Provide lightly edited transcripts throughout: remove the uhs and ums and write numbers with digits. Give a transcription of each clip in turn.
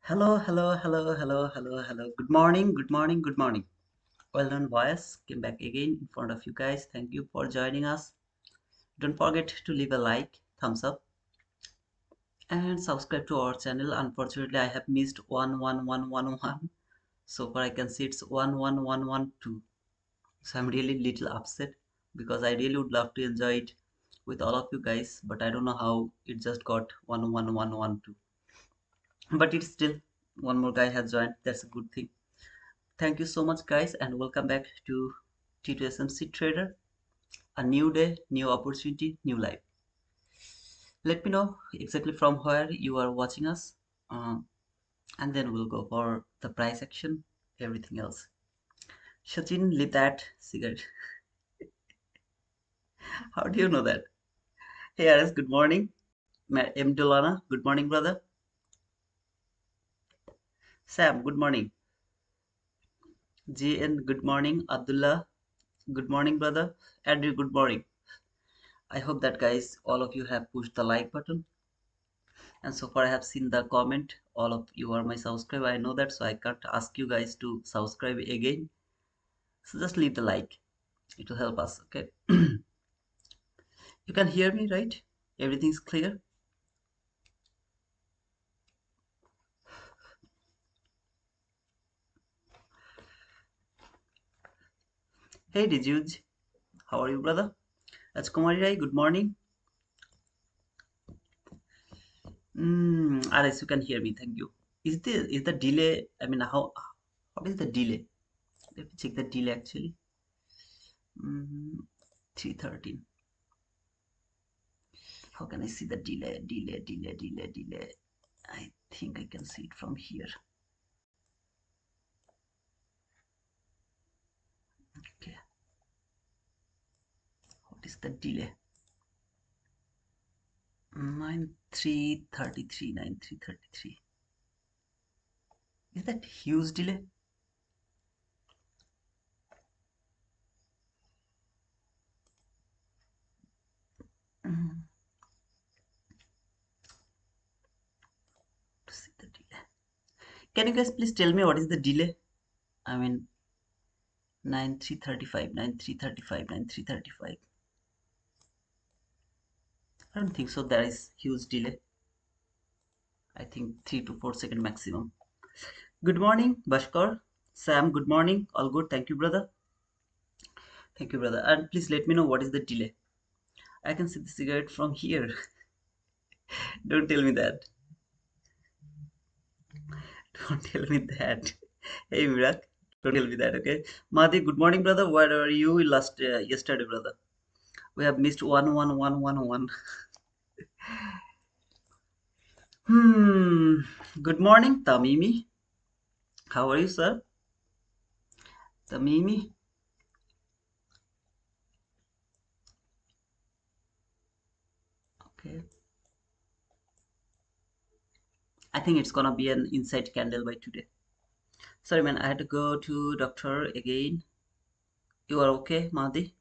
Hello, hello, hello, hello, hello, hello. Good morning, good morning, good morning. Well done, boys. Came back again in front of you guys. Thank you for joining us. Don't forget to leave a like, thumbs up, and subscribe to our channel. Unfortunately, I have missed 11111. So far, I can see it's 11112. So I'm really little upset because I really would love to enjoy it with all of you guys, but I don't know how it just got 11112. But it's still one more guy has joined. That's a good thing. Thank you so much, guys, and welcome back to T2SMC Trader. A new day, new opportunity, new life. Let me know exactly from where you are watching us, um, and then we'll go for the price action, everything else. Sachin, leave that cigarette. How do you know that? Hey, Aris, good morning. M. Delana, good morning, brother. Sam, good morning. JN, good morning. Abdullah, good morning, brother. Andrew, good morning. I hope that, guys, all of you have pushed the like button, and so far I have seen the comment all of you are my subscriber. I know that, so I can't ask you guys to subscribe again, so just leave the like. It will help us. Okay. You can hear me, right? Everything's clear. Hey Dijuj, how are you, brother? That's Kumari Rai, good morning. Alice, you can hear me, thank you. Is the delay, I mean, how what is the delay? Let me check the delay actually. 313. How can I see the delay? I think I can see it from here. Okay, what is the delay? 9333. Is that huge delay? Mm, to see the delay. Can you guys please tell me what is the delay? I mean, 9335. I don't think so. There is huge delay. I think 3 to 4 second maximum. Good morning, Bashkar. Sam, good morning. All good. Thank you, brother. Thank you, brother. And please let me know what is the delay. I can see the cigarette from here. Don't tell me that. Don't tell me that. Hey, Virak. Don't tell me that, okay? Madi, good morning, brother. Where were you last yesterday, brother? We have missed 11111. Hmm. Good morning, Tamimi. How are you, sir? Tamimi. Okay. I think it's gonna be an inside candle by today. Sorry, man. I had to go to doctor again. You are okay, Madi?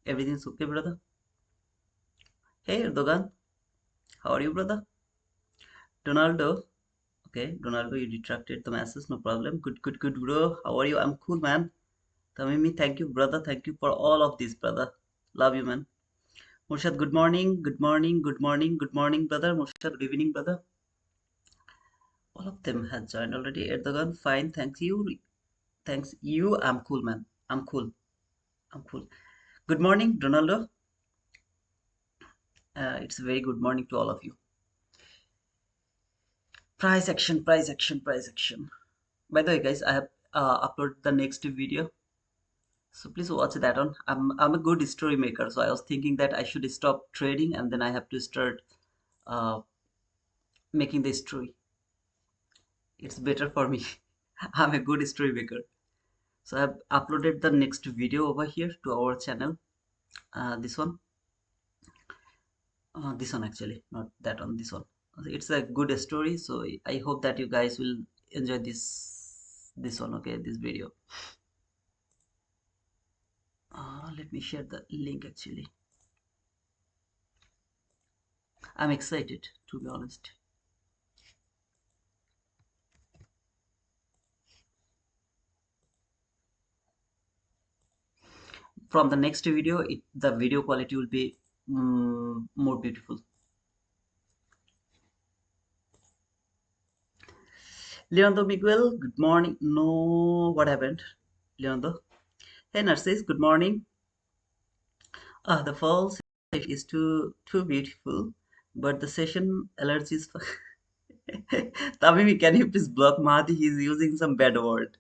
Everything's okay, brother? Hey, Erdogan. How are you, brother? Donaldo. Okay, Donaldo, you retracted the message. No problem. Good, bro. How are you? I'm cool, man. Tamimi, thank you, brother. Thank you for all of this, brother. Love you, man. Murshad, good morning. Good morning, brother. Murshad, good evening, brother. All of them has joined already. Erdogan, fine. Thanks you. Thanks you. I'm cool, man. I'm cool. I'm cool. Good morning, Ronaldo. It's a very good morning to all of you. Price action. By the way, guys, I have uploaded the next video, so please watch that one. I'm a good story maker, so I was thinking that I should stop trading and then I have to start uh, making the story. It's better for me. I'm a good story maker. So I've uploaded the next video over here to our channel. This one actually, not that one. This one. It's a good story, so I hope that you guys will enjoy this one. Okay, this video. Let me share the link actually. I'm excited, to be honest. from the next video, the video quality will be more beautiful. Leonardo Miguel, good morning. No, what happened? Leonardo. Hey Narcis, good morning. The false is too beautiful, but the session allergies. Tamimi, can you please block Mahdi? He's using some bad word.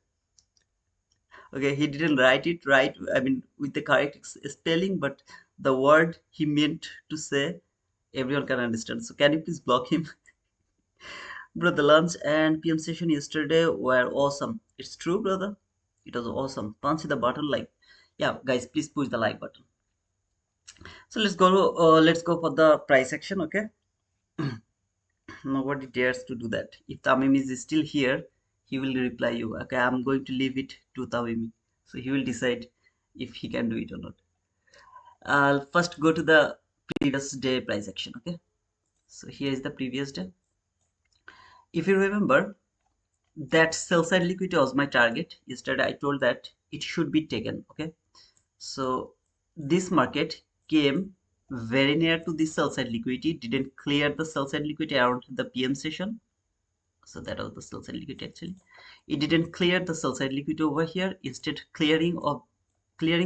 Okay, he didn't write it right. I mean, with the correct spelling, but the word he meant to say, everyone can understand. So can you please block him? Bro, the lunch and PM session yesterday were awesome. It's true, brother. It was awesome. Punch the button like, yeah, guys, please push the like button. So let's go for the price action. Okay, nobody dares to do that. If Tamim is still here, he will reply you. Okay, I'm going to leave it to Tamimi, so he will decide if he can do it or not. I'll first go to the previous day price action. Okay, so here is the previous day. If you remember, that sell side liquidity was my target. Yesterday I told that it should be taken. Okay, so this market came very near to the sell side liquidity, didn't clear the sell side liquidity around the PM session. So that was the sell side liquidity actually. It didn't clear the sell side liquidity over here. Instead clearing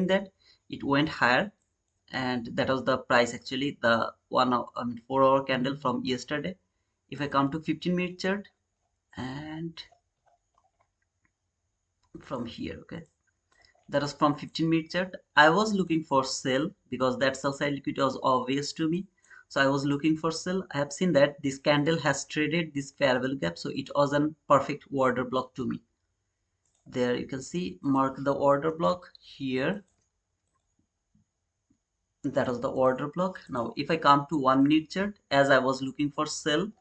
that, it went higher, and that was the price actually, the 4 hour candle from yesterday. If I come to 15-minute chart and from here, okay, that was from 15-minute chart. I was looking for sell because that sell side liquidity was obvious to me, so I was looking for sell. I have seen that this candle has traded this fair value gap, so it was a perfect order block to me. There you can see, mark the order block here. That was the order block. Now if I come to 1-minute chart, as I was looking for sell,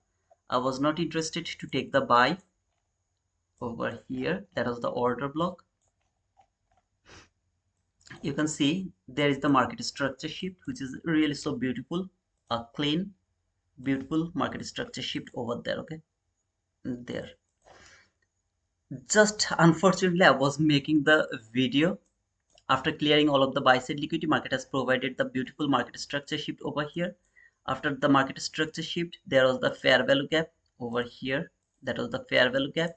I was not interested to take the buy over here. That was the order block. You can see there is the market structure shift, which is really so beautiful, a clean beautiful market structure shift over there. Okay, there, just unfortunately I was making the video after clearing all of the buy side liquidity. Market has provided the beautiful market structure shift over here. After the market structure shift, there was the fair value gap over here. That was the fair value gap.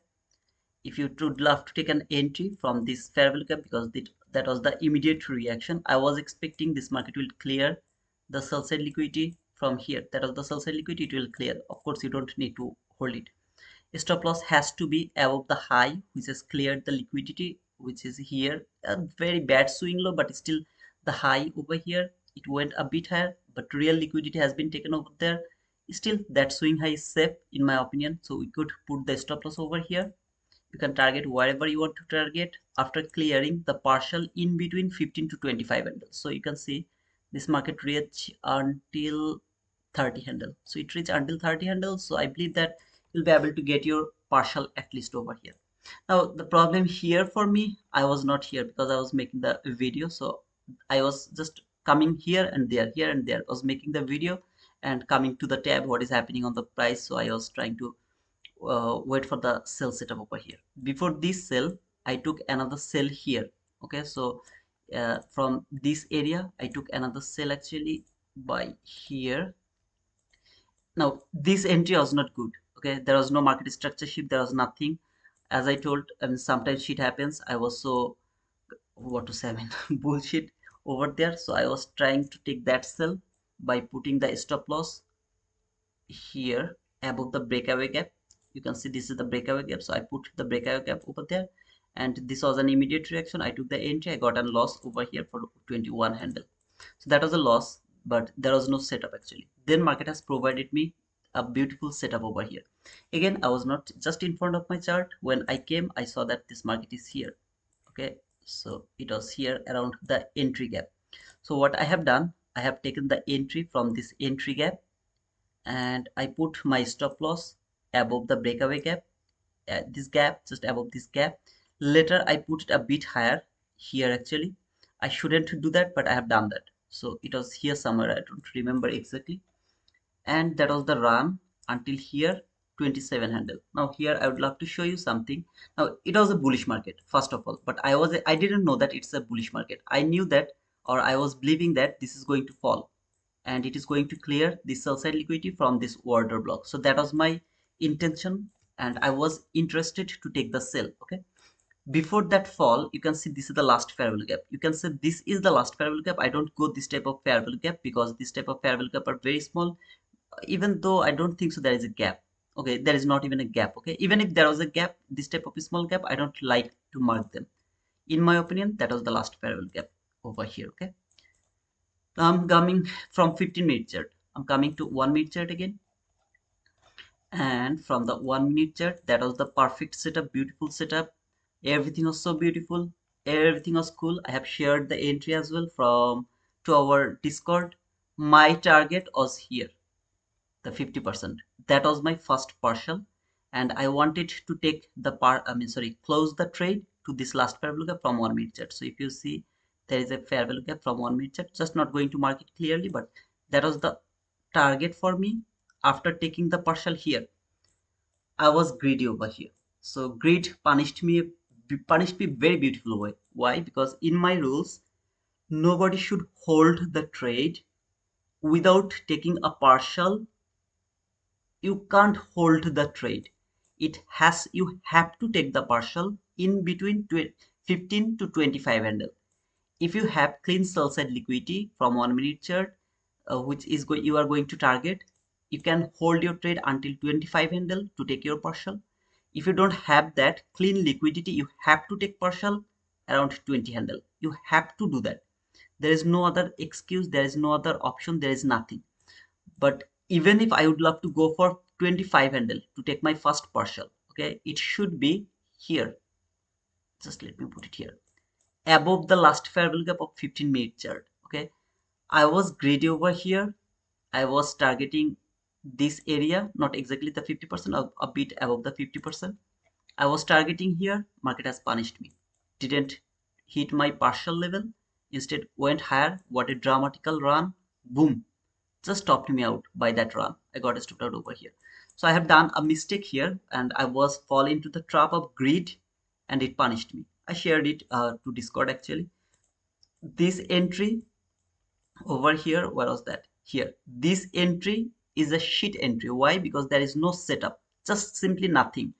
If you would love to take an entry from this fair value gap, because that was the immediate reaction, I was expecting this market will clear the sell side liquidity from here. That was the sell side liquidity, it will clear. Of course, you don't need to hold it. Stop loss has to be above the high which has cleared the liquidity, which is here. A very bad swing low, but still the high over here, it went a bit higher, but real liquidity has been taken over there. Still that swing high is safe in my opinion, so we could put the stop loss over here. You can target wherever you want to target after clearing the partial in between 15 to 25 handles. So you can see this market reach until 30 handle, so it reached until 30 handles, so I believe that you'll be able to get your partial at least over here. Now the problem here for me, I was not here because I was making the video, so I was just coming here and there. I was making the video and coming to the tab what is happening on the price, so I was trying to wait for the cell setup over here. Before this cell, I took another cell here. Okay, so from this area I took another cell actually by here. Now this entry was not good. Okay, there was no market structure shift, there was nothing, as I told, and sometimes shit happens. I was so, what to say, I mean, bullshit over there, so I was trying to take that cell by putting the stop loss here above the breakaway gap. You can see this is the breakaway gap, so I put the breakaway gap over there, and this was an immediate reaction. I took the entry, I got a loss over here for 21 handle, so that was a loss, but there was no setup actually. Then market has provided me a beautiful setup over here. Again, I was not just in front of my chart. When I came, I saw that this market is here. Okay, so it was here around the entry gap. So what I have done, I have taken the entry from this entry gap, and I put my stop loss above the breakaway gap, this gap, just above this gap. Later I put it a bit higher here actually. I shouldn't do that, but I have done that. So it was here somewhere, I don't remember exactly, and that was the run until here 27 handle. Now here I would love to show you something. Now it was a bullish market first of all, but I didn't know that it's a bullish market. I knew that or I was believing that this is going to fall and it is going to clear the sell side liquidity from this order block. So that was my intention and I was interested to take the sell. Okay, before that fall, you can see this is the last fair value gap. You can say this is the last fair value gap. I don't go this type of fair value gap because this type of fair value gap are very small. Even though I don't think so there is a gap. Okay, there is not even a gap. Okay, even if there was a gap, this type of small gap, I don't like to mark them. In my opinion, that was the last fair value gap over here. Okay, I'm coming from 15-minute chart. I'm coming to 1-minute chart again. And from the 1-minute chart, that was the perfect setup, beautiful setup. Everything was so beautiful, everything was cool. I have shared the entry as well from to our Discord. My target was here, the 50%. That was my first partial, and I wanted to take the close the trade to this last fair value gap from 1-minute chart. So if you see, there is a fair value gap from 1-minute chart. Just not going to mark it clearly, but that was the target for me. After taking the partial here, I was greedy over here. So greed punished me very beautiful way. Why? Because in my rules, nobody should hold the trade without taking a partial. You can't hold the trade. You have to take the partial in between 15 to 25 handle. If you have clean sell side liquidity from 1-minute chart, which is you are going to target, you can hold your trade until 25 handle to take your partial. If you don't have that clean liquidity, you have to take partial around 20 handle. You have to do that. There is no other excuse, there is no other option, there is nothing. But even if I would love to go for 25 handle to take my first partial, okay, it should be here. Just let me put it here, above the last fair value gap of 15-minute chart. Okay, I was greedy over here. I was targeting this area, not exactly the 50%, a bit above the 50%. I was targeting here. Market has punished me. Didn't hit my partial level. Instead went higher. What a dramatical run. Boom. Just stopped me out by that run. I got stopped out over here. So I have done a mistake here and I was fall into the trap of greed and it punished me. I shared it to Discord actually. This entry over here, where was that? Here. This entry is a shit entry. Why? Because there is no setup. Just simply nothing.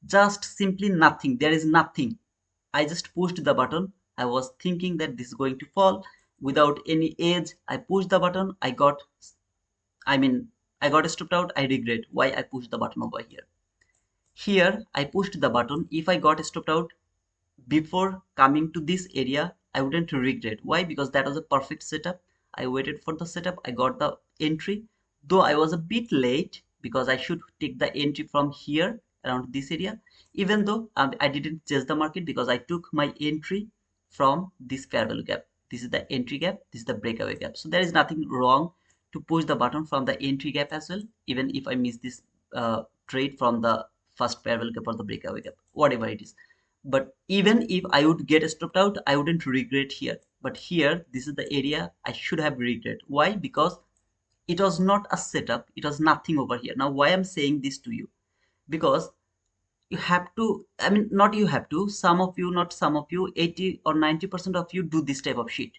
Just simply nothing. There is nothing. I just pushed the button. I was thinking that this is going to fall without any edge. I pushed the button. I got stopped out. I regret why I pushed the button over here. Here, I pushed the button. If I got stopped out before coming to this area, I wouldn't regret. Why? Because that was a perfect setup. I waited for the setup. I got the entry. Though I was a bit late because I should take the entry from here around this area. Even though I didn't chase the market because I took my entry from this fair value gap. This is the entry gap. This is the breakaway gap. So there is nothing wrong to push the button from the entry gap as well. Even if I miss this trade from the first fair value gap or the breakaway gap, whatever it is. But even if I would get stopped out, I wouldn't regret here. But here, this is the area I should have regret. Why? Because it was not a setup. It was nothing over here. Now, why I'm saying this to you? Because you have to, not you have to, some of you, not some of you, 80 or 90% of you do this type of shit.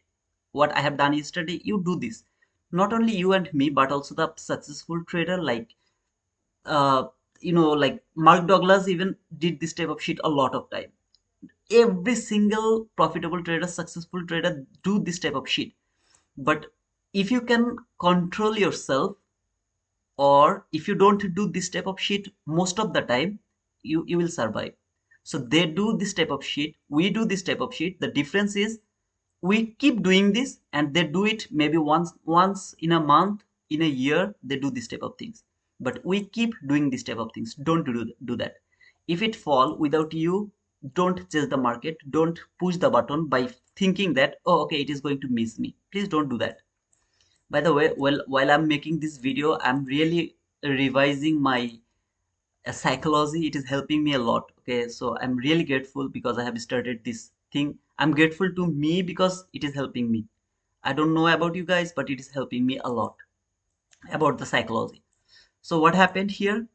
What I have done yesterday, you do this. Not only you and me, but also the successful trader like, uh, like Mark Douglas even did this type of shit a lot of time. Every single profitable trader, successful trader do this type of shit. But if you can control yourself, or if you don't do this type of shit most of the time, you will survive. So they do this type of shit, we do this type of shit. The difference is we keep doing this and they do it maybe once in a month, in a year they do this type of things. But we keep doing this type of things. Don't do that. If it fall without you, don't chase the market. Don't push the button by thinking that, oh okay, it is going to miss me. Please don't do that. By the way, while I'm making this video, I'm really revising my psychology. It is helping me a lot. Okay, so I'm really grateful because I have started this thing. I'm grateful to me because it is helping me. I don't know about you guys, but it is helping me a lot about the psychology. So what happened here?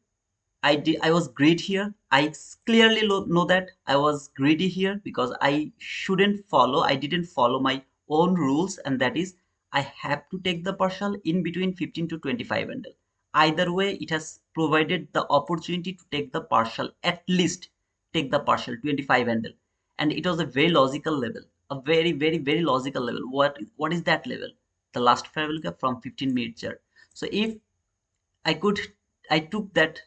I was greedy here. I clearly know that I was greedy here because I didn't follow my own rules, and that is I have to take the partial in between 15 to 25 handle. Either way, it has provided the opportunity to take the partial, at least take the partial 25 handle. And it was a very logical level, a very, very, very logical level. What is that level? The last fair gap from 15-minute chart. So if I could, I took that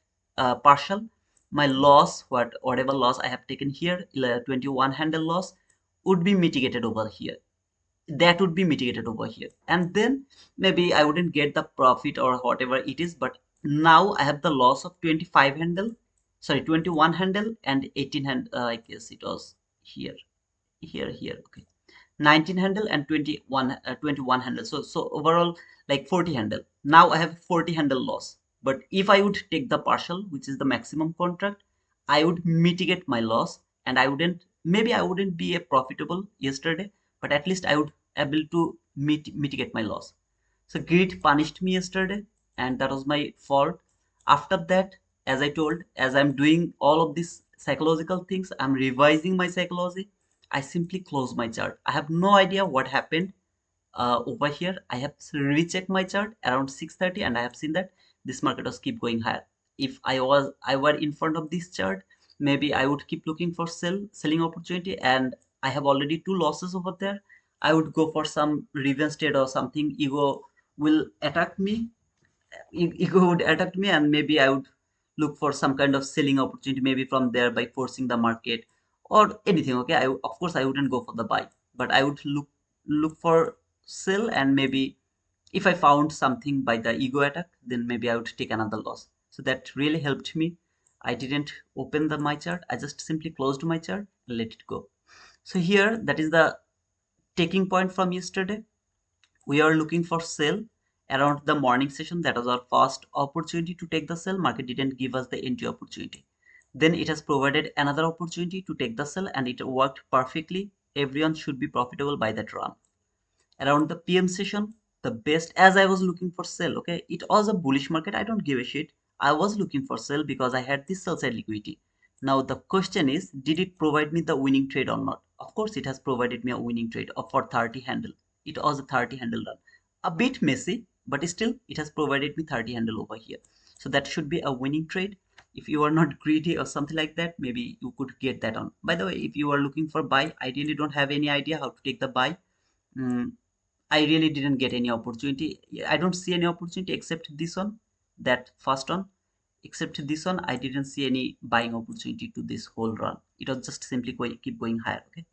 partial, my loss, whatever loss I have taken here, 21 handle loss, would be mitigated over here. That would be mitigated over here, and then maybe I wouldn't get the profit or whatever it is, but now I have the loss of 25 handle, sorry, 21 handle and 18 handle. I guess it was here, here, okay, 19 handle and 21 handle. So overall like 40 handle. Now I have 40 handle loss. But if I would take the partial, which is the maximum contract, I would mitigate my loss, and I wouldn't, maybe I wouldn't be a profitable yesterday, but at least I would able to mitigate my loss. So greed punished me yesterday, and that was my fault. After that, as I told, as I'm doing all of these psychological things, I'm revising my psychology. I simply close my chart. I have no idea what happened over here. I have rechecked my chart around 6:30, and I have seen that this market was keep going higher. If I were in front of this chart, maybe I would keep looking for selling opportunity, and I have already two losses over there. I would go for some revenge trade or something. Ego will attack me, ego would attack me, and maybe I would look for some kind of selling opportunity, maybe from there by forcing the market or anything. Okay, of course I wouldn't go for the buy, but I would look for sell, and maybe if I found something by the ego attack, then maybe I would take another loss. So that really helped me. I didn't open the my chart. I just simply closed my chart and let it go. So here, that is the taking point from yesterday. We are looking for sell around the morning session. That was our first opportunity to take the sell. Market didn't give us the entry opportunity. Then it has provided another opportunity to take the sell, and it worked perfectly. Everyone should be profitable by that run. Around the PM session, the best, as I was looking for sell, okay, it was a bullish market. I don't give a shit. I was looking for sell because I had this sell side liquidity. Now the question is, did it provide me the winning trade or not? Of course it has provided me a winning trade of for 30 handle. It was a 30 handle run, a bit messy, but still it has provided me 30 handle over here. So that should be a winning trade. If you are not greedy or something like that, maybe you could get that on. By the way, if you are looking for buy, I really don't have any idea how to take the buy. Mm, I really didn't get any opportunity. I don't see any opportunity except this one, that first one. Except this one, I didn't see any buying opportunity to this whole run. It was just simply keep going higher. Okay,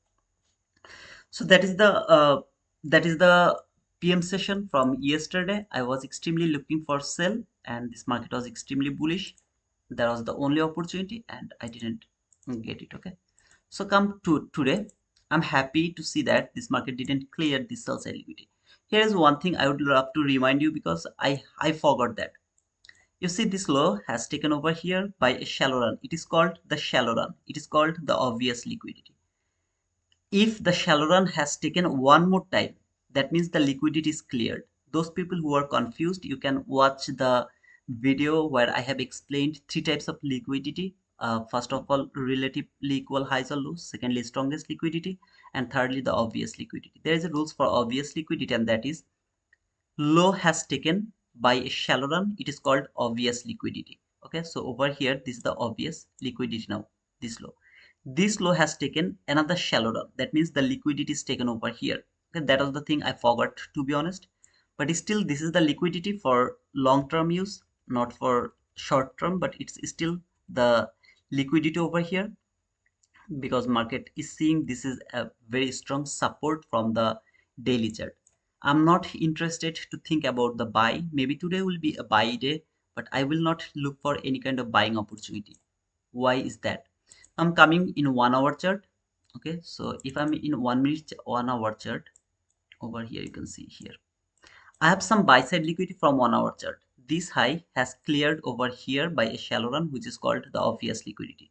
so that is the PM session from yesterday. I was extremely looking for sell, and this market was extremely bullish. That was the only opportunity, and I didn't get it. Okay, so come to today, I'm happy to see that this market didn't clear this sell side liquidity. Here is one thing I would love to remind you, because I forgot that. You see, this low has taken over here by a shallow run. It is called the shallow run. It is called the obvious liquidity. If the shallow run has taken one more time, that means the liquidity is cleared. Those people who are confused, you can watch the video where I have explained three types of liquidity. First of all, relatively equal highs or lows. Secondly, strongest liquidity. And thirdly, the obvious liquidity. There is a rules for obvious liquidity, and that is low has taken by a shallow run, it is called obvious liquidity. Okay, so over here, this is the obvious liquidity. Now this low has taken another shallow run, that means the liquidity is taken over here. Okay, that was the thing I forgot, to be honest. But still, this is the liquidity for long term use, not for short term, but it's still the liquidity over here, because market is seeing this is a very strong support from the daily chart. I'm not interested to think about the buy. Maybe today will be a buy day, but I will not look for any kind of buying opportunity. Why is that? I'm coming in 1 hour chart. Okay, so if I'm in 1 minute 1 hour chart, over here you can see here I have some buy side liquidity from 1 hour chart. This high has cleared over here by a shallow run, which is called the obvious liquidity.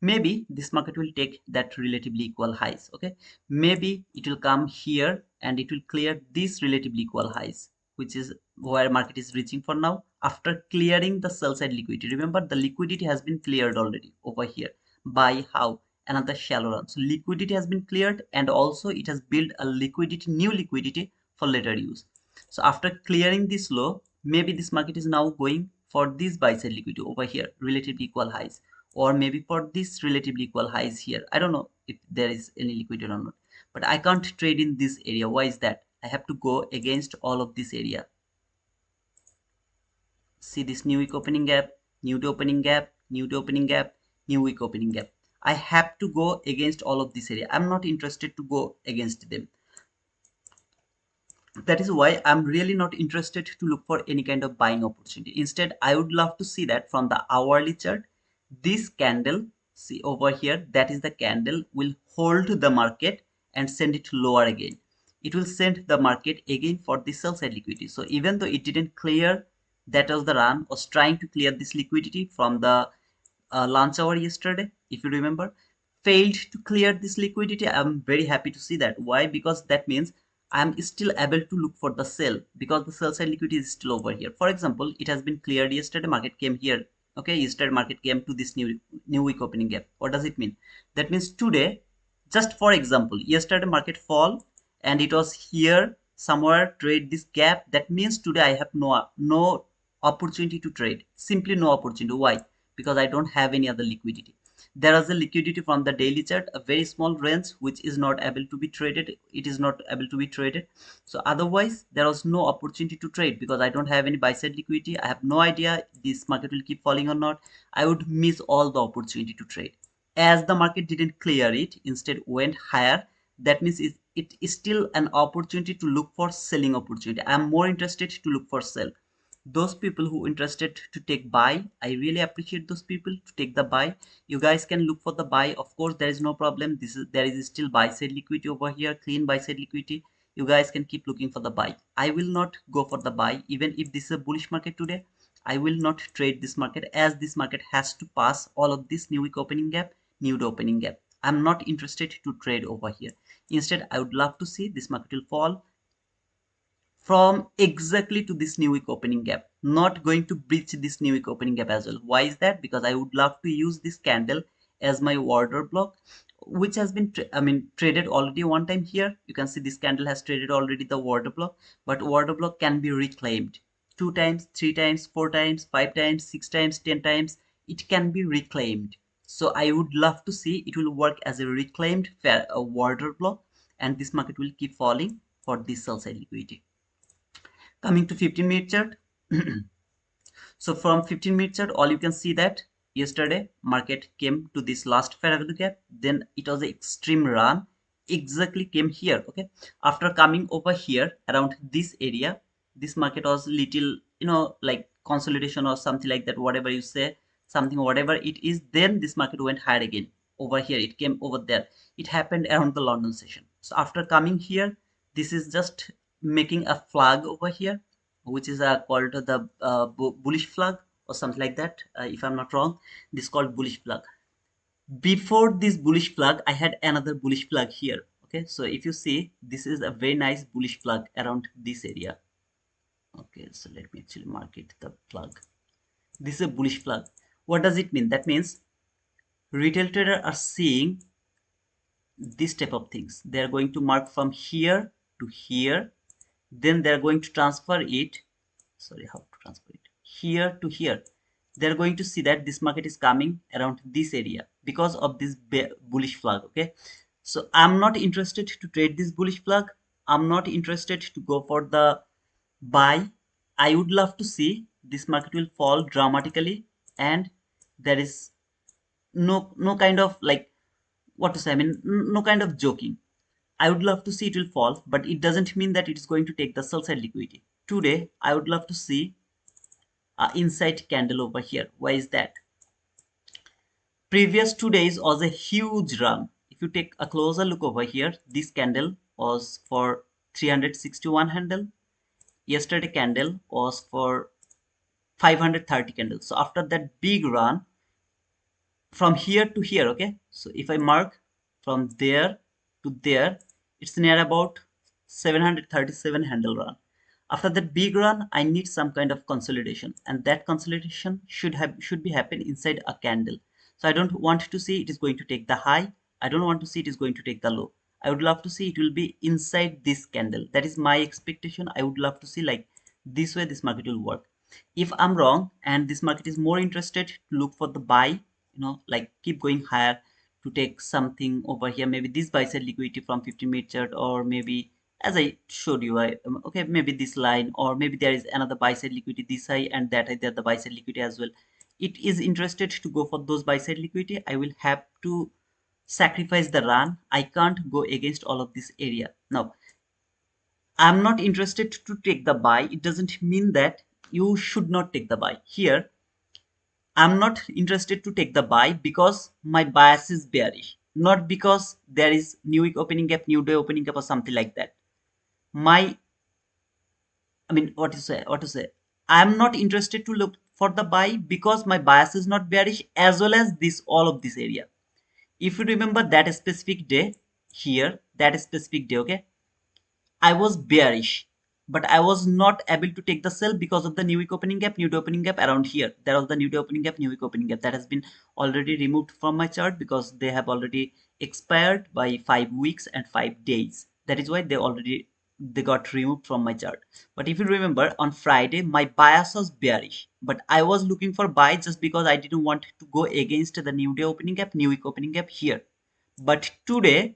Maybe this market will take that relatively equal highs. Okay, maybe it will come here and it will clear these relatively equal highs, which is where market is reaching for now after clearing the sell side liquidity. Remember, the liquidity has been cleared already over here. By how? another shallow run. So liquidity has been cleared, and also it has built a liquidity, new liquidity for later use. So after clearing this low, maybe this market is now going for this buy side liquidity over here, relatively equal highs, or maybe for this relatively equal highs here. I don't know if there is any liquidity or not, but I can't trade in this area. Why is that? I have to go against all of this area. See this new week opening gap, new day opening gap, new day opening gap, new week opening gap. I have to go against all of this area. I'm not interested to go against them. That is why I'm really not interested to look for any kind of buying opportunity. Instead, I would love to see that from the hourly chart, this candle, see over here, that is the candle will hold the market and send it lower again. It will send the market again for the sell side liquidity. So even though it didn't clear, that was the run, was trying to clear this liquidity from the lunch hour yesterday, if you remember, failed to clear this liquidity. I'm very happy to see that. Why? Because that means I'm still able to look for the sell, because the sell side liquidity is still over here. For example, it has been cleared yesterday, market came here. Okay, yesterday market came to this new week opening gap. What does it mean? That means today, just for example, yesterday market fall and it was here somewhere, trade this gap. That means today I have no opportunity to trade, simply no opportunity. Why? Because I don't have any other liquidity. There is a liquidity from the daily chart, a very small range, which is not able to be traded. It is not able to be traded. So otherwise there was no opportunity to trade, because I don't have any buy side liquidity. I have no idea this market will keep falling or not. I would miss all the opportunity to trade. As the market didn't clear it, instead went higher, that means it is still an opportunity to look for selling opportunity. I am more interested to look for sell. Those people who interested to take buy, I really appreciate those people to take the buy. You guys can look for the buy, of course, there is no problem. There is still buy side liquidity over here, clean buy side liquidity. You guys can keep looking for the buy. I will not go for the buy. Even if this is a bullish market today, I will not trade this market, as this market has to pass all of this new week opening gap, new day opening gap. I'm not interested to trade over here. Instead, I would love to see this market will fall from exactly to this new week opening gap, not going to breach this new week opening gap as well. Why is that? Because I would love to use this candle as my order block, which has been traded already one time. Here you can see this candle has traded already the order block, but order block can be reclaimed 2 times, 3 times, 4 times, 5 times, 6 times, 10 times. It can be reclaimed. So I would love to see it will work as a reclaimed order block, and this market will keep falling for this sell side liquidity. Coming to 15-minute chart. So from 15-minute chart, all you can see that yesterday market came to this last fair value gap, then it was an extreme run, exactly came here. Okay, after coming over here around this area, this market was little, like consolidation or something like that, whatever you say, something, whatever it is. Then this market went higher again over here, it came over there. It happened around the London session. So after coming here, this is just making a flag over here, which is called the bullish flag or something like that, if I'm not wrong. This is called bullish flag. Before this bullish flag, I had another bullish flag here. Okay, so if you see, this is a very nice bullish flag around this area. Okay, so let me actually mark it, the flag. This is a bullish flag. What does it mean? That means retail traders are seeing this type of things. They are going to mark from here to here, then they are going to transfer it, sorry, how to transfer it, here to here. They're going to see that this market is coming around this area because of this bullish flag. Okay, so I'm not interested to trade this bullish flag. I'm not interested to go for the buy. I would love to see this market will fall dramatically, and there is no kind of, like, what to say, no kind of joking. I would love to see it will fall, but it doesn't mean that it is going to take the sell side liquidity. Today, I would love to see a inside candle over here. Why is that? Previous 2 days was a huge run. If you take a closer look over here, this candle was for 361 handle. Yesterday candle was for 530 candles. So after that big run, from here to here, okay, so if I mark from there to there, it's near about 737 handle run. After that big run, I need some kind of consolidation, and that consolidation should be happen inside a candle. So I don't want to see it is going to take the high. I don't want to see it is going to take the low. I would love to see it will be inside this candle. That is my expectation. I would love to see like this way this market will work. If I'm wrong and this market is more interested to look for the buy, like keep going higher to take something over here, maybe this buy side liquidity from 15-minute chart, or maybe as I showed you, okay, maybe this line, or maybe there is another buy side liquidity this high and that high, there the buy side liquidity as well. It is interested to go for those buy side liquidity, I will have to sacrifice the run. I can't go against all of this area. Now I'm not interested to take the buy. It doesn't mean that you should not take the buy. Here I'm not interested to take the buy because my bias is bearish, not because there is new week opening gap, new day opening gap, or something like that. My, I mean, what to say? I'm not interested to look for the buy because my bias is not bearish, as well as this, all of this area. If you remember that specific day here, that specific day, okay, I was bearish, but I was not able to take the sell because of the new week opening gap, new day opening gap around here. There was the new day opening gap, new week opening gap that has been already removed from my chart because they have already expired by 5 weeks and 5 days. That is why they got removed from my chart. But if you remember, on Friday my bias was bearish, but I was looking for buy just because I didn't want to go against the new day opening gap, new week opening gap here. But today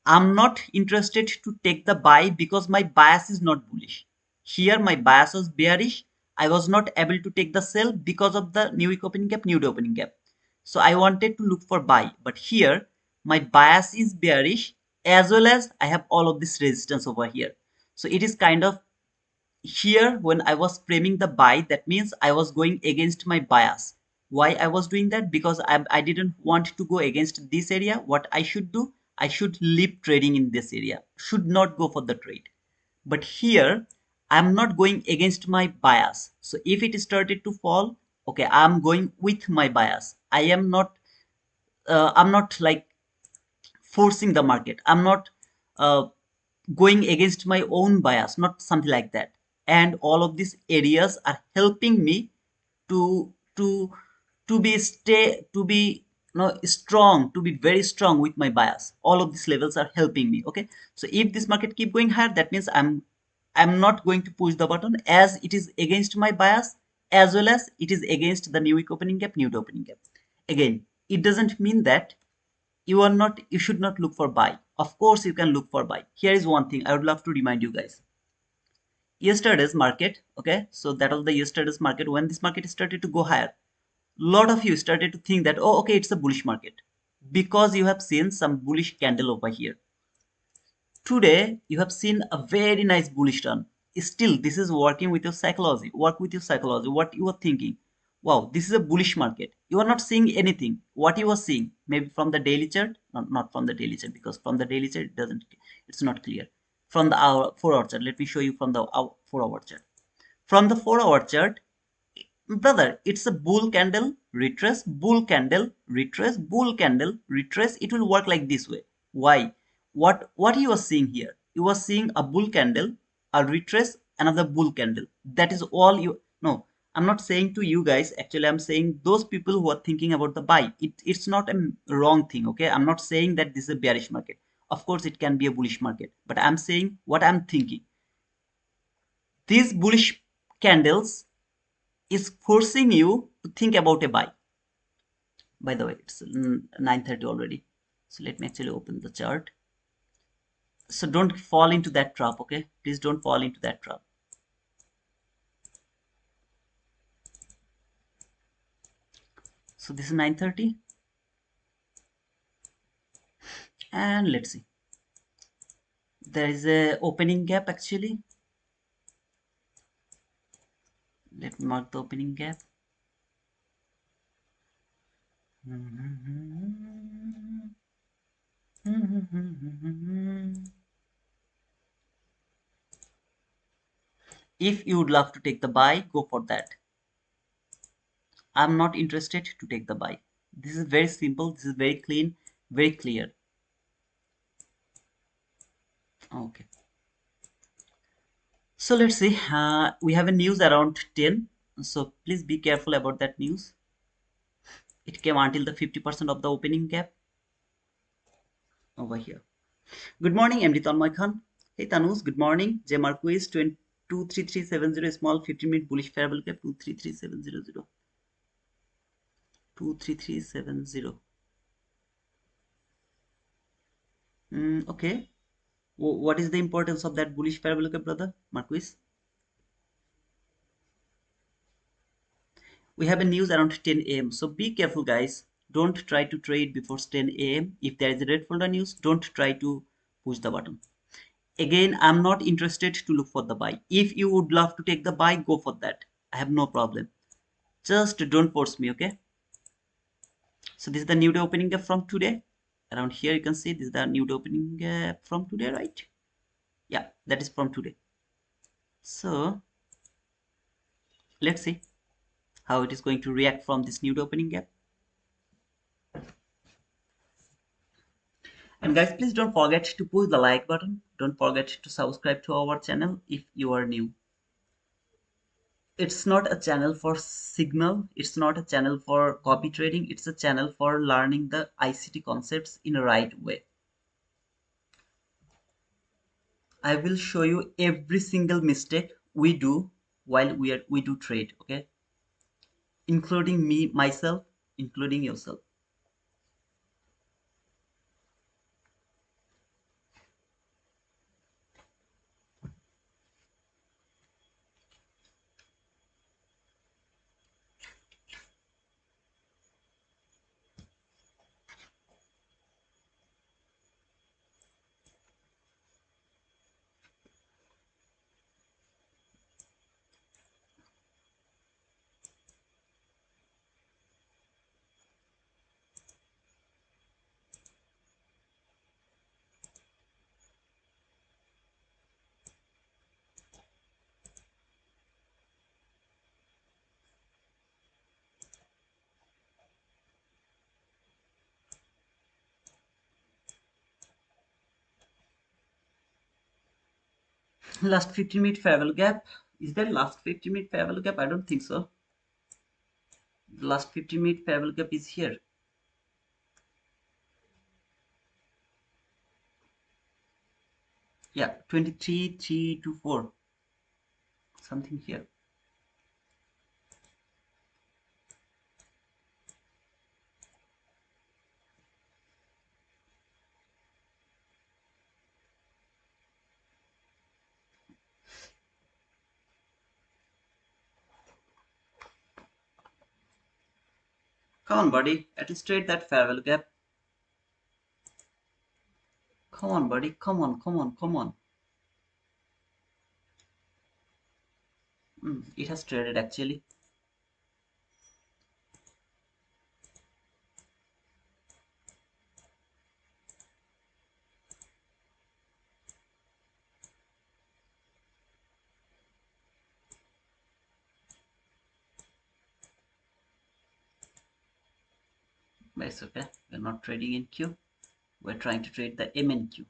I'm not interested to take the buy because my bias is not bullish. Here my bias was bearish. I was not able to take the sell because of the new week opening gap, new day opening gap. So I wanted to look for buy. But here my bias is bearish, as well as I have all of this resistance over here. So it is kind of, here when I was framing the buy, that means I was going against my bias. Why I was doing that? Because I didn't want to go against this area. What I should do, I should leave trading in this area, should not go for the trade. But here I'm not going against my bias. So if it started to fall, okay, I'm going with my bias. I'm not like forcing the market. I'm not uh, going against my own bias, not something like that. And all of these areas are helping me to to to be strong, to be very strong with my bias. All of these levels are helping me. Okay, so if this market keep going higher, that means I'm not going to push the button, as it is against my bias, as well as it is against the new week opening gap, new day opening gap. Again, it doesn't mean that you should not look for buy. Of course you can look for buy. Here is one thing I would love to remind you guys. Yesterday's market, okay, so that was the yesterday's market. When this market started to go higher, lot of you started to think that, oh, okay, it's a bullish market, because you have seen some bullish candle over here. Today you have seen a very nice bullish run. Still, this is working with your psychology. Work with your psychology, what you are thinking. Wow, this is a bullish market. You are not seeing anything. What you are seeing, maybe from the daily chart, not from the daily chart, because from the daily chart it's not clear. From the hour 4-hour chart, let me show you from the 4-hour chart. From the 4-hour chart, brother, it's a bull candle, retrace, bull candle, retrace, bull candle, retrace. It will work like this way. Why? What you are seeing here? You are seeing a bull candle, a retrace, another bull candle. That is all you. No, I'm not saying to you guys. Actually, I'm saying those people who are thinking about the buy. It's not a wrong thing. Okay, I'm not saying that this is a bearish market. Of course, it can be a bullish market, but I'm saying what I'm thinking. These bullish candles is forcing you to think about a buy. By the way, it's 9:30 already, so let me actually open the chart. So don't fall into that trap, okay? Please don't fall into that trap. So this is 9:30, and let's see, there is a opening gap. Actually, let me mark the opening gap. If you would love to take the buy, go for that. I'm not interested to take the buy. This is very simple, this is very clean, very clear. Okay, so let's see, we have a news around 10, so please be careful about that news. It came until the 50% of the opening gap over here. Good morning, MD Tanmoy Khan. Hey Tanus, good morning. J Marquis 23370, small 15-minute bullish variable gap 233700. 23370. Okay. What is the importance of that bullish variable gap, brother Marquis? We have a news around 10 a.m. So be careful, guys. Don't try to trade before 10 a.m. If there is a red folder news, don't try to push the button. Again, I'm not interested to look for the buy. If you would love to take the buy, go for that. I have no problem. Just don't force me, okay? So this is the new day opening gap from today. Around here, you can see this is the new day opening gap from today, right? Yeah, that is from today. So let's see how it is going to react from this new day opening gap. And guys, please don't forget to push the like button. Don't forget to subscribe to our channel if you are new. It's not a channel for signal. It's not a channel for copy trading. It's a channel for learning the ICT concepts in a right way. I will show you every single mistake we do while we do trade, okay? Including me, myself, including yourself. Last 15-minute fair value gap. Is there last 15-minute fair value gap? I don't think so. The last 15-minute fair value gap is here. Yeah, 23,324. Something here. Come on, buddy. At least trade that fair value gap. Come on, buddy. Come on, come on, come on. It has traded actually. But it's okay. We're not trading in Q. We're trying to trade the MNQ.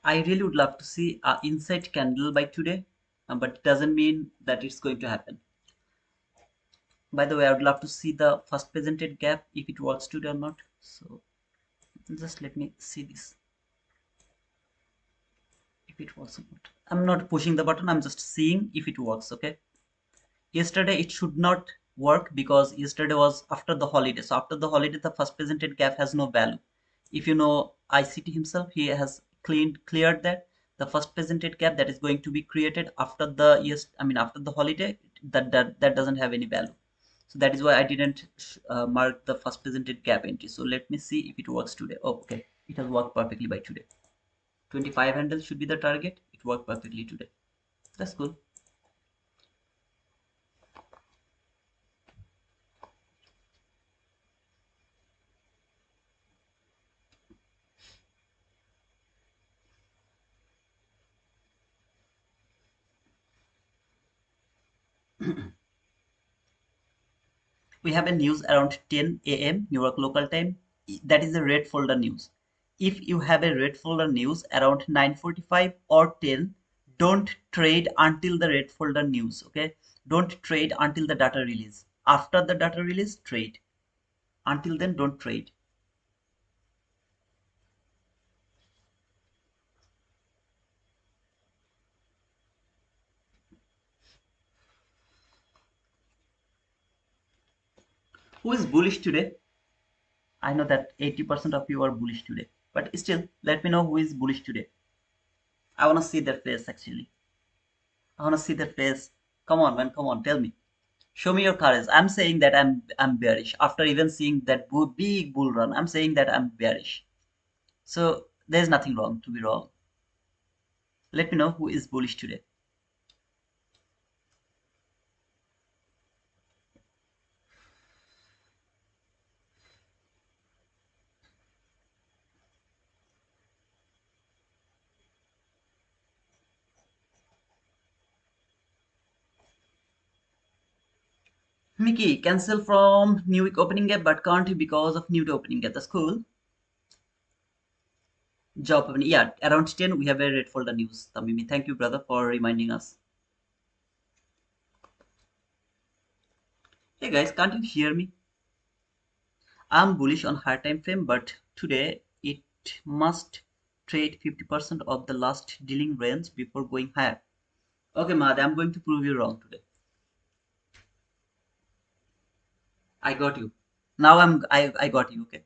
I really would love to see a inside candle by today, but it doesn't mean that it's going to happen. By the way, I would love to see the first presented gap if it works today or not. So just let me see this. If it works or not. I'm not pushing the button. I'm just seeing if it works. Okay. Yesterday it should not work because yesterday was after the holiday. So after the holiday, the first presented gap has no value. If you know ICT himself, he has cleared that the first presented gap that is going to be created after the after the holiday, that doesn't have any value. So that is why I didn't mark the first presented gap entry. So let me see if it works today. Oh, okay, it has worked perfectly by today. 25 handles should be the target. It worked perfectly today. That's cool. We have a news around 10 a.m. New York local time. That is a red folder news. If you have a red folder news around 9:45 or 10, don't trade until the red folder news. Okay, don't trade until the data release. After the data release, trade. Until then, don't trade. Who is bullish today? I know that 80% of you are bullish today, but still, let me know who is bullish today. I want to see their face actually. I want to see their face. Come on, man. Come on. Tell me. Show me your courage. I'm saying that I'm bearish after even seeing that big bull run. I'm saying that I'm bearish. So there's nothing wrong to be wrong. Let me know who is bullish today. Mickey, cancel from new week opening gap, but can't because of new opening gap. That's cool. Job opening. Yeah, around 10 we have a red folder news. Tamimi, thank you, brother, for reminding us. Hey guys, can't you hear me? I'm bullish on higher time frame, but today it must trade 50% of the last dealing range before going higher. Okay, Mahad, I'm going to prove you wrong today. I got you. Now I got you. Okay.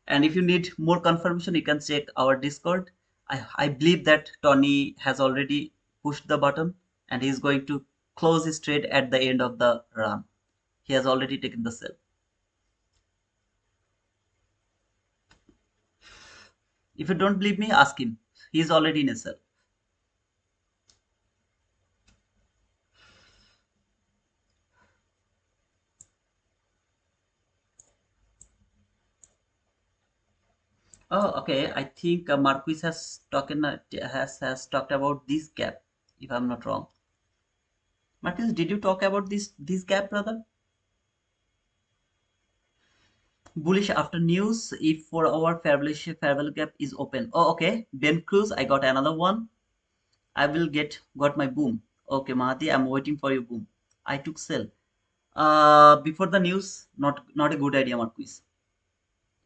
And if you need more confirmation, you can check our Discord. I believe that Tony has already pushed the button and he's going to close his trade at the end of the run. He has already taken the sell. If you don't believe me, ask him. He's already in a sell. Oh, okay. I think Marquis has talked about this gap, if I'm not wrong. Marquis, did you talk about this gap, brother? Bullish after news if 4 hour fair value gap is open. Oh, okay. Ben Cruz, I got another one. I will got my boom. Okay, Mahati, I'm waiting for your boom. I took sell. Before the news, not a good idea, Marquis.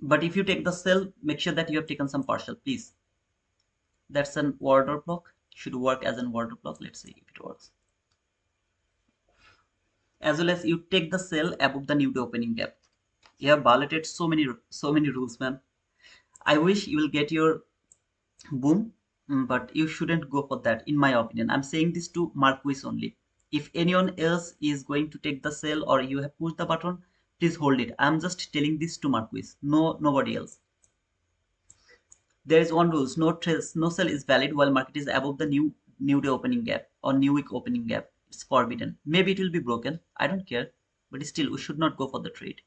But if you take the sell, make sure that you have taken some partial, please. That's an order block. Should work as an order block. Let's see if it works. As well as you take the sell above the new opening gap. You have violated so many rules, man. I wish you will get your boom, but you shouldn't go for that, in my opinion. I'm saying this to Marquis only. If anyone else is going to take the sell or you have pushed the button, please hold it. I'm just telling this to Marquis, nobody else. There is one rule: no sell is valid while market is above the new day opening gap or new week opening gap. It's forbidden. Maybe it will be broken, I don't care, but still we should not go for the trade.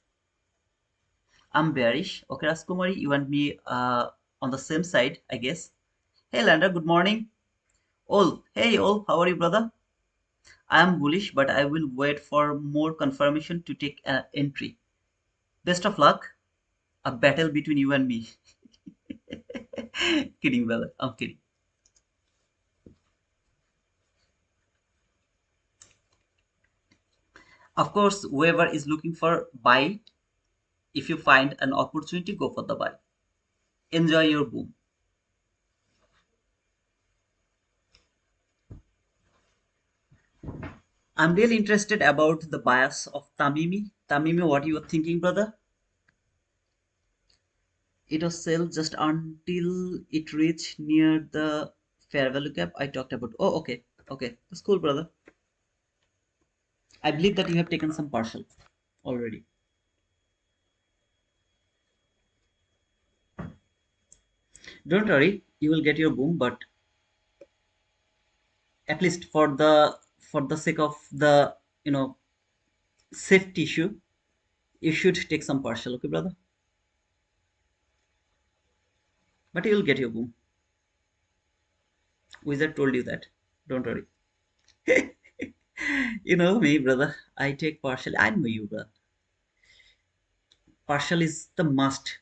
I'm bearish. Okay, Raskumari, you and me on the same side, I guess. Hey Lander, good morning. Ol, hey Ol, how are you, brother? I am bullish, but I will wait for more confirmation to take an entry. Best of luck. A battle between you and me. Kidding, brother. I'm kidding. Of course, whoever is looking for buy, if you find an opportunity, go for the buy. Enjoy your boom. I'm really interested about the bias of Tamimi. Tamimi, what you are thinking, brother? It was sell just until it reached near the fair value gap I talked about. Oh, okay. Okay. That's cool, brother. I believe that you have taken some partial already. Don't worry, you will get your boom, but at least for the sake of the safety issue, you should take some partial, okay, brother? But you will get your boom. Wizard told you that. Don't worry. You know me, brother. I take partial. I know you, brother. Partial is the must.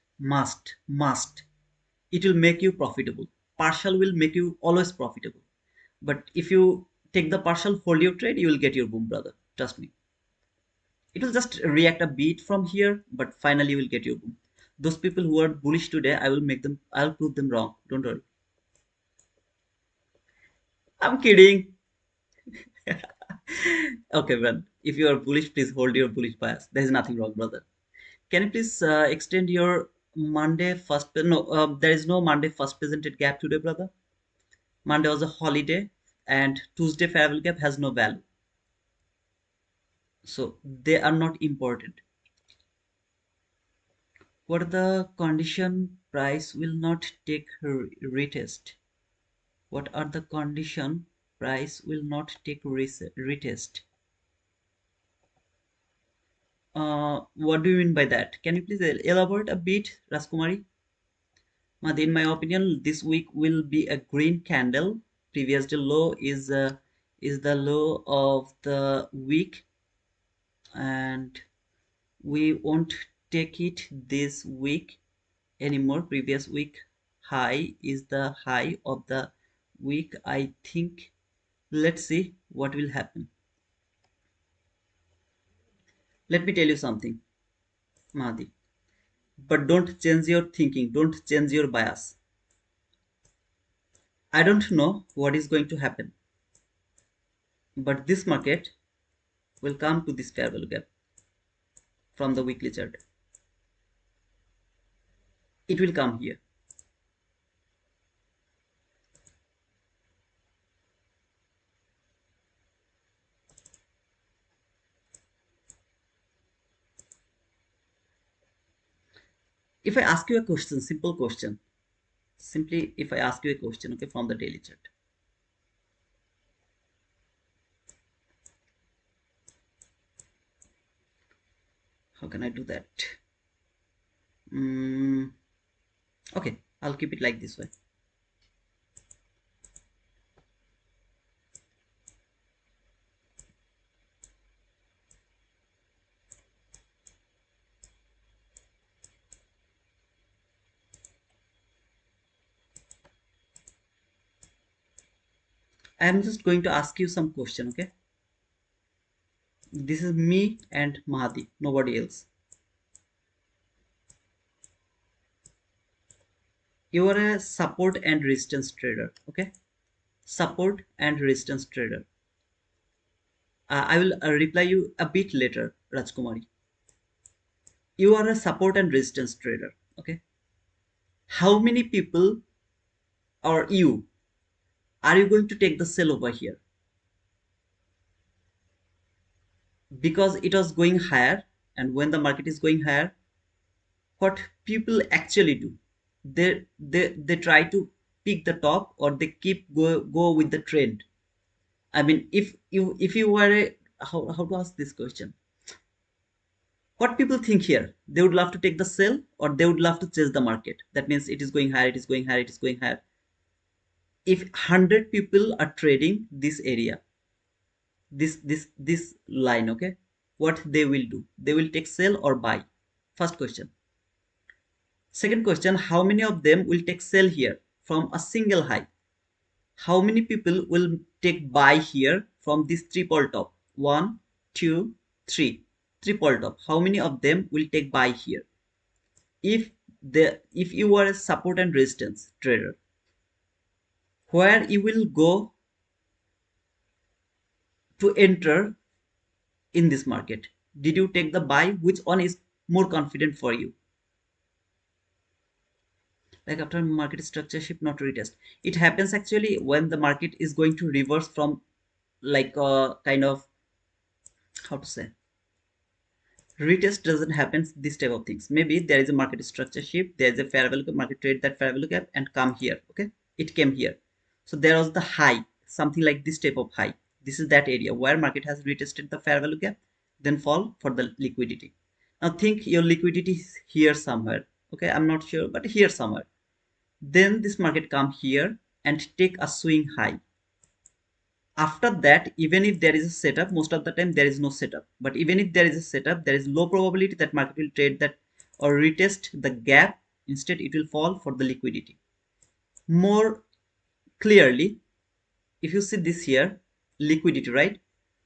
It will make you profitable. Partial will make you always profitable. But if you take the partial, hold your trade, you will get your boom, brother. Trust me. It will just react a bit from here, but finally you will get your boom. Those people who are bullish today, I'll prove them wrong. Don't worry. I'm kidding. Okay, man. If you are bullish, please hold your bullish bias. There is nothing wrong, brother. Can you please extend your Monday first? No, there is no Monday first presented gap today, brother. Monday was a holiday, and Tuesday fair value gap has no value, so they are not important. What are the condition price will not take retest? What are the condition price will not take retest? What do you mean by that? Can you please elaborate a bit, Raskumari? In my opinion, this week will be a green candle. Previous day low is the low of the week, and we won't take it this week anymore. Previous week high is the high of the week, I think. Let's see what will happen. Let me tell you something, Mahdi. But don't change your thinking, don't change your bias. I don't know what is going to happen, but this market will come to this fair value gap from the weekly chart. It will come here. If I ask you a question, simple question, simply if I ask you a question, okay, from the daily chart, how can I do that? Okay, I'll keep it like this way. I am just going to ask you some question, okay? This is me and Mahadi, nobody else. You are a support and resistance trader, okay? Support and resistance trader. I will reply you a bit later, Rajkumari. You are a support and resistance trader, okay? How many people or you are you going to take the sell over here? Because it was going higher, and when the market is going higher, what people actually do, they try to pick the top, or they keep go with the trend. I mean, if you were a, how to ask this question, what people think here, they would love to take the sell, or they would love to chase the market. That means it is going higher, it is going higher, it is going higher. If 100 people are trading this area, this line, okay, what they will do, they will take sell or buy. First question. Second question, how many of them will take sell here from a single high? How many people will take buy here from this triple top? One, two, three. Triple top. How many of them will take buy here? If you are a support and resistance trader, where you will go to enter in this market? Did you take the buy? Which one is more confident for you? Like after market structure shift, not retest. It happens actually when the market is going to reverse from, like kind of, how to say, retest doesn't happen this type of things. Maybe there is a market structure shift, there is a fair value market trade that fair value gap and come here, okay, it came here. So there was the high, something like this type of high. This is that area where market has retested the fair value gap, then fall for the liquidity. Now think your liquidity is here somewhere, okay, I'm not sure, but here somewhere. Then this market come here and take a swing high. After that, even if there is a setup, most of the time there is no setup, but even if there is a setup, there is low probability that market will trade that or retest the gap. Instead, it will fall for the liquidity. More clearly, if you see this here, liquidity, right?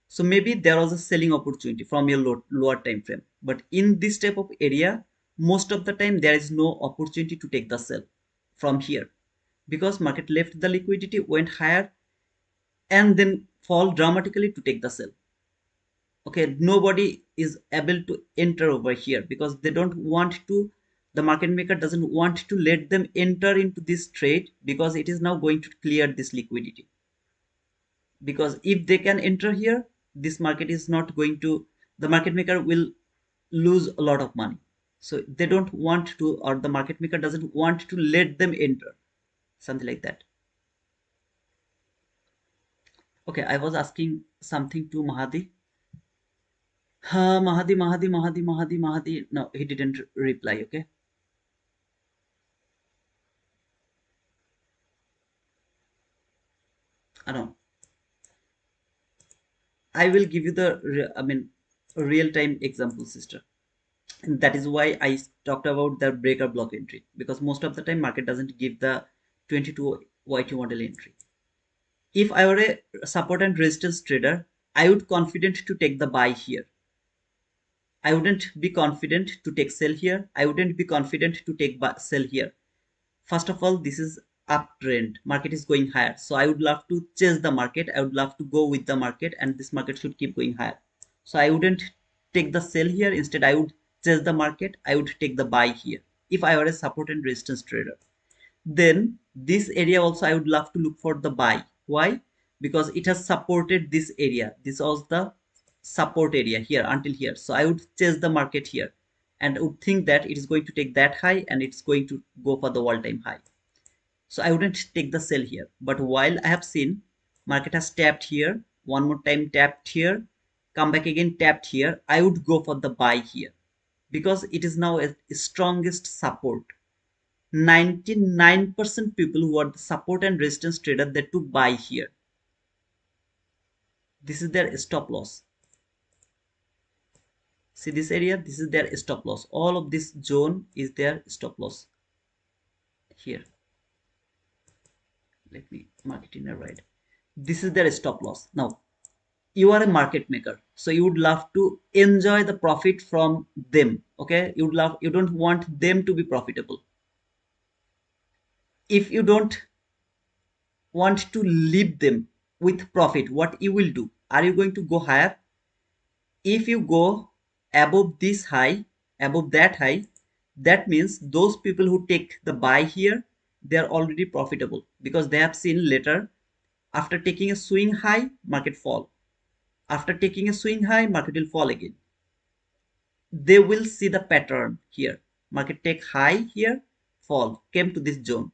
So maybe there was a selling opportunity from your lower time frame, but in this type of area, most of the time there is no opportunity to take the sell from here, because market left the liquidity, went higher, and then fall dramatically to take the sell. Okay, nobody is able to enter over here because they don't want to, the market maker doesn't want to let them enter into this trade because it is now going to clear this liquidity. Because if they can enter here, this market is not going to, the market maker will lose a lot of money. So they don't want to, or the market maker doesn't want to let them enter, something like that. Okay, I was asking something to Mahadi. Mahadi, no, he didn't reply. Okay, I know. I will give you the real time example, sister. And that is why I talked about the breaker block entry, because most of the time market doesn't give the 22 YT model entry. If I were a support and resistance trader, I would confident to take the buy here. I wouldn't be confident to take sell here. I wouldn't be confident to take sell here. First of all, this is uptrend, market is going higher, so I would love to chase the market, I would love to go with the market, and this market should keep going higher. So I wouldn't take the sell here, instead I would chase the market, I would take the buy here if I were a support and resistance trader. Then this area also I would love to look for the buy. Why? Because it has supported this area, this was the support area here until here, so I would chase the market here and would think that it is going to take that high and it's going to go for the all-time high. So I wouldn't take the sell here. But while I have seen market has tapped here, one more time tapped here, come back again, tapped here, I would go for the buy here because it is now a strongest support. 99% people who are the support and resistance trader, they took buy here. This is their stop loss. See this area, this is their stop loss. All of this zone is their stop loss here. Let me mark it in a red. This is their stop loss. Now you are a market maker, so you would love to enjoy the profit from them. Okay, you don't want them to be profitable. If you don't want to leave them with profit, what you will do? Are you going to go higher? If you go above this high, above that high, that means those people who take the buy here, they are already profitable because they have seen later, after taking a swing high, market fall. After taking a swing high, market will fall again. They will see the pattern here. Market take high here, fall, came to this zone.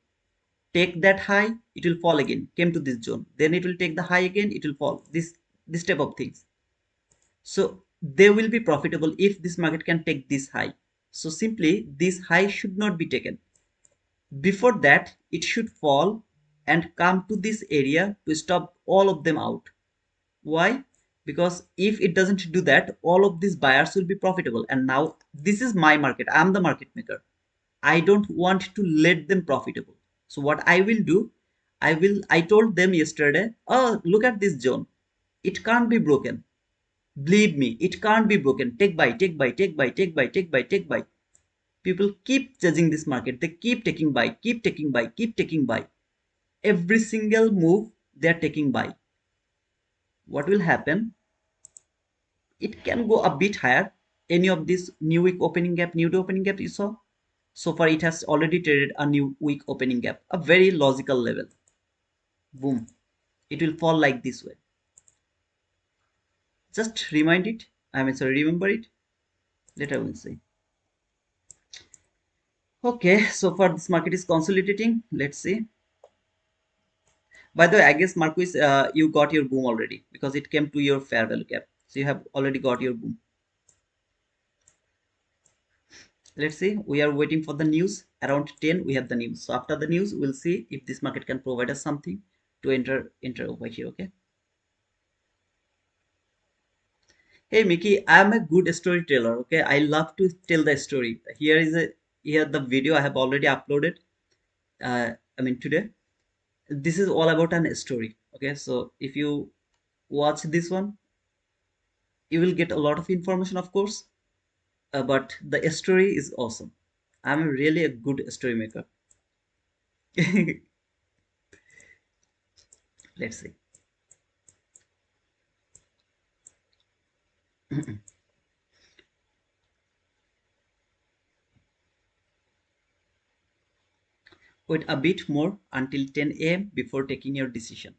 Take that high, it will fall again, came to this zone. Then it will take the high again, it will fall. This type of things. So they will be profitable if this market can take this high. So simply this high should not be taken. Before that, it should fall and come to this area to stop all of them out. Why? Because if it doesn't do that, all of these buyers will be profitable. And now this is my market. I'm the market maker. I don't want to let them profitable. So what I will do, I told them yesterday, oh, look at this zone. It can't be broken. Believe me, it can't be broken. Take buy, take buy, take buy, take buy, take buy, take buy. People keep judging this market. They keep taking buy, keep taking buy, keep taking buy. Every single move, they're taking buy. What will happen? It can go a bit higher. Any of this new week opening gap, new day opening gap you saw? So far, it has already traded a new week opening gap, a very logical level. Boom. It will fall like this way. Just remind it. Remember it. Later we'll see. Okay, so far this market is consolidating. Let's see. By the way, I guess Marquis, you got your boom already because it came to your fair value cap. So you have already got your boom. Let's see. We are waiting for the news. Around 10, we have the news. So after the news, we'll see if this market can provide us something to enter over here. Okay. Hey Mickey, I'm a good storyteller. Okay, I love to tell the story. Here the video I have already uploaded. I mean today. This is all about an story. Okay, so if you watch this one, you will get a lot of information, of course. But the story is awesome. I'm really a good story maker. Let's see. Wait a bit more until 10 a.m. before taking your decision.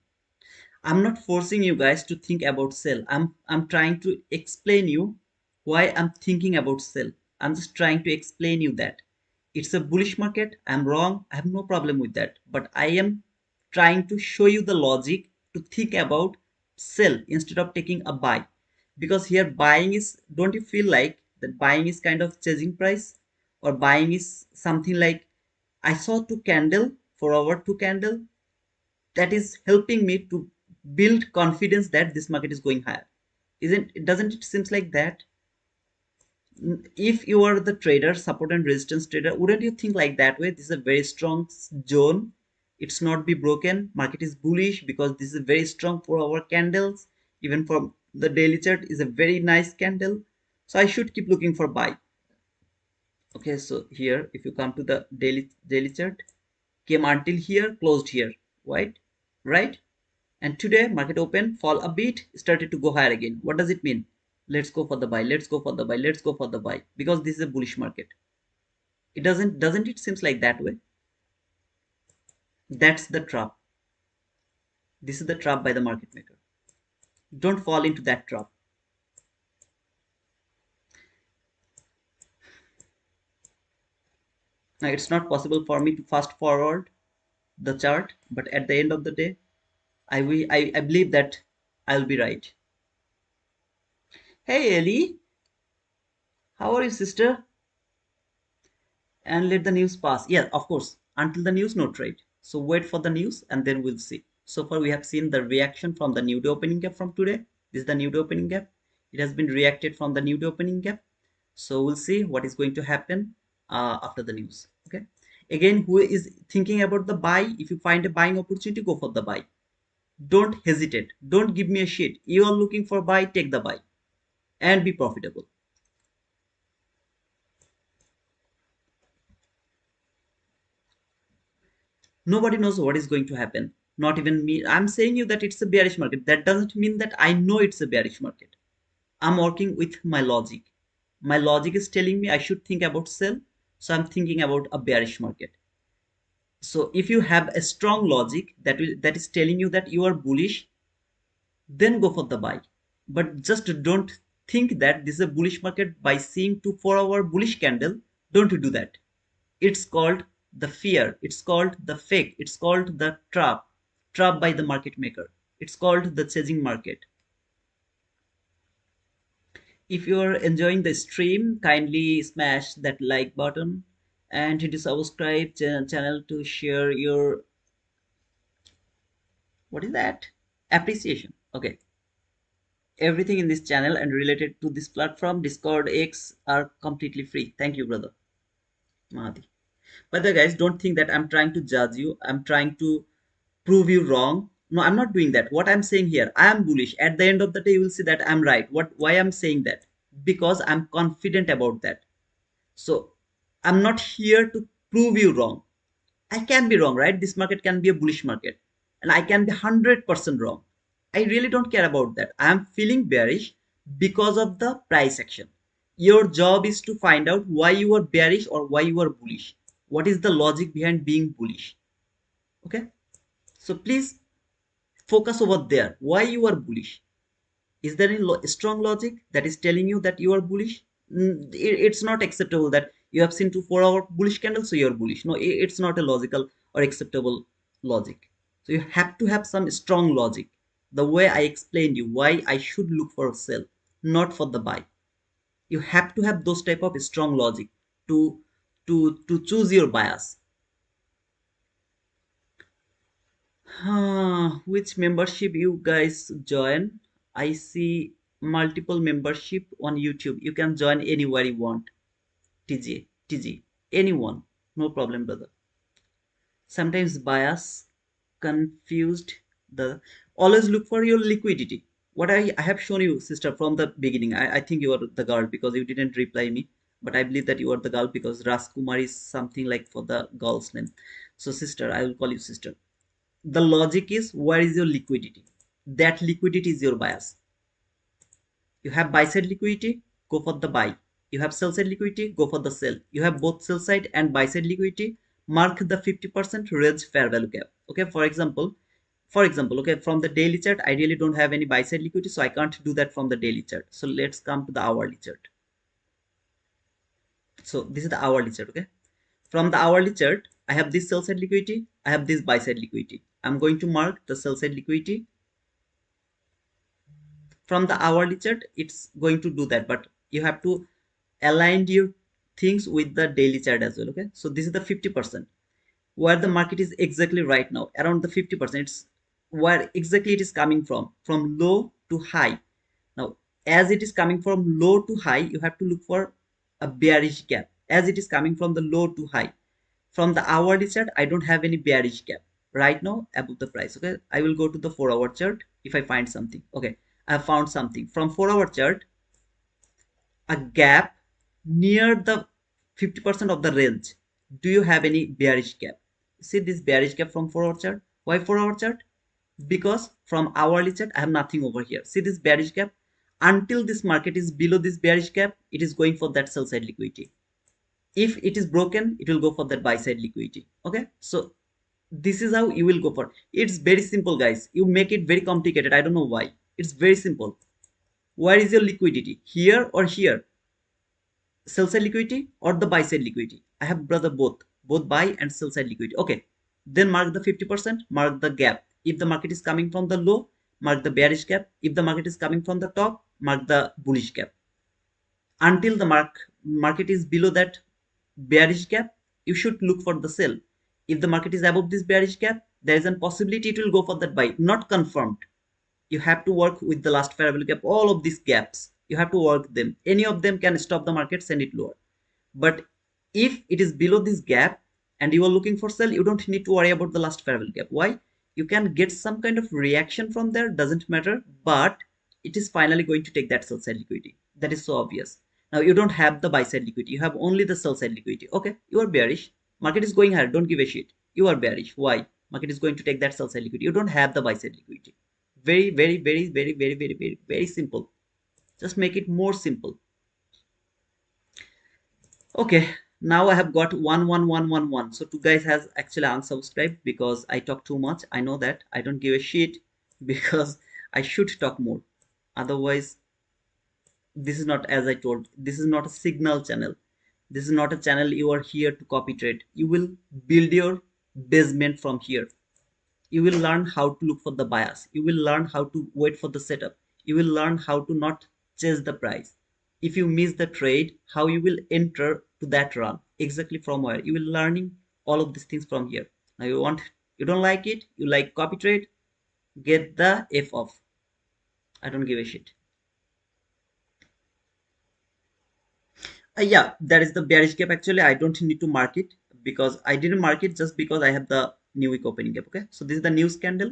I'm not forcing you guys to think about sell. I'm trying to explain you why I'm thinking about sell. I'm just trying to explain you that it's a bullish market. I'm wrong. I have no problem with that. But I am trying to show you the logic to think about sell instead of taking a buy. Because here buying is, don't you feel like that buying is kind of chasing price, or buying is something like I saw two candle for over two candle, that is helping me to build confidence that this market is going higher. Isn't it? Doesn't it seems like that? If you are the trader, support and resistance trader, wouldn't you think like that way? This is a very strong zone. It's not be broken. Market is bullish because this is very strong for our candles. Even for the daily chart is a very nice candle. So I should keep looking for buy. Okay, so here if you come to the daily chart, came until here, closed here, right? Right? And today market open, fall a bit, started to go higher again. What does it mean? Let's go for the buy, let's go for the buy, let's go for the buy, because this is a bullish market. It doesn't it seems like that way? That's the trap. This is the trap by the market maker. Don't fall into that trap. Now it's not possible for me to fast forward the chart, but at the end of the day, I believe that I'll be right. Hey Ellie, how are you, sister? And let the news pass. Yeah, of course. Until the news, no trade. So wait for the news and then we'll see. So far, we have seen the reaction from the new day opening gap from today. This is the new day opening gap. It has been reacted from the new day opening gap. So we'll see what is going to happen after the news. Okay. Again, who is thinking about the buy? If you find a buying opportunity, go for the buy. Don't hesitate. Don't give me a shit. You are looking for buy, take the buy and be profitable. Nobody knows what is going to happen, not even me. I'm saying you that it's a bearish market. That doesn't mean that I know it's a bearish market. I'm working with my logic. My logic is telling me I should think about sell, so I'm thinking about a bearish market. So if you have a strong logic that is telling you that you are bullish, then go for the buy. But just don't think that this is a bullish market by seeing 2 4 hour bullish candle. Don't do that. It's called the fear, it's called the fake, it's called the trap by the market maker. It's called the chasing market. If you are enjoying the stream, kindly smash that like button and hit the subscribe channel to share your, what is that, appreciation. Okay, everything in this channel and related to this platform, Discord, X, are completely free. Thank you, brother Mahadi. By the way, guys, don't think that I'm trying to judge you, I'm trying to prove you wrong. No, I'm not doing that. What I'm saying here, I am bullish. At the end of the day, you will see that I'm right. Why I'm saying that? Because I'm confident about that. So I'm not here to prove you wrong. I can be wrong, right? This market can be a bullish market, and I can be 100% wrong. I really don't care about that. I am feeling bearish because of the price action. Your job is to find out why you are bearish or why you are bullish. What is the logic behind being bullish? Okay, so please focus over there. Why you are bullish? Is there any strong logic that is telling you that you are bullish? It's not acceptable that you have seen 2 4 hour bullish candle, so you're bullish. No, it's not a logical or acceptable logic. So you have to have some strong logic. The way I explained you why I should look for a sell, not for the buy. You have to have those type of strong logic to choose your bias. Which membership you guys join? I see multiple membership on YouTube. You can join anywhere you want. TG, anyone, no problem, brother. Sometimes bias confused the always look for your liquidity. What I have shown you, sister, from the beginning. I think you are the girl because you didn't reply me, but I believe that you are the girl because Raskumar is something like for the girl's name. So sister, I will call you sister. The logic is, where is your liquidity? That liquidity is your bias. You have buy side liquidity, go for the buy. You have sell side liquidity, go for the sell. You have both sell side and buy side liquidity, mark the 50% range fair value gap. Okay, for example, okay, from the daily chart, I really don't have any buy side liquidity, so I can't do that from the daily chart. So let's come to the hourly chart. So this is the hourly chart. Okay, from the hourly chart, I have this sell side liquidity, I have this buy side liquidity. I'm going to mark the sell side liquidity. From the hourly chart, it's going to do that, but you have to align your things with the daily chart as well. Okay, so this is the 50% where the market is exactly right now, around the 50%. It's where exactly it is coming from low to high. Now as it is coming from low to high, you have to look for a bearish gap. As it is coming from the low to high, from the hourly chart, I don't have any bearish gap right now above the price. Okay, I will go to the 4-hour chart if I find something. Okay, I have found something from 4-hour chart, a gap near the 50% of the range. Do you have any bearish gap? See this bearish gap from 4-hour chart. Why 4-hour chart? Because from hourly chart, I have nothing over here. See this bearish gap? Until this market is below this bearish gap, it is going for that sell side liquidity. If it is broken, it will go for that buy side liquidity. Okay, so this is how you will go for. It's very simple, guys. You make it very complicated. I don't know why. It's very simple. Where is your liquidity? Here or here? Sell side liquidity or the buy side liquidity? I have, brother, both buy and sell side liquidity. Okay, then mark the 50%, mark the gap. If the market is coming from the low, mark the bearish gap. If the market is coming from the top, mark the bullish gap. Until the market is below that bearish gap, you should look for the sell. If the market is above this bearish gap, there is a possibility it will go for that buy. Not confirmed. You have to work with the last fair value gap. All of these gaps, you have to work them. Any of them can stop the market, send it lower. But if it is below this gap and you are looking for sell, you don't need to worry about the last fair value gap. Why? You can get some kind of reaction from there, doesn't matter, but it is finally going to take that sell side liquidity. That is so obvious. Now you don't have the buy side liquidity, you have only the sell side liquidity. Okay, you are bearish. Market is going higher, don't give a shit. You are bearish. Why? Market is going to take that sell side liquidity. You don't have the buy side liquidity. Very, very, very, very, very, very, very, very simple. Just make it more simple. Okay, now I have got 11111. So two guys has actually unsubscribed because I talk too much. I know that. I don't give a shit because I should talk more. Otherwise, this is not, as I told, this is not a signal channel. This is not a channel you are here to copy trade. You will build your basement from here. You will learn how to look for the bias. You will learn how to wait for the setup. You will learn how to not chase the price. If you miss the trade, how you will enter to that run, exactly from where you will learning all of these things from here. Now you don't like it, you like copy trade, get the F off. I don't give a shit. Yeah, that is the bearish gap. Actually, I don't need to mark it because I didn't mark it just because I have the new week opening gap. Okay, so this is the news candle.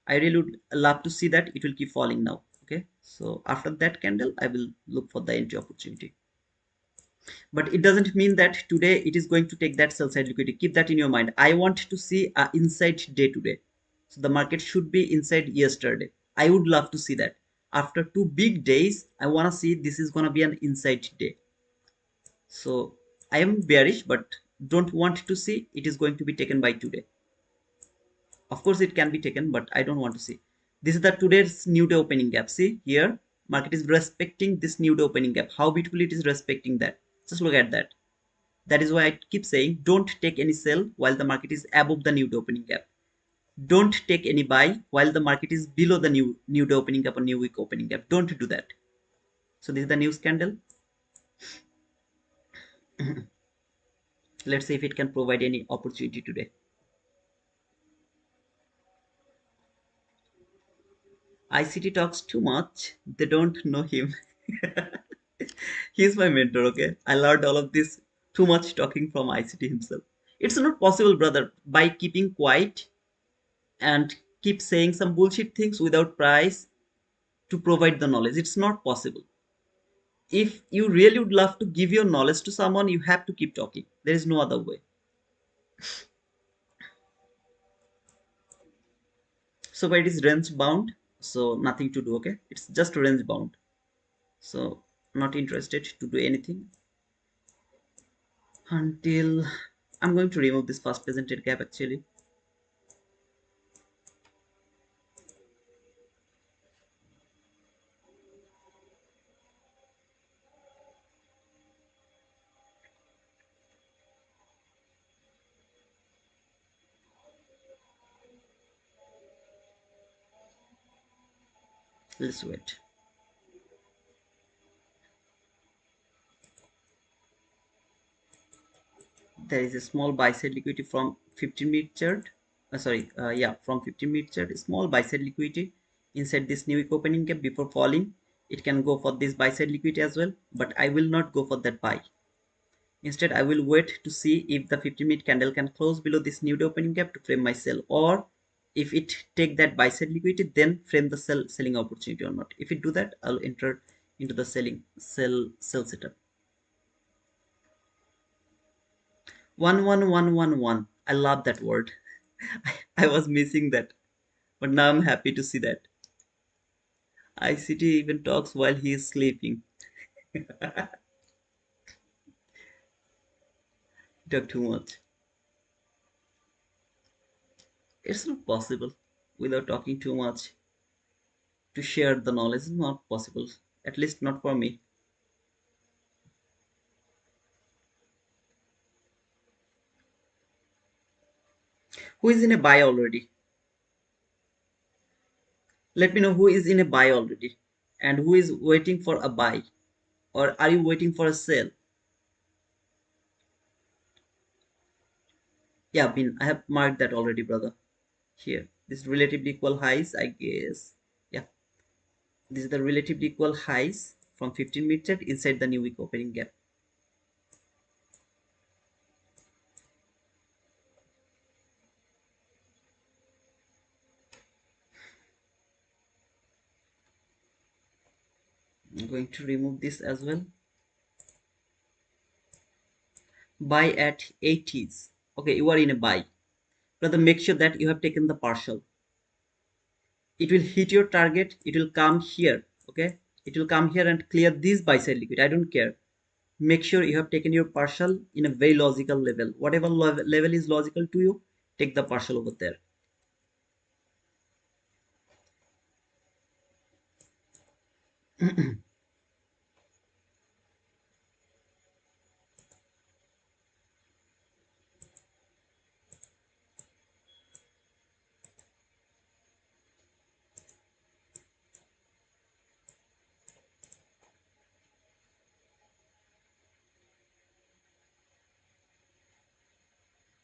I really would love to see that it will keep falling now. Okay, so after that candle, I will look for the entry opportunity. But it doesn't mean that today it is going to take that sell side liquidity. Keep that in your mind. I want to see a inside day today. So the market should be inside yesterday. I would love to see that. After 2 big days, I want to see this is going to be an inside day. So I am bearish, but don't want to see it is going to be taken by today. Of course, it can be taken, but I don't want to see. This is the today's new day opening gap. See here, market is respecting this new day opening gap. How beautifully it is respecting that. Just look at that. That is why I keep saying don't take any sell while the market is above the new day opening gap. Don't take any buy while the market is below the new day opening gap or new week opening gap. Don't do that. So this is the news candle. Let's see if it can provide any opportunity today. ICT talks too much. They don't know him. He's my mentor, okay? I learned all of this too much talking from ICT himself. It's not possible, brother, by keeping quiet and keep saying some bullshit things without price to provide the knowledge. It's not possible. If you really would love to give your knowledge to someone, you have to keep talking. There is no other way. So, but it is range bound, so nothing to do, okay? It's just range bound. So, not interested to do anything until I'm going to remove this first presented gap actually. Let's wait. There is a small buy side liquidity from 15-minute chart. Yeah, from 15-minute chart, small buy side liquidity inside this new week opening gap before falling. It can go for this buy side liquidity as well, but I will not go for that buy. Instead, I will wait to see if the 15-minute candle can close below this new day opening gap to frame my sell, or if it take that buy side liquidity, then frame the selling opportunity or not. If it do that, I'll enter into the sell setup. 11111. I love that word. I was missing that, but now I'm happy to see that. ICT even talks while he is sleeping. Talk too much. It's not possible without talking too much to share the knowledge. Is not possible. At least not for me. Who is in a buy already? Let me know who is in a buy already and who is waiting for a buy, or are you waiting for a sale? Yeah, I have marked that already, brother. Here, this relatively equal highs, I guess. Yeah, this is the relatively equal highs from 15-minute chart inside the new week opening gap. I'm going to remove this as well. Buy at 80s. Okay, you are in a buy. Brother, make sure that you have taken the partial. It will hit your target. It will come here. Okay, it will come here and clear this buy side liquid. I don't care. Make sure you have taken your partial in a very logical level. Whatever level is logical to you, take the partial over there.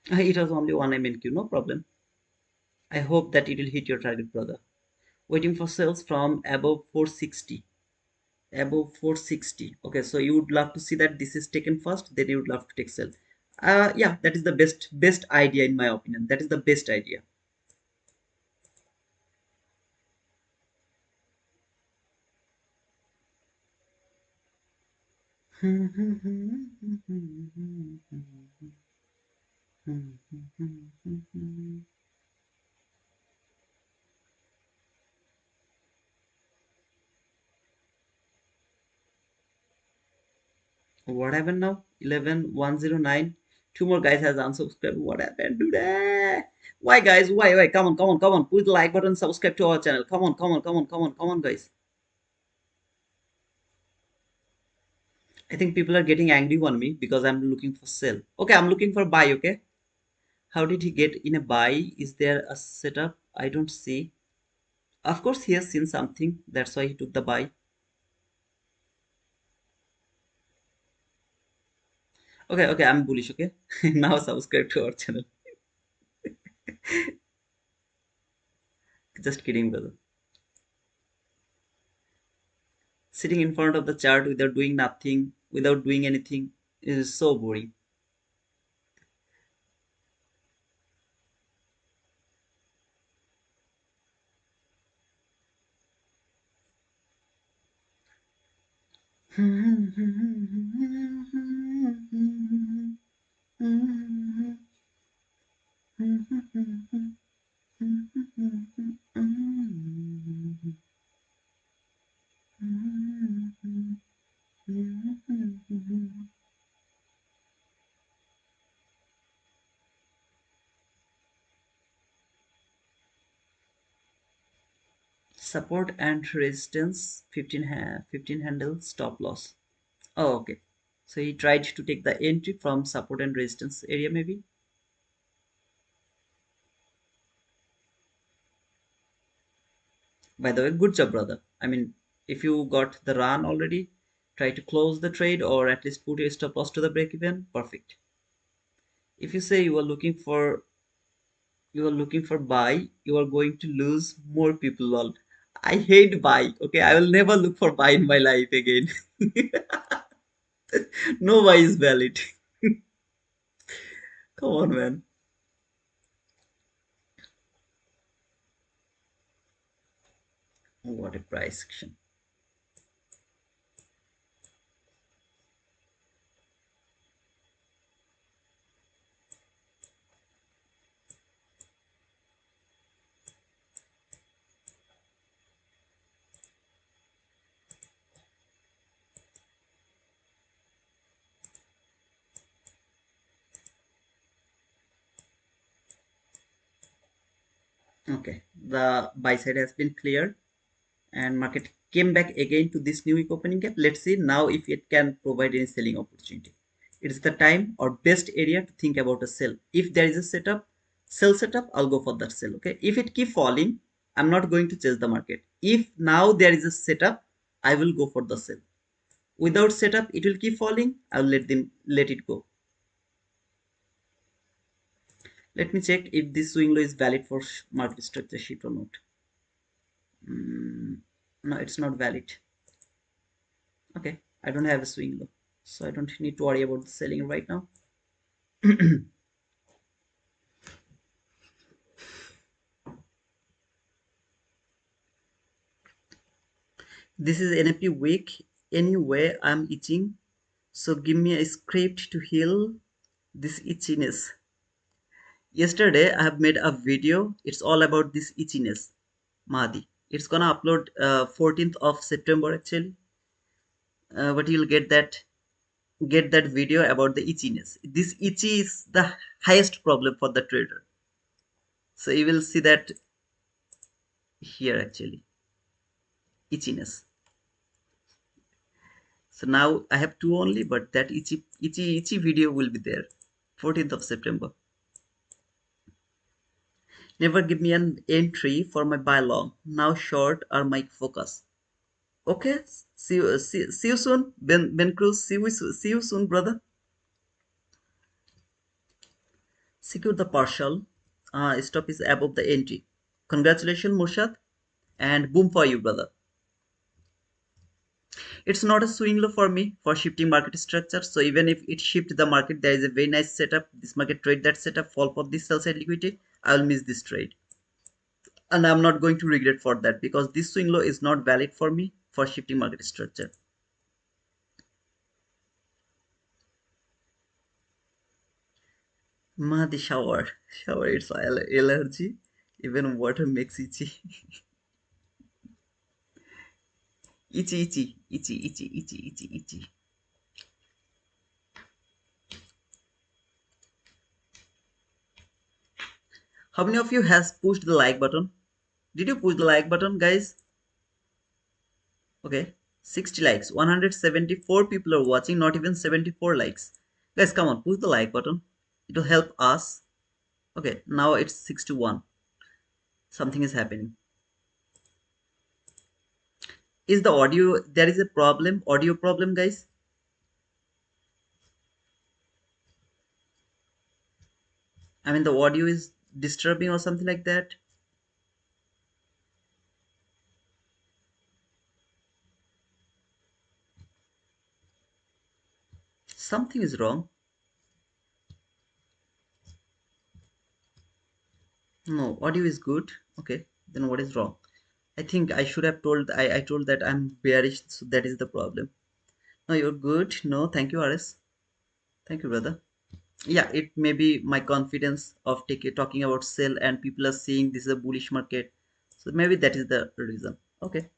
It has only one MNQ, no problem. I hope that it will hit your target, brother. Waiting for sales from above 460. Above 460. Okay, so you would love to see that this is taken first, then you would love to take sell. Yeah, that is the best idea in my opinion. That is the best idea. What happened now? 11109. Two more guys has unsubscribed. What happened today? Why guys? Why? Come on. Put the like button, subscribe to our channel. Come on, guys. I think people are getting angry on me because I'm looking for sell. Okay, I'm looking for buy, okay? How did he get in a buy? Is there a setup? I don't see. Of course, he has seen something. That's why he took the buy. Okay, I'm bullish, okay? Now subscribe to our channel. Just kidding, brother. Sitting in front of the chart without doing nothing, without doing anything is so boring. Support and resistance, 15 handle, stop loss. Oh, okay. So he tried to take the entry from support and resistance area maybe. By the way, good job, brother. I mean, if you got the run already, try to close the trade or at least put your stop loss to the break even. Perfect. If you say you are looking for buy, you are going to lose more people. Lol. I hate buy. Okay, I will never look for buy in my life again. No buy is valid. Come on, man. What a price action. Okay, the buy side has been cleared and market came back again to this new week opening gap. Let's see now if it can provide any selling opportunity. It is the time or best area to think about a sell. If there is a setup, sell setup, I'll go for that sell. Okay, if it keep falling, I'm not going to chase the market. If now there is a setup, I will go for the sell. Without setup, it will keep falling. I'll let it go. Let me check if this swing low is valid for market structure sheet or not. No, it's not valid. Okay, I don't have a swing low, so I don't need to worry about the selling right now. This is NFP weak. Anyway, I'm itching, so give me a script to heal this itchiness. Yesterday, I have made a video. It's all about this itchiness, Mahdi. It's gonna upload 14th of September actually, but you'll get that video about the itchiness. This itchy is the highest problem for the trader. So you will see that here actually, itchiness. So now I have two only, but that itchy video will be there. 14th of September. Never give me an entry for my buy long. Now short are my focus. Okay, see you soon, Ben Cruz. See you soon, brother. Secure the partial. Stop is above the entry. Congratulations, Murshad, and boom for you, brother. It's not a swing low for me for shifting market structure. So even if it shift the market, there is a very nice setup. This market trade that setup, fall for this sell side liquidity. I will miss this trade, and I'm not going to regret for that because this swing low is not valid for me for shifting market structure. Ma, the shower, it's allergy. Even water makes itchy, itchy, itchy, itchy, itchy, itchy, itchy, itchy. How many of you has pushed the like button? Did you push the like button, guys? Okay, 60 likes, 174 people are watching, not even 74 likes. Guys, come on, push the like button. It will help us. Okay, now it's 61. Something is happening. Is the audio, there is a problem, audio problem, guys? I mean, the audio is disturbing or something like that. Something is wrong. No, audio is good. Okay, then what is wrong? I think I should have told. I told that I'm bearish, so that is the problem. No, you're good. No, thank you, RS. Thank you, brother. Yeah, it may be my confidence of talking about sell, and people are saying this is a bullish market, so maybe that is the reason. Okay,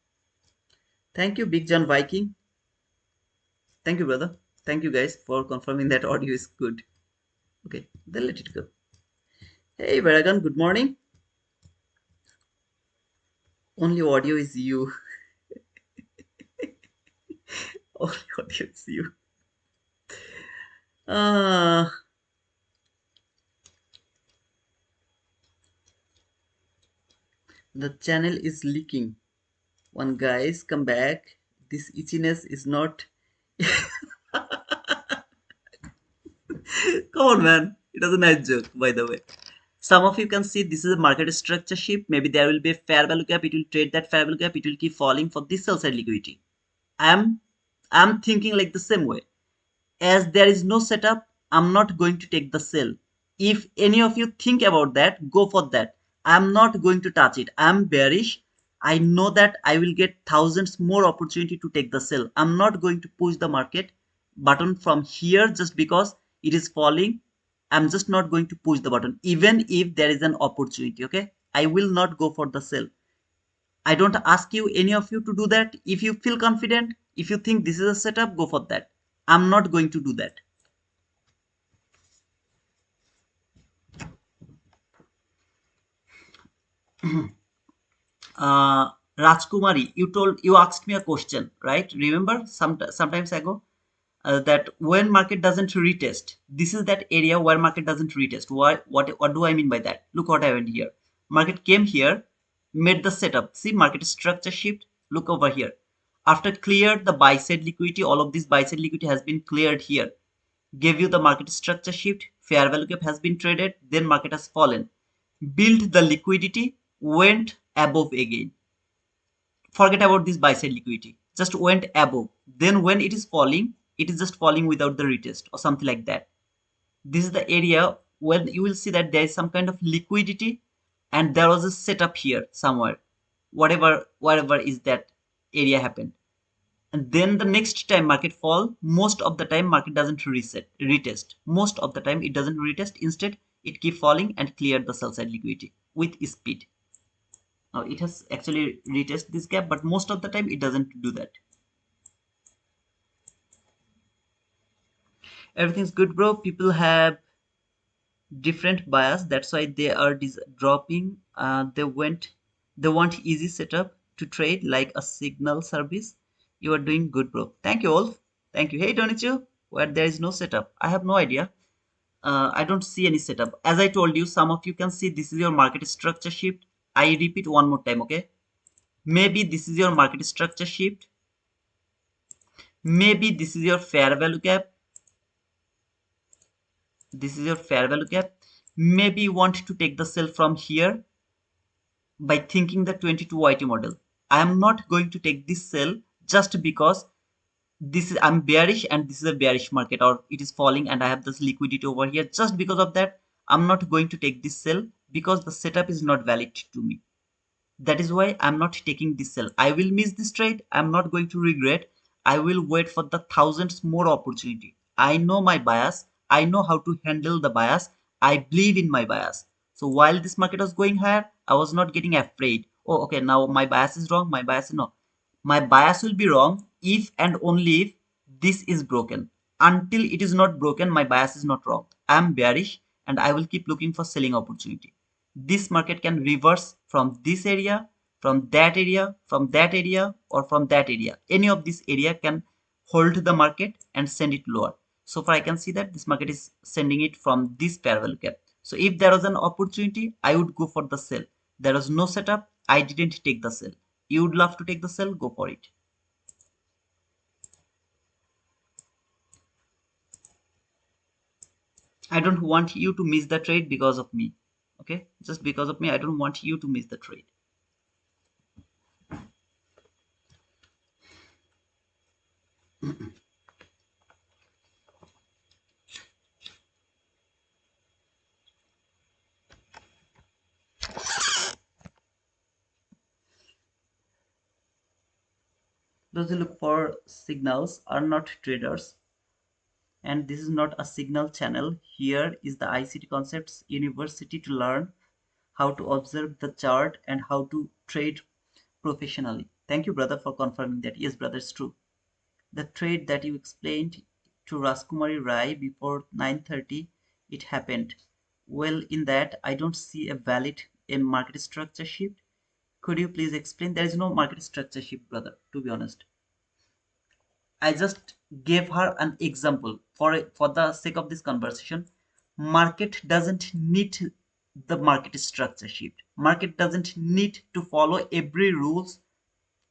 thank you, Big John Viking. Thank you, brother. Thank you, guys, for confirming that audio is good. Okay, then let it go. Hey, Varagan, good morning. Only audio is you. Only audio is you. Uh, the channel is leaking. One guys, come back. This itchiness is not. Come on, man. It was a nice joke, by the way. Some of you can see this is a market structure shift. Maybe there will be a fair value gap. It will trade that fair value gap. It will keep falling for this sell side liquidity. I'm I'm thinking like the same way. As there is no setup, I'm not going to take the sell. If any of you think about that, go for that. I'm not going to touch it. I'm bearish. I know that I will get thousands more opportunity to take the sell. I'm not going to push the market button from here just because it is falling. I'm just not going to push the button even if there is an opportunity. Okay, I will not go for the sell. I don't ask you, any of you, to do that. If you feel confident, if you think this is a setup, go for that. I'm not going to do that. uh, Rajkumari, you asked me a question, right? Remember sometimes ago, that when market doesn't retest, this is that area where market doesn't retest. What do I mean by that? Look what happened here. Market came here, made the setup. See, market structure shift. Look over here. After cleared the buy side liquidity, all of this buy side liquidity has been cleared here. Gave you the market structure shift. Fair value gap has been traded. Then market has fallen. Built the liquidity, went above again. Forget about this buy side liquidity, just went above. Then when it is falling, it is just falling without the retest or something like that. This is the area when you will see that there is some kind of liquidity and there was a setup here somewhere, whatever is that area happened. And then the next time market fall, most of the time market doesn't retest. Most of the time it doesn't retest. Instead, it keep falling and clear the sell side liquidity with speed. Now it has actually retest this gap, but most of the time it doesn't do that. Everything's good, bro. People have different bias. That's why they are dropping. They want easy setup to trade like a signal service. You are doing good, bro. Thank you all. Thank you. Hey, Donichu, where there is no setup. I have no idea. I don't see any setup. As I told you, some of you can see this is your market structure shift. I repeat one more time, okay? Maybe this is your market structure shift. Maybe this is your fair value gap. This is your fair value gap. Maybe you want to take the sell from here by thinking the 22 YT model. I am not going to take this sell just because this is I'm bearish and this is a bearish market, or it is falling and I have this liquidity over here. Just because of that, I'm not going to take this sell because the setup is not valid to me. That is why I'm not taking this sell. I will miss this trade. I'm not going to regret. I will wait for the thousands more opportunity. I know my bias. I know how to handle the bias. I believe in my bias. So while this market was going higher, I was not getting afraid. Oh, okay, now my bias is wrong. My bias is no. My bias will be wrong if and only if this is broken. Until it is not broken, my bias is not wrong. I am bearish and I will keep looking for selling opportunity. This market can reverse from this area, from that area, from that area, or from that area. Any of this area can hold the market and send it lower. So far I can see that this market is sending it from this fair value gap. So if there was an opportunity, I would go for the sell. There was no setup, I didn't take the sell. You would love to take the sell, go for it. I don't want you to miss the trade because of me. Okay, just because of me, I don't want you to miss the trade. Those who look for signals are not traders, and this is not a signal channel. Here is the ICT Concepts University to learn how to observe the chart and how to trade professionally. Thank you, brother, for confirming that. Yes, brother, it's true. The trade that you explained to Raskumari Rai before 9:30, it happened. Well, in that, I don't see a valid market structure shift. Could you please explain? There is no market structure shift, brother, to be honest. I just gave her an example for the sake of this conversation. Market doesn't need the market structure shift. Market doesn't need to follow every rules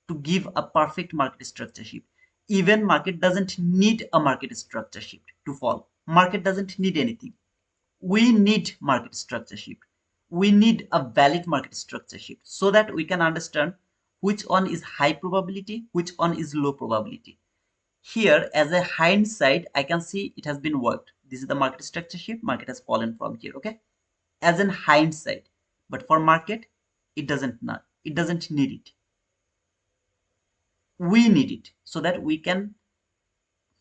to give a perfect market structure shift. Even market doesn't need a market structure shift to fall. Market doesn't need anything. We need market structure shift. We need a valid market structure shift so that we can understand which one is high probability, which one is low probability. Here, as a hindsight, I can see it has been worked. This is the market structure shift. Market has fallen from here. Okay, as in hindsight. But for market, it doesn't need it. We need it so that we can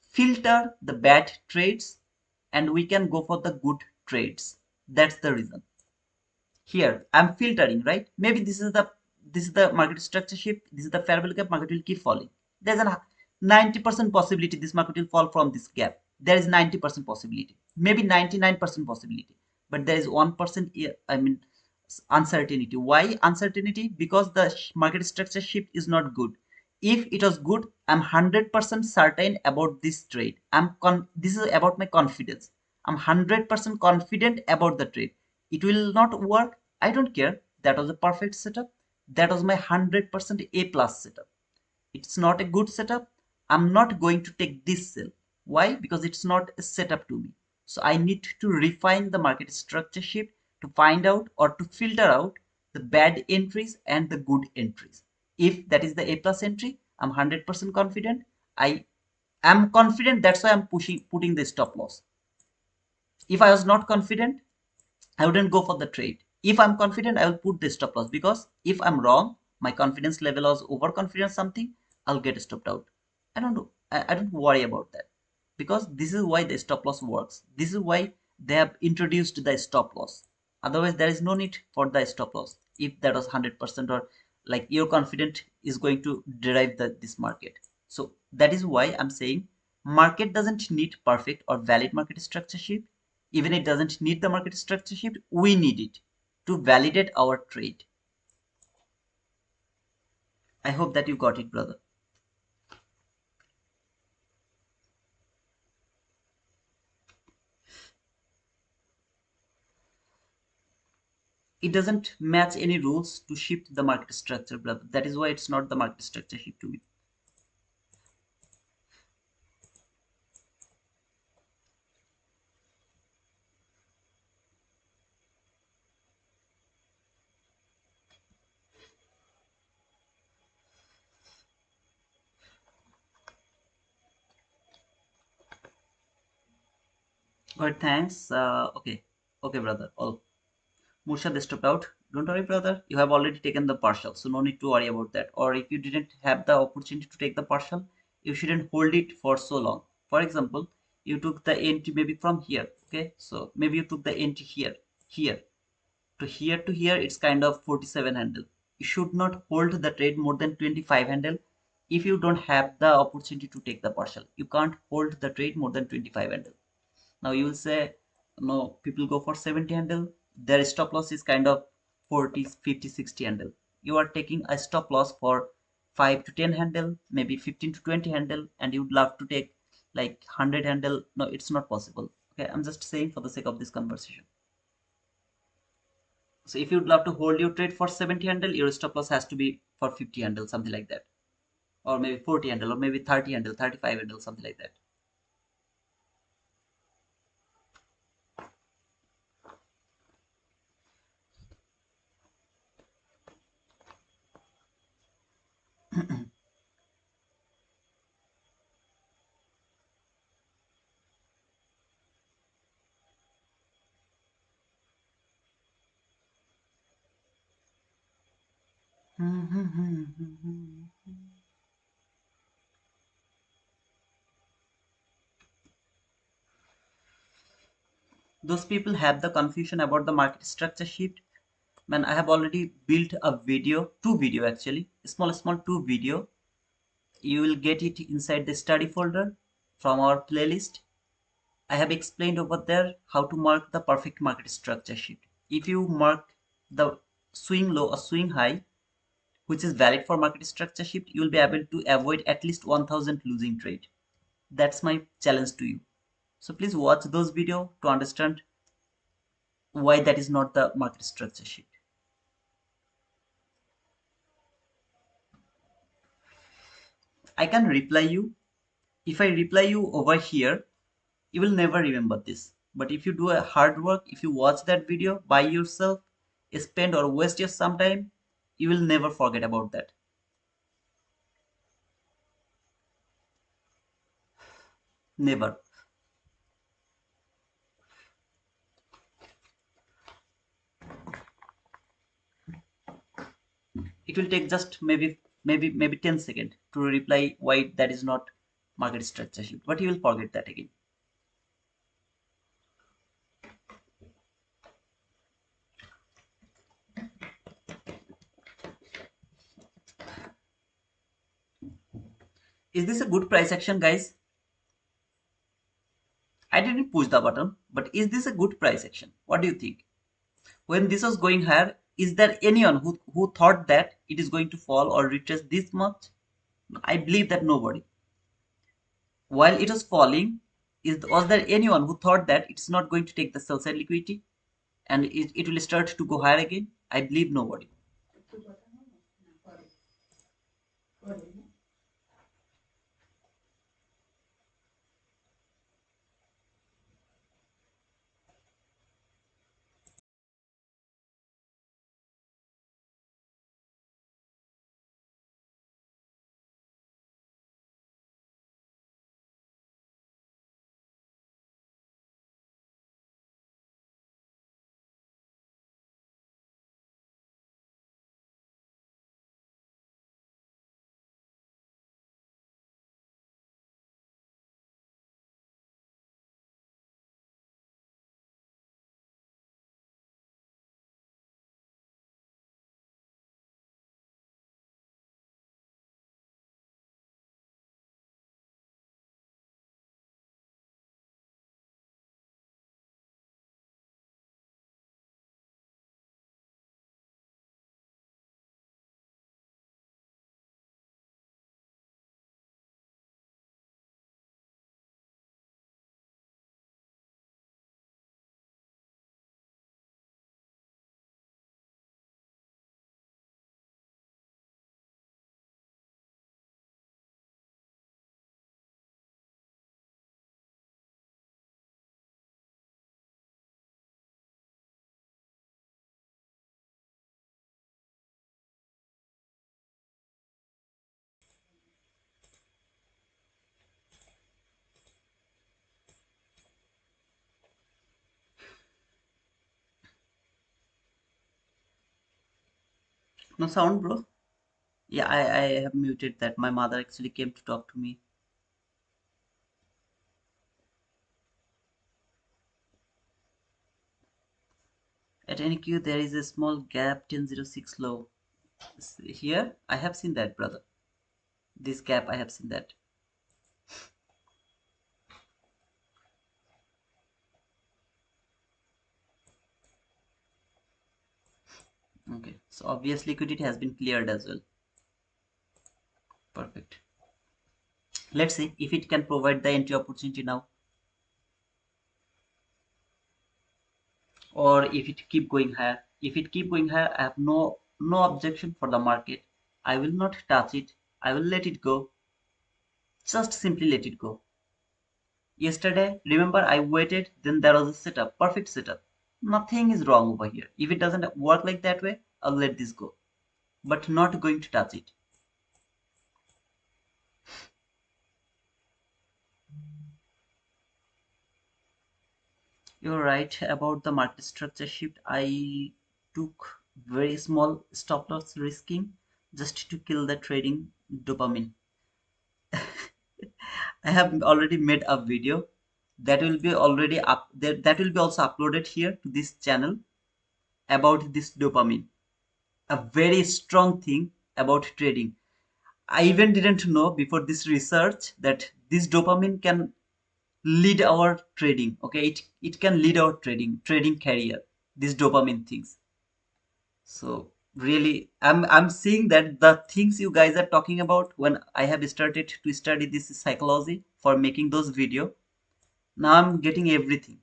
filter the bad trades and we can go for the good trades. That's the reason. Here I'm filtering, right? Maybe this is the market structure shift. This is the fair value gap. Market will keep falling. There's a 90% possibility this market will fall from this gap. There is 90% possibility, maybe 99% possibility, but there is 1%, I mean, uncertainty. Why uncertainty? Because the market structure shift is not good. If it was good, I'm 100% certain about this trade. This is about my confidence. I'm 100% confident about the trade. It will not work. I don't care. That was a perfect setup. That was my 100% A plus setup. It's not a good setup. I'm not going to take this sell. Why? Because it's not a setup to me. So I need to refine the market structure shift to find out or to filter out the bad entries and the good entries. If that is the A plus entry, I'm 100% confident. I am confident. That's why I'm putting the stop loss. If I was not confident, I wouldn't go for the trade. If I'm confident, I will put the stop loss, because if I'm wrong, my confidence level was overconfident something, I'll get stopped out. I don't know. I don't worry about that, because this is why the stop loss works. This is why they have introduced the stop loss. Otherwise, there is no need for the stop loss. If that was 100% or like your confident is going to derive this market. So that is why I'm saying market doesn't need perfect or valid market structure shift. Even it doesn't need the market structure shift, we need it to validate our trade. I hope that you got it, brother. It doesn't match any rules to shift the market structure, brother. That is why it's not the market structure shift to me. But thanks. Okay, brother. All Murshad stepped out. Don't worry, brother. You have already taken the partial, so no need to worry about that. Or if you didn't have the opportunity to take the partial, you shouldn't hold it for so long. For example, you took the entry maybe from here. Okay, so maybe you took the entry here to here. It's kind of 47 handle. You should not hold the trade more than 25 handle if you don't have the opportunity to take the partial. You can't hold the trade more than 25 handle. Now you will say, no, people go for 70 handle. Their stop loss is kind of 40, 50, 60 handle. You are taking a stop loss for 5 to 10 handle, maybe 15 to 20 handle, and you'd love to take like 100 handle. No, it's not possible. Okay, I'm just saying for the sake of this conversation. So if you'd love to hold your trade for 70 handle, your stop loss has to be for 50 handle, something like that. Or maybe 40 handle, or maybe 30 handle, 35 handle, something like that. Those people have the confusion about the market structure shift. Man, I have already built a video, two video actually, small two video. You will get it inside the study folder from our playlist. I have explained over there how to mark the perfect market structure shift. If you mark the swing low or swing high, which is valid for market structure shift, you will be able to avoid at least 1000 losing trade. That's my challenge to you. So please watch those videos to understand why that is not the market structure shift. I can reply you. If I reply you over here, you will never remember this. But if you do a hard work, if you watch that video by yourself, spend or waste your some time, you will never forget about that. Never. It will take just maybe 10 seconds to reply why that is not market structure shift. But you will forget that again. Is this a good price action, guys? I didn't push the button, but is this a good price action? What do you think? When this was going higher, is there anyone who thought that it is going to fall or retrace this much? I believe that nobody. While it was falling, was there anyone who thought that it's not going to take the sell side liquidity and it will start to go higher again? I believe nobody. No sound, bro? Yeah, I have muted that. My mother actually came to talk to me. At NQ, there is a small gap 1006 low. Here, I have seen that, brother. This gap, I have seen that. Okay, so obviously liquidity has been cleared as well. Perfect. Let's see if it can provide the entry opportunity now, or if it keep going higher. If it keep going higher, I have no objection for the market. I will not touch it. I will let it go. Just simply let it go. Yesterday, remember I waited, then there was a setup, perfect setup. Nothing is wrong over here. If it doesn't work like that way, I'll let this go. But not going to touch it. You're right about the market structure shift. I took very small stop loss risking just to kill the trading dopamine. I have already made a video. that will be already up there, that will be also uploaded here to this channel about this dopamine, a very strong thing about trading. I even didn't know before this research that this dopamine can lead our trading. Okay, it can lead our trading career, these dopamine things. So really, I'm seeing that the things you guys are talking about when I have started to study this psychology for making those video, now I'm getting everything.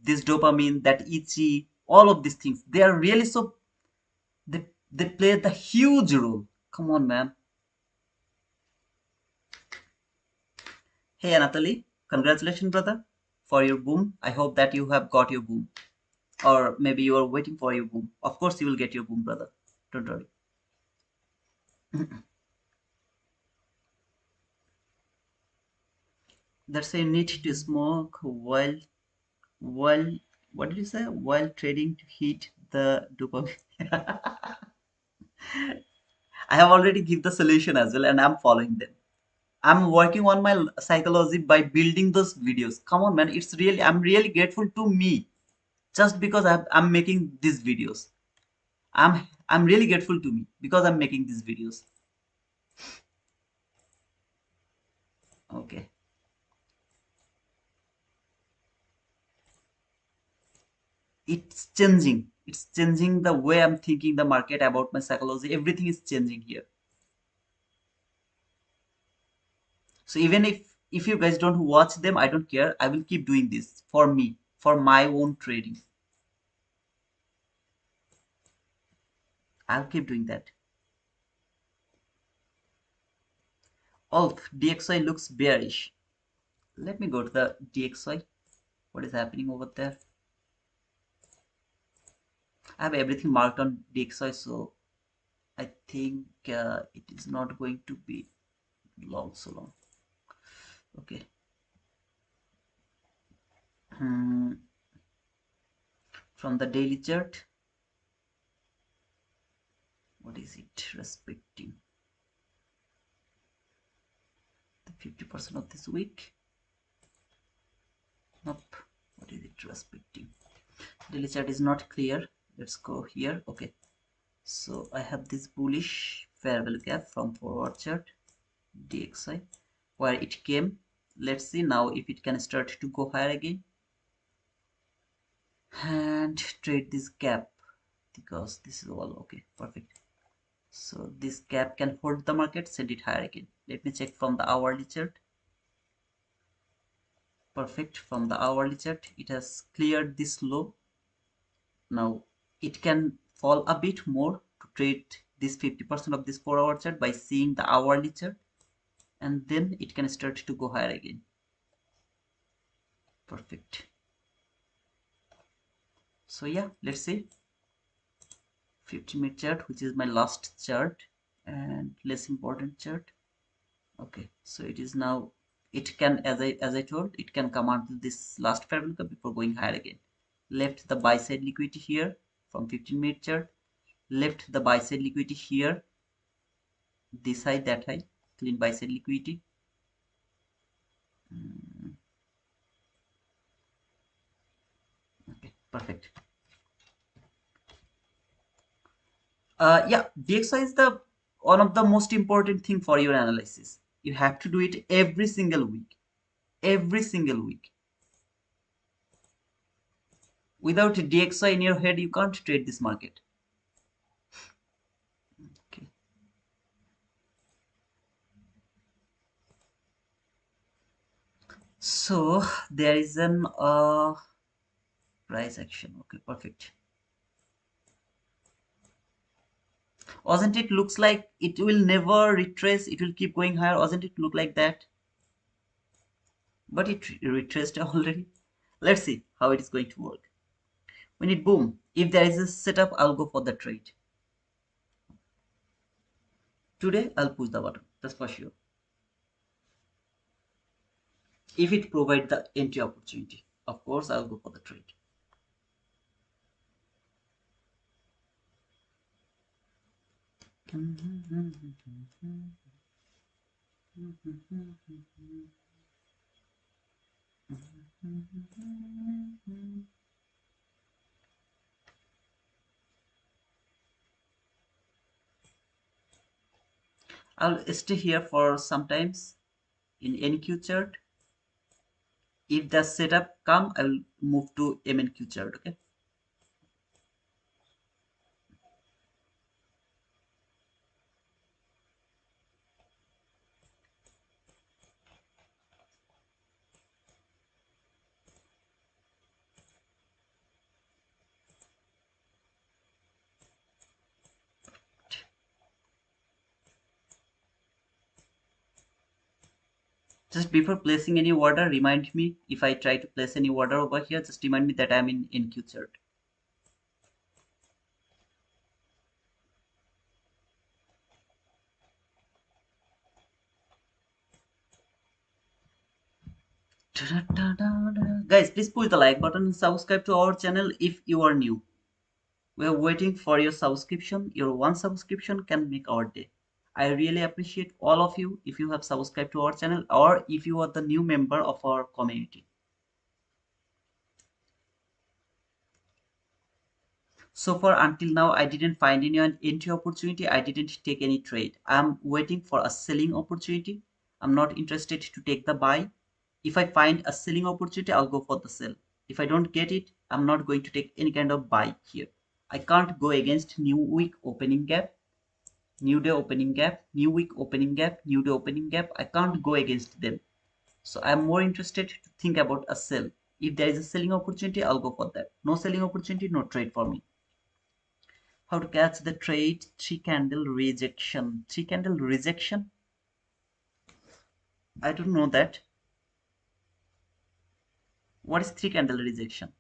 This dopamine, that itchy, all of these things, they are really so, they play the huge role. Come on, man. Hey Anatoly, congratulations, brother, for your boom. I hope that you have got your boom, or maybe you are waiting for your boom. Of course, you will get your boom, brother. Don't worry. That's why you need to smoke while what did you say? While trading to hit the dopamine. I have already give the solution as well, and I'm following them. I'm working on my psychology by building those videos. Come on, man. It's really, I'm really grateful to me just because I'm making these videos. I'm really grateful to me because I'm making these videos. Okay. It's changing the way I'm thinking the market about my psychology. Everything is changing here. So even if you guys don't watch them, I don't care. I will keep doing this for me, for my own trading. I'll keep doing that. Oh, DXY looks bearish. Let me go to the DXY. What is happening over there? I have everything marked on DXY, so I think it is not going to be long, so long. Okay. Hmm. From the daily chart, what is it respecting? The 50% of this week? Nope. What is it respecting? Daily chart is not clear. Let's go here. Okay. So I have this bullish fair value gap from forward chart DXY where it came. Let's see now if it can start to go higher again and trade this gap, because this is all okay. Perfect. So this gap can hold the market, send it higher again. Let me check from the hourly chart. Perfect. From the hourly chart, it has cleared this low. Now it can fall a bit more to trade this 50% of this 4-hour chart by seeing the hourly chart, and then it can start to go higher again. Perfect. So yeah, let's see 50-minute chart, which is my last chart and less important chart. Okay, so it is now, it can, as I told, it can come onto this last fair value before going higher again. Left the buy side liquidity here from 15-minute chart, left the buy side liquidity here, this high, that high, clean buy side liquidity. Okay, perfect. Yeah, DXY is the one of the most important thing for your analysis. You have to do it every single week, every single week. Without DXY in your head, you can't trade this market. Okay. So there is an price action. Okay, perfect. Wasn't it looks like it will never retrace? It will keep going higher. Wasn't it look like that? But it retraced already. Let's see how it is going to work. When it boom, if there is a setup, I'll go for the trade. Today, I'll push the button. That's for sure. If it provides the entry opportunity, of course, I'll go for the trade. I'll stay here for sometimes in NQ chart. If the setup come, I will move to MNQ chart. Okay. Just before placing any order, remind me if I try to place any order over here. Just remind me that I'm in NQ chart. Guys, please push the like button and subscribe to our channel if you are new. We are waiting for your subscription. Your one subscription can make our day. I really appreciate all of you if you have subscribed to our channel or if you are the new member of our community. So far until now, I didn't find any entry opportunity. I didn't take any trade. I'm waiting for a selling opportunity. I'm not interested to take the buy. If I find a selling opportunity, I'll go for the sell. If I don't get it, I'm not going to take any kind of buy here. I can't go against new week opening gap, new day opening gap, new week opening gap, new day opening gap. I can't go against them. So I'm more interested to think about a sell. If there is a selling opportunity, I'll go for that. No selling opportunity, no trade for me. How to catch the trade? Three candle rejection. Three candle rejection? I don't know that. What is three candle rejection?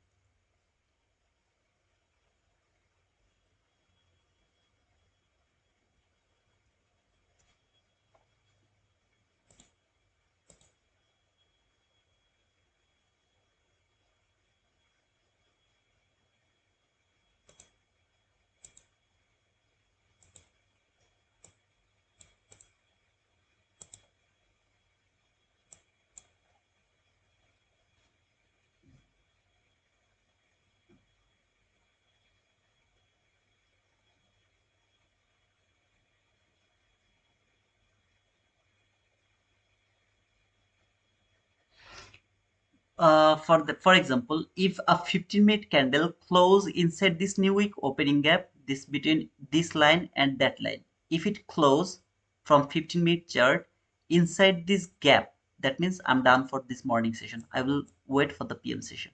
For example, if a 15-minute candle close inside this new week opening gap, this between this line and that line, if it close from 15-minute chart inside this gap, that means I'm done for this morning session. I will wait for the PM session.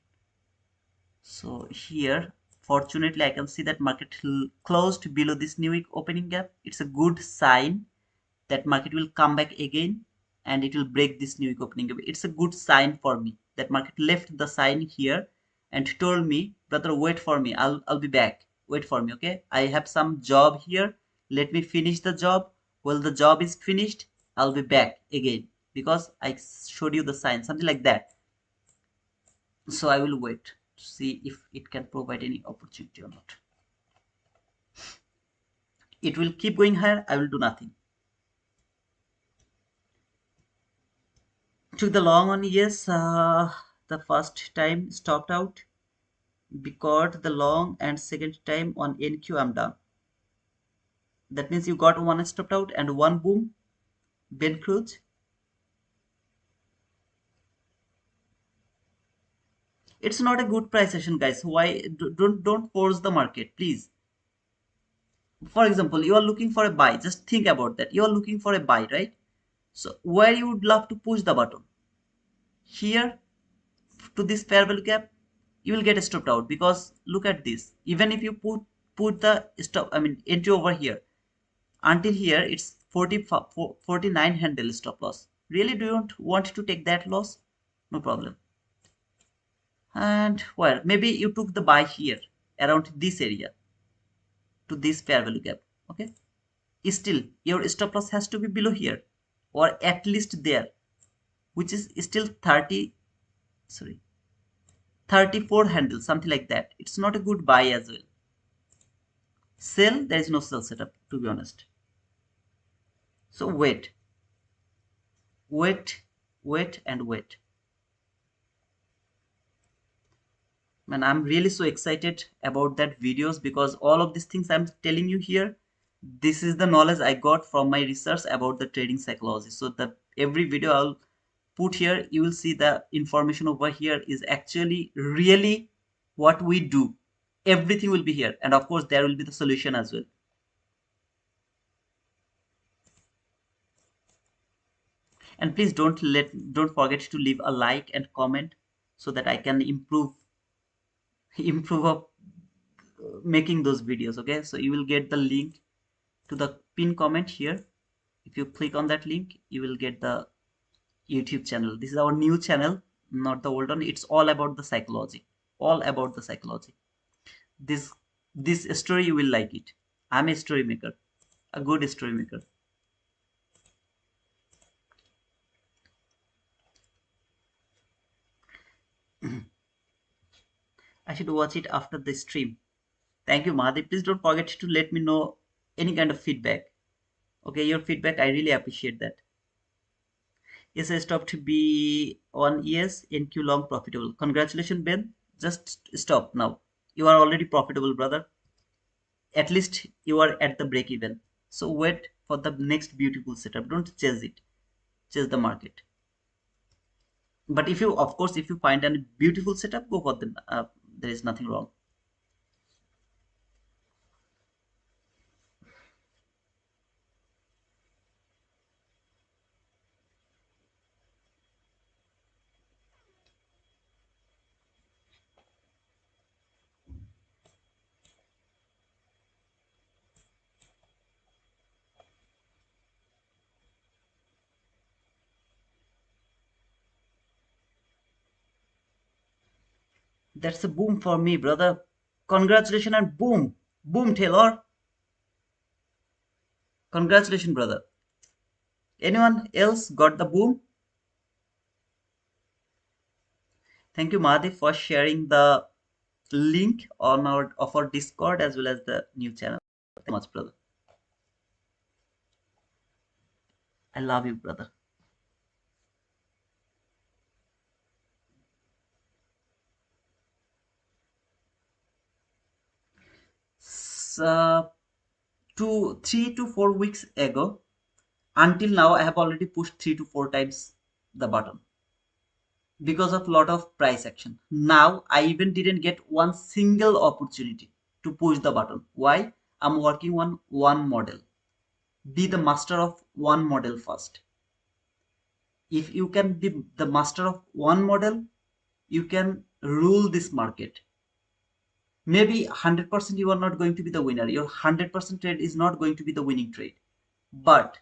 So here, fortunately, I can see that market closed below this new week opening gap. It's a good sign that market will come back again and it will break this new week opening gap. It's a good sign for me that market left the sign here and told me, brother, wait for me. I'll be back. Wait for me, okay? I have some job here. Let me finish the job. Well, the job is finished. I'll be back again because I showed you the sign, something like that. So I will wait to see if it can provide any opportunity or not. It will keep going higher. I will do nothing. Took the long one, yes. The first time stopped out because the long and second time on NQ I'm done. That means you got one stopped out and one boom, Ben Cruz. It's not a good price session, guys. Why don't force the market, please. For example, you are looking for a buy. Just think about that. You are looking for a buy, right? So where you would love to push the button here to this fair value gap, you will get stopped out because look at this. Even if you put the stop, I mean entry over here until here, it's 49 handle stop loss. Really, do you want to take that loss? No problem. And well, maybe you took the buy here around this area to this fair value gap. Okay, still your stop loss has to be below here or at least there, which is still 30, sorry, 34 handle, something like that. It's not a good buy as well. Sell, there is no sell setup, to be honest. So wait, wait, wait, and wait. And I'm really so excited about that videos because all of these things I'm telling you here, this is the knowledge I got from my research about the trading psychology. So the every video I'll put here, you will see the information over here is actually really what we do. Everything will be here, and of course there will be the solution as well. And please don't forget to leave a like and comment so that I can improve improve of making those videos. Okay, so you will get the link to the pin comment here. If you click on that link, you will get the YouTube channel. This is our new channel, not the old one. It's all about the psychology, all about the psychology. This this story you will like it. I'm a story maker, a good story maker. I should watch it after the stream. Thank you, Mahdi. Please don't forget to let me know any kind of feedback. Okay, your feedback, I really appreciate that. Yes, I stopped to be on yes NQ long profitable. Congratulations, Ben. Just stop now. You are already profitable, brother. At least you are at the break even. So wait for the next beautiful setup. Don't chase it. Chase the market. But if you, of course, if you find a beautiful setup, go for them. There is nothing wrong. That's a boom for me, brother. Congratulations and boom. Boom, Taylor. Congratulations, brother. Anyone else got the boom? Thank you, Mahdi, for sharing the link on our of our Discord as well as the new channel. Thank you much, brother. I love you, brother. So, 3 to 4 weeks ago, until now, I have already pushed 3 to 4 times the button because of lot of price action. Now, I even didn't get one single opportunity to push the button. Why? I'm working on one model. Be the master of one model first. If you can be the master of one model, you can rule this market. Maybe 100% you are not going to be the winner. Your 100% trade is not going to be the winning trade. But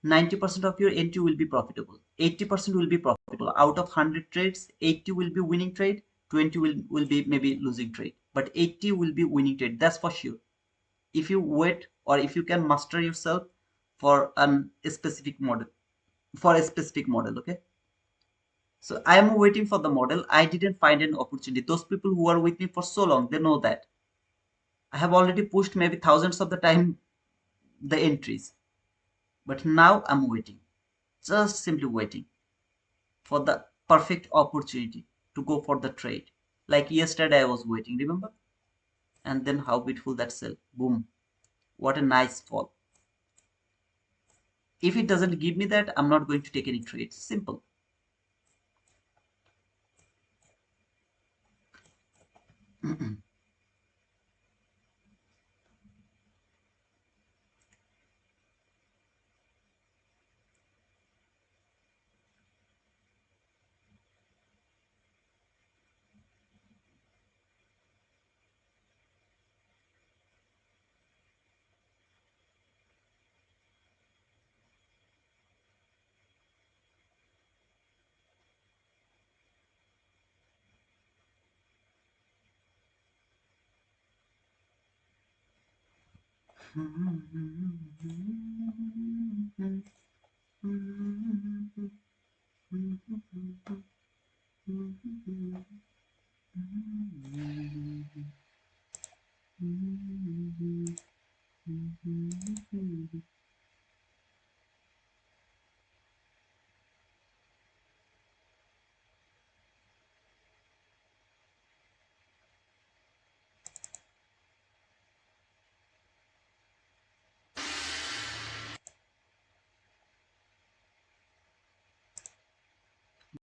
90% of your entry will be profitable. 80% will be profitable. Out of 100 trades, 80 will be winning trade, 20 will be maybe losing trade. But 80 will be winning trade. That's for sure. If you wait or if you can master yourself for a specific model, okay? So I am waiting for the model. I didn't find an opportunity. Those people who are with me for so long, they know that. I have already pushed maybe thousands of the time the entries. But now I'm waiting. Just simply waiting for the perfect opportunity to go for the trade. Like yesterday I was waiting, remember? And then how beautiful that sell. Boom. What a nice fall. If it doesn't give me that, I'm not going to take any trades. Simple.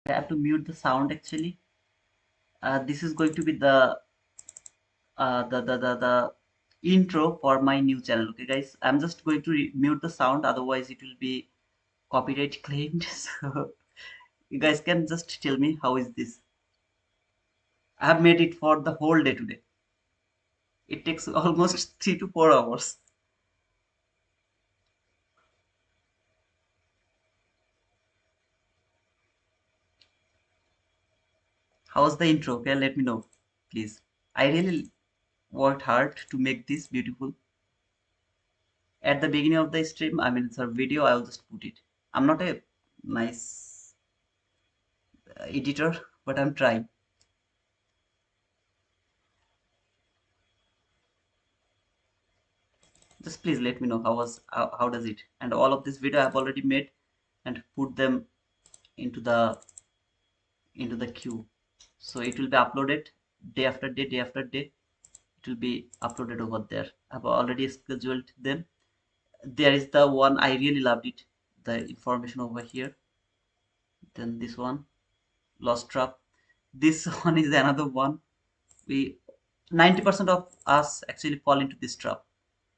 I have to mute the sound actually. This is going to be the intro for my new channel. Okay, guys, I'm just going to mute the sound, otherwise it will be copyright claimed. So you guys can just tell me how is this. I have made it for the whole day today. It takes almost 3 to 4 hours. How's the intro? Okay, let me know, please. I really worked hard to make this beautiful. At the beginning of the stream, I mean, it's a video, I'll just put it. I'm not a nice editor, but I'm trying. Just please let me know how does it. And all of this video I've already made and put them into the queue. So it will be uploaded day after day, day after day. It will be uploaded over there. I've already scheduled them. There is the one I really loved it. The information over here. Then this one, lost trap. This one is another one. We 90% of us actually fall into this trap.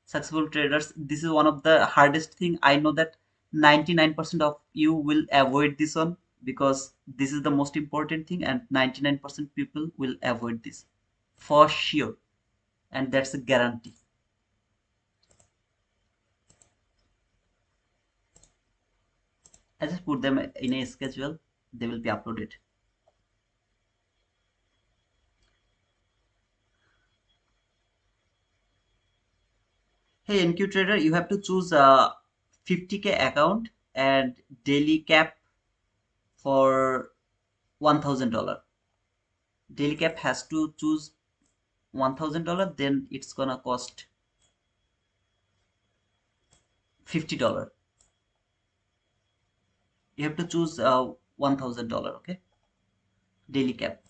Successful traders, this is one of the hardest thing. I know that 99% of you will avoid this one because this is the most important thing, and 99% people will avoid this for sure, and that's a guarantee. I just put them in a schedule, they will be uploaded. Hey NQ trader, you have to choose a 50K account and daily cap for $1,000. Daily cap has to choose $1,000, then it's gonna cost $50. You have to choose $1,000. Okay, daily cap.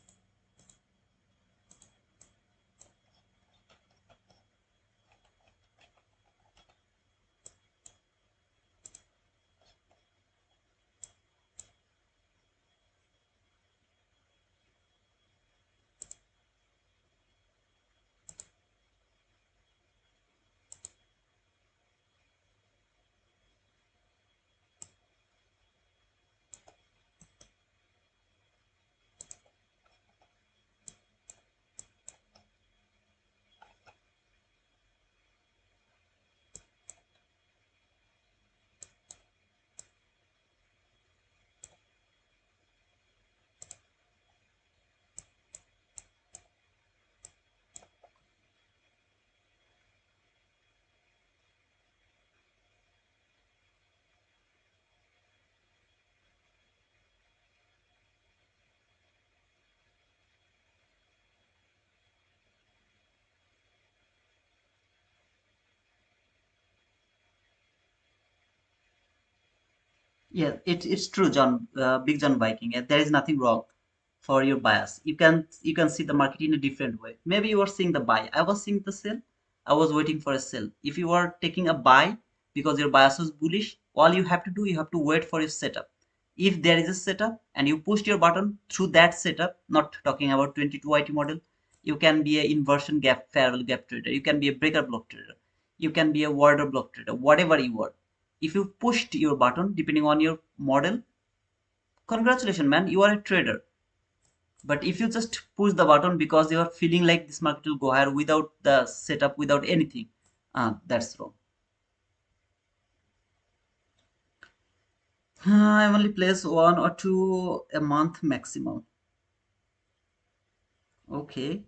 Yeah, it's true, John. Big John Viking. There is nothing wrong for your bias. You can see the market in a different way. Maybe you are seeing the buy. I was seeing the sell. I was waiting for a sell. If you are taking a buy because your bias was bullish, all you have to do, you have to wait for your setup. If there is a setup and you pushed your button through that setup, not talking about 22 IT model, you can be a inversion gap, fair value gap trader. You can be a breaker block trader. You can be a warder block trader. Whatever you are, if you pushed your button depending on your model, congratulations man, you are a trader. But if you just push the button because you are feeling like this market will go higher without the setup, without anything, that's wrong. I only place 1 or 2 a month maximum. Okay,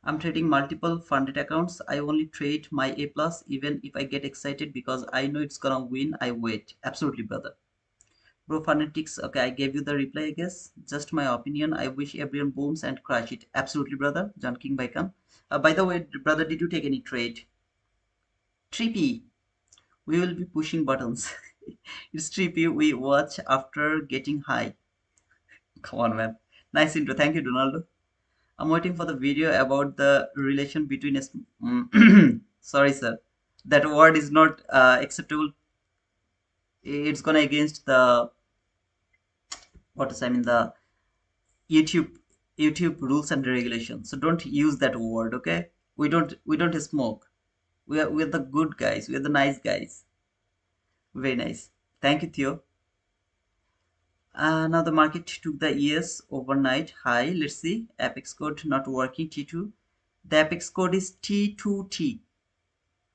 I'm trading multiple funded accounts. I only trade my A plus. Even if I get excited because I know it's gonna win, I wait. Absolutely, brother. Bro, phonetics. Okay, I gave you the reply, I guess. Just my opinion. I wish everyone booms and crash it. Absolutely, brother. John King Baikan. By the way, brother, did you take any trade? Trippy. We will be pushing buttons. It's trippy. We watch after getting high. Come on, man. Nice intro. Thank you, Donaldo. I'm waiting for the video about the relation between. Sorry, sir. That word is not acceptable. It's gonna against the what is I mean the YouTube YouTube rules and regulations. So don't use that word, okay? We don't smoke. We're the good guys. We're the nice guys. Very nice. Thank you, Theo. Now the market took the ES overnight high. Let's see. Apex code not working. T2. The Apex code is T2T.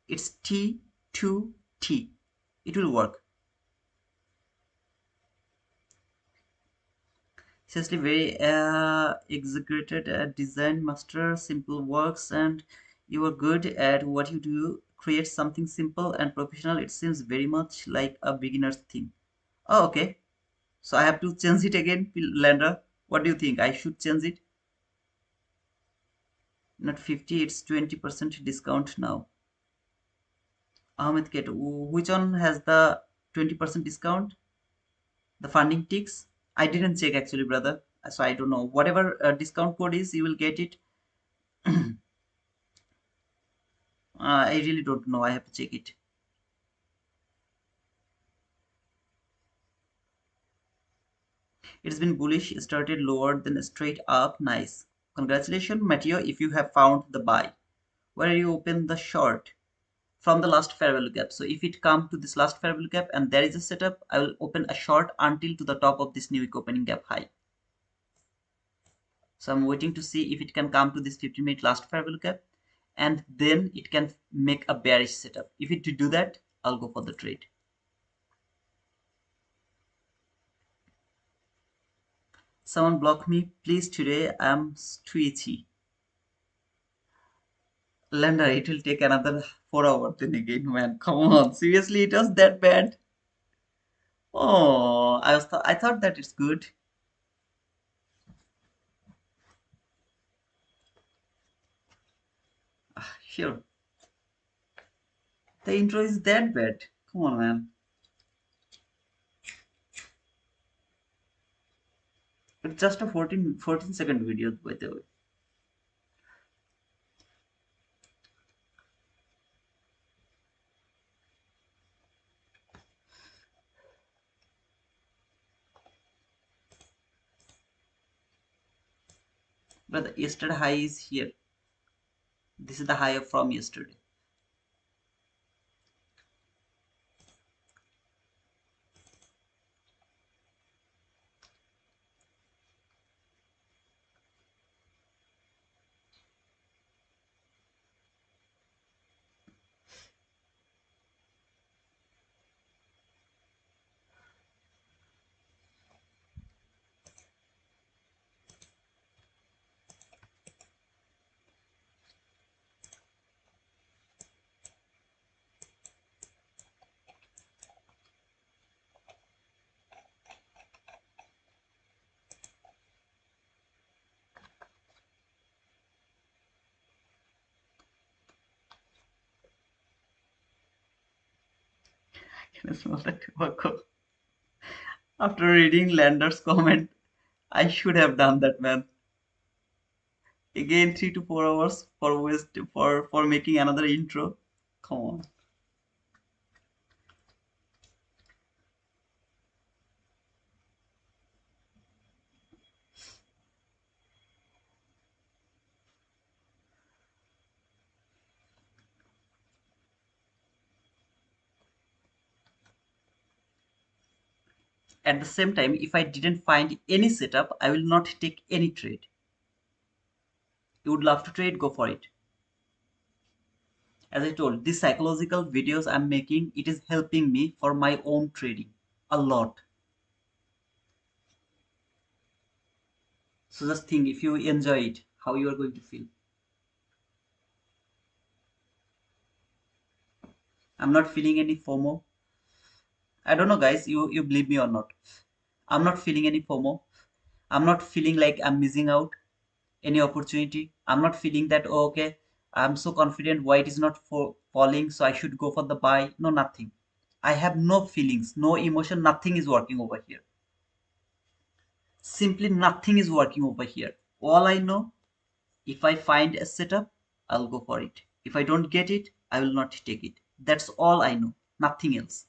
It's T2T. It will work. Seriously, very executed design master, simple works, and you are good at what you do. Create something simple and professional. It seems very much like a beginner's thing. Oh, okay. So I have to change it again, Lander. What do you think? I should change it? Not 50, it's 20% discount now. Ahmed Ket, which one has the 20% discount? The funding ticks? I didn't check actually, brother. So I don't know. Whatever discount code is, you will get it. I really don't know. I have to check it. It's been bullish, started lower, then straight up. Nice. Congratulations, Matteo, if you have found the buy. Where you open the short? From the last fair value gap. So if it come to this last fair value gap and there is a setup, I will open a short until to the top of this new week opening gap high. So I'm waiting to see if it can come to this 50-minute last fair value gap, and then it can make a bearish setup. If it do that, I'll go for the trade. Someone block me, please. Today I'm twitchy. Lender, it will take another 4 hours then again, man. Come on, seriously, it was that bad. Oh, I thought that it's good. Sure. The intro is that bad. Come on, man. It's just a 14-second video, by the way. But the yesterday high is here. This is the high from yesterday. Can I smell the tobacco? After reading Lander's comment, I should have done that, man. Again, 3 to 4 hours for making another intro. Come on. At the same time, if I didn't find any setup, I will not take any trade. You would love to trade, go for it. As I told, these psychological videos I'm making, it is helping me for my own trading a lot. So just think, if you enjoy it, how you are going to feel. I'm not feeling any FOMO. I don't know, guys, you believe me or not. I'm not feeling any FOMO. I'm not feeling like I'm missing out any opportunity. I'm not feeling that, oh, okay, I'm so confident why it is not for falling, so I should go for the buy. No, nothing. I have no feelings, no emotion, nothing is working over here. Simply nothing is working over here. All I know, if I find a setup, I'll go for it. If I don't get it, I will not take it. That's all I know, nothing else.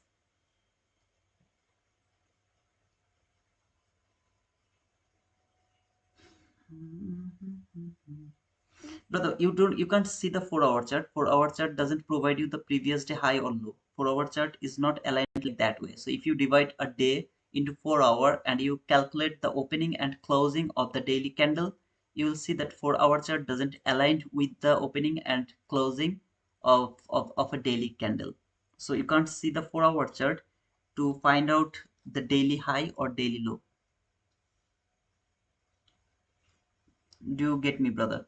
Brother, you can't see the 4 hour chart. 4 hour chart doesn't provide you the previous day high or low. 4 hour chart is not aligned like that way. So if you divide a day into 4 hour and you calculate the opening and closing of the daily candle, you will see that 4 hour chart doesn't align with the opening and closing of a daily candle. So you can't see the 4 hour chart to find out the daily high or daily low. Do you get me, brother?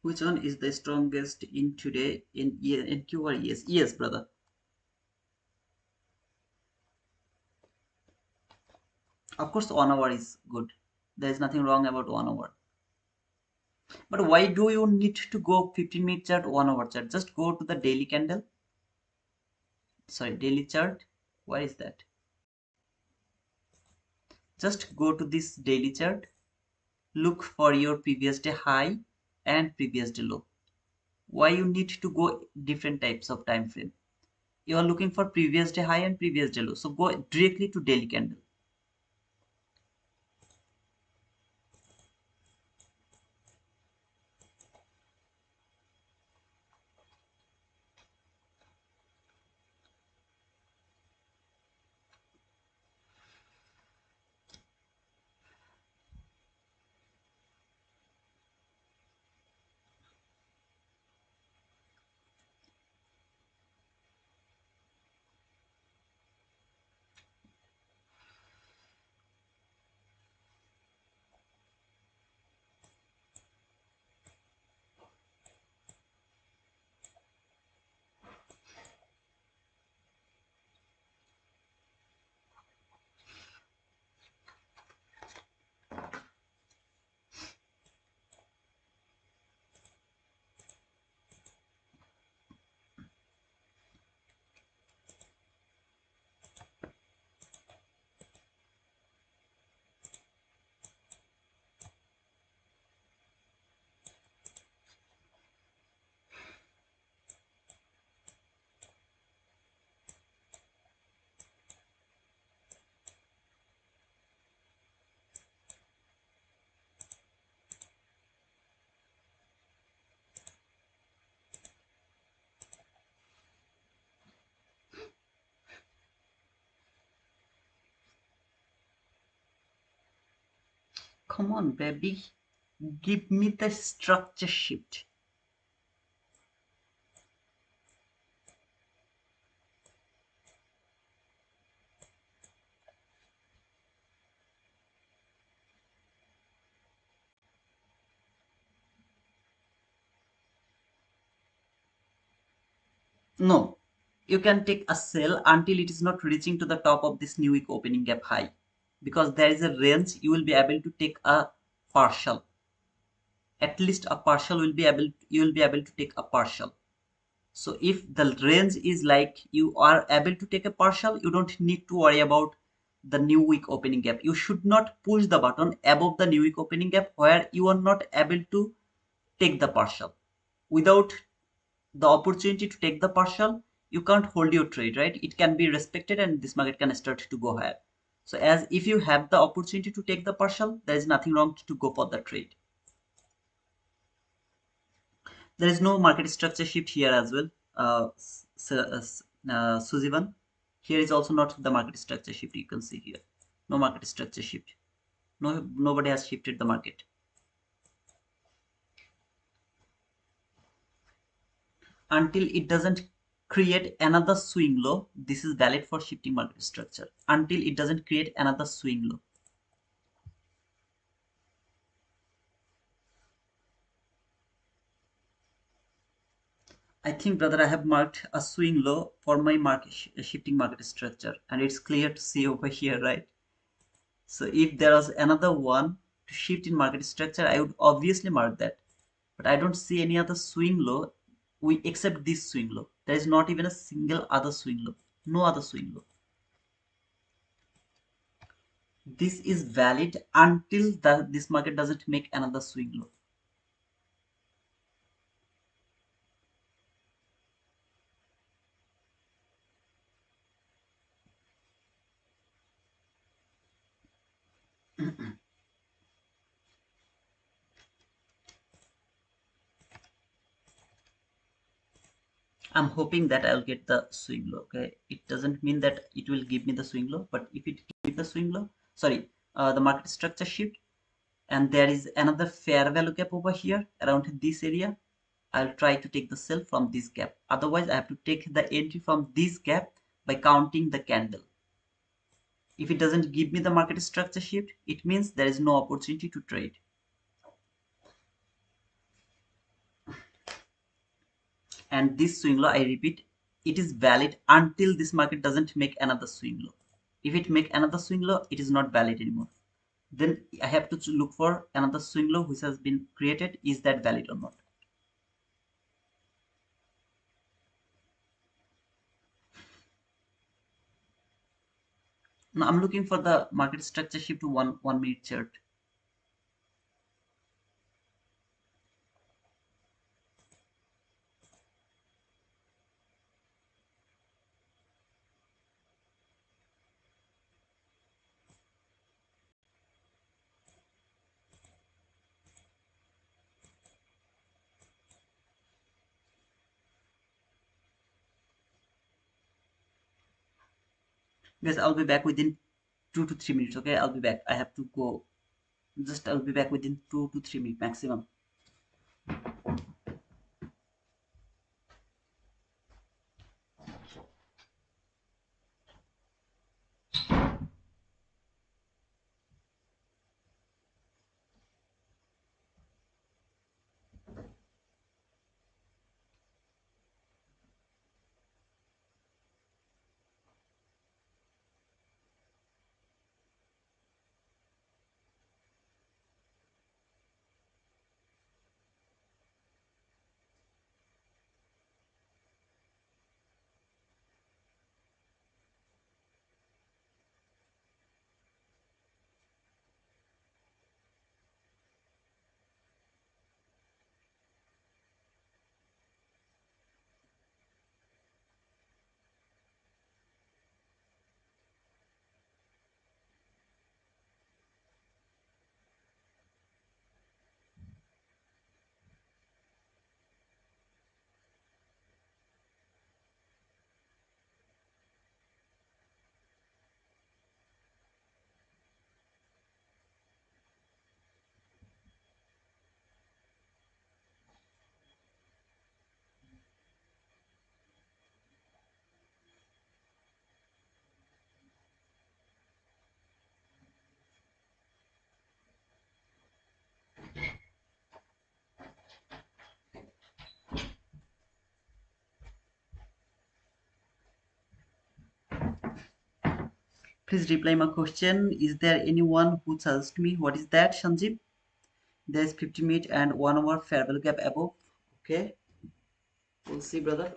Which one is the strongest in today in QRES? Yes, brother. Of course, 1 hour is good. There is nothing wrong about 1 hour. But why do you need to go 15-minute chart, 1 hour chart? Just go to the daily candle. Sorry, daily chart. Why is that? Just go to this daily chart. Look for your previous day high and previous day low. Why you need to go different types of time frame? You are looking for previous day high and previous day low. So go directly to daily candle. Come on, baby. Give me the structure shift. No, you can take a sell until it is not reaching to the top of this new week opening gap high. Because there is a range, you will be able to take a partial. At least a partial will be able, you will be able to take a partial. So if the range is like you are able to take a partial, you don't need to worry about the new week opening gap. You should not push the button above the new week opening gap where you are not able to take the partial. Without the opportunity to take the partial, you can't hold your trade, right? It can be respected and this market can start to go higher. So as if you have the opportunity to take the partial, there is nothing wrong to go for the trade. There is no market structure shift here as well. Suzivan, here is also not the market structure shift. You can see here, no market structure shift. No, nobody has shifted the market until it doesn't create another swing low. This is valid for shifting market structure until it doesn't create another swing low. I think, brother, I have marked a swing low for my market shifting market structure, and it's clear to see over here, right? So if there was another one to shift in market structure, I would obviously mark that. But I don't see any other swing low. We except this swing low. There is not even a single other swing low. No other swing low. This is valid until this market doesn't make another swing low. I'm hoping that I'll get the swing low. Okay, it doesn't mean that it will give me the swing low, but if it give the swing low, sorry, the market structure shift, and there is another fair value gap over here around this area, I'll try to take the sell from this gap. Otherwise, I have to take the entry from this gap by counting the candle. If it doesn't give me the market structure shift, it means there is no opportunity to trade. And this swing low, I repeat, it is valid until this market doesn't make another swing low. If it make another swing low, it is not valid anymore. Then I have to look for another swing low which has been created. Is that valid or not? Now I'm looking for the market structure shift to 1 minute chart. Guys, I'll be back within 2 to 3 minutes. Okay, I'll be back. I have to go. Just I'll be back within 2 to 3 minutes maximum. Please reply my question. Is there anyone who suggests me what is that, Sanjeev? There is 50 minute and 1 hour fair value gap above. Okay, we'll see, brother.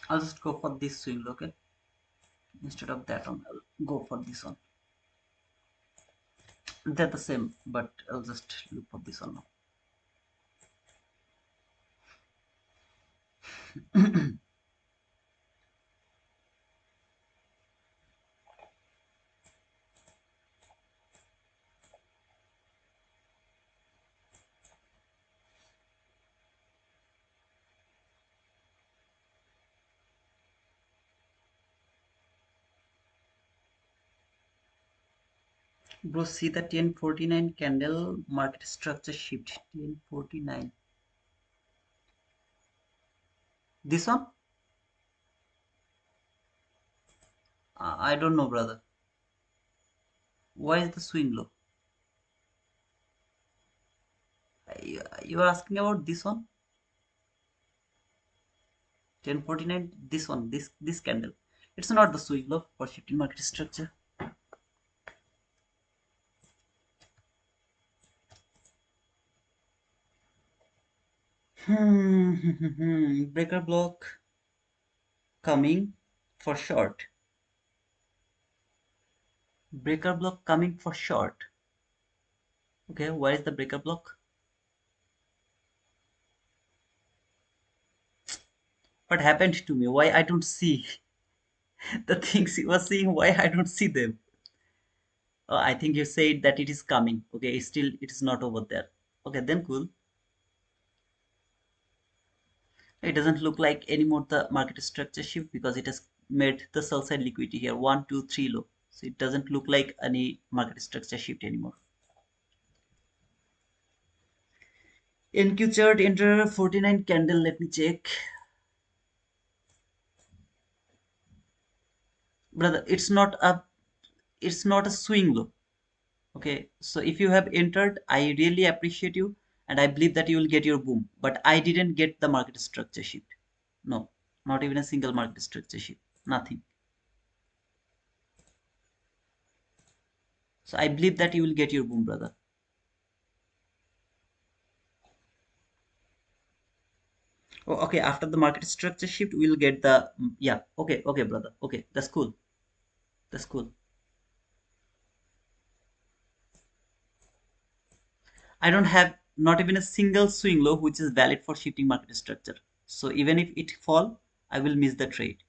I'll just go for this swing, okay? Instead of that one, I'll go for this one. They're the same, but I'll just look for this one now. Bro, see the 1049 candle market structure shift. 1049. This one? I don't know, brother. Why is the swing low? You are asking about this one? 1049, this one, this candle. It's not the swing low for shifting market structure. Breaker block coming for short. Breaker block coming for short. Okay, where is the breaker block? What happened to me? Why I don't see the things you were seeing? Why I don't see them? I think you said that it is coming. Okay, still it is not over there. Okay, then cool. It doesn't look like anymore the market structure shift because it has made the sell side liquidity here 1 2 3 low. So it doesn't look like any market structure shift anymore. NQ chart enter 49 candle. Let me check. Brother, it's not a swing low. Okay, so if you have entered, I really appreciate you and I believe that you will get your boom. But I didn't get the market structure shift. No, not even a single market structure shift. Nothing. So I believe that you will get your boom, brother. Oh, okay, after the market structure shift, we'll get the yeah. Okay, okay, brother. Okay, that's cool. That's cool. I don't have not even a single swing low which is valid for shifting market structure. So even if it fall, I will miss the trade.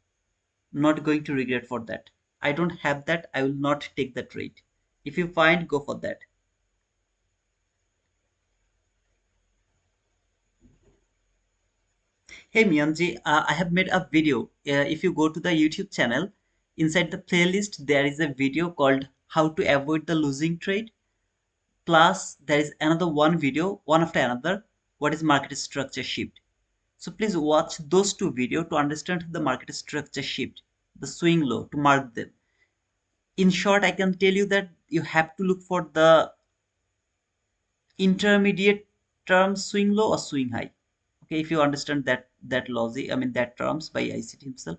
Not going to regret for that. I don't have that. I will not take the trade. If you find, go for that. Hey Miyanji, I have made a video. If you go to the YouTube channel, inside the playlist there is a video called "How to Avoid the Losing Trade." Plus, there is another one video, one after another. What is market structure shift? So please watch those two videos to understand the market structure shift, the swing low to mark them. In short, I can tell you that you have to look for the intermediate term swing low or swing high. Okay, if you understand that logic, I mean that terms by ICT himself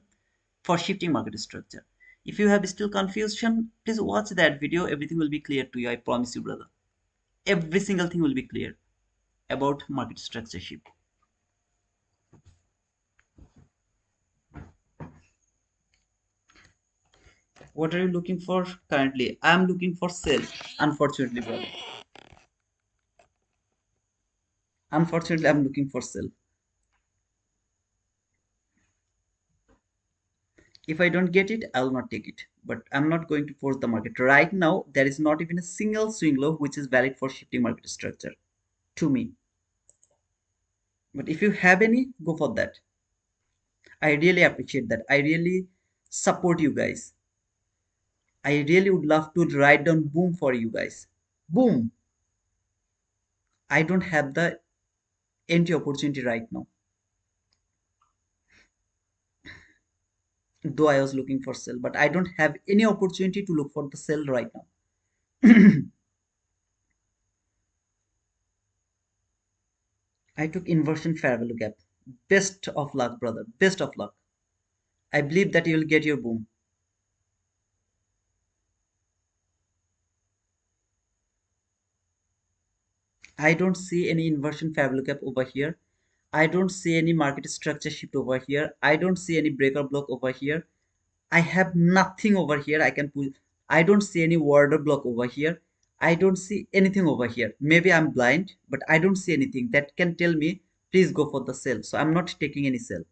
for shifting market structure. If you have still confusion, please watch that video. Everything will be clear to you. I promise you, brother. Every single thing will be clear about market structure shift. What are you looking for currently? I'm looking for sell. Unfortunately, brother. Unfortunately, I'm looking for sell. If I don't get it, I will not take it. But I'm not going to force the market. Right now, there is not even a single swing low which is valid for shifting market structure to me. But if you have any, go for that. I really appreciate that. I really support you guys. I really would love to write down boom for you guys. Boom. I don't have the entry opportunity right now. Though I was looking for sell, but I don't have any opportunity to look for the sell right now. I took inversion fair value gap. Best of luck, brother. Best of luck. I believe that you will get your boom. I don't see any inversion fair value gap over here. I don't see any market structure shift over here. I don't see any breaker block over here. I have nothing over here. I can pull. I don't see any order block over here. I don't see anything over here. Maybe I'm blind, but I don't see anything that can tell me, please go for the sell. So I'm not taking any sell.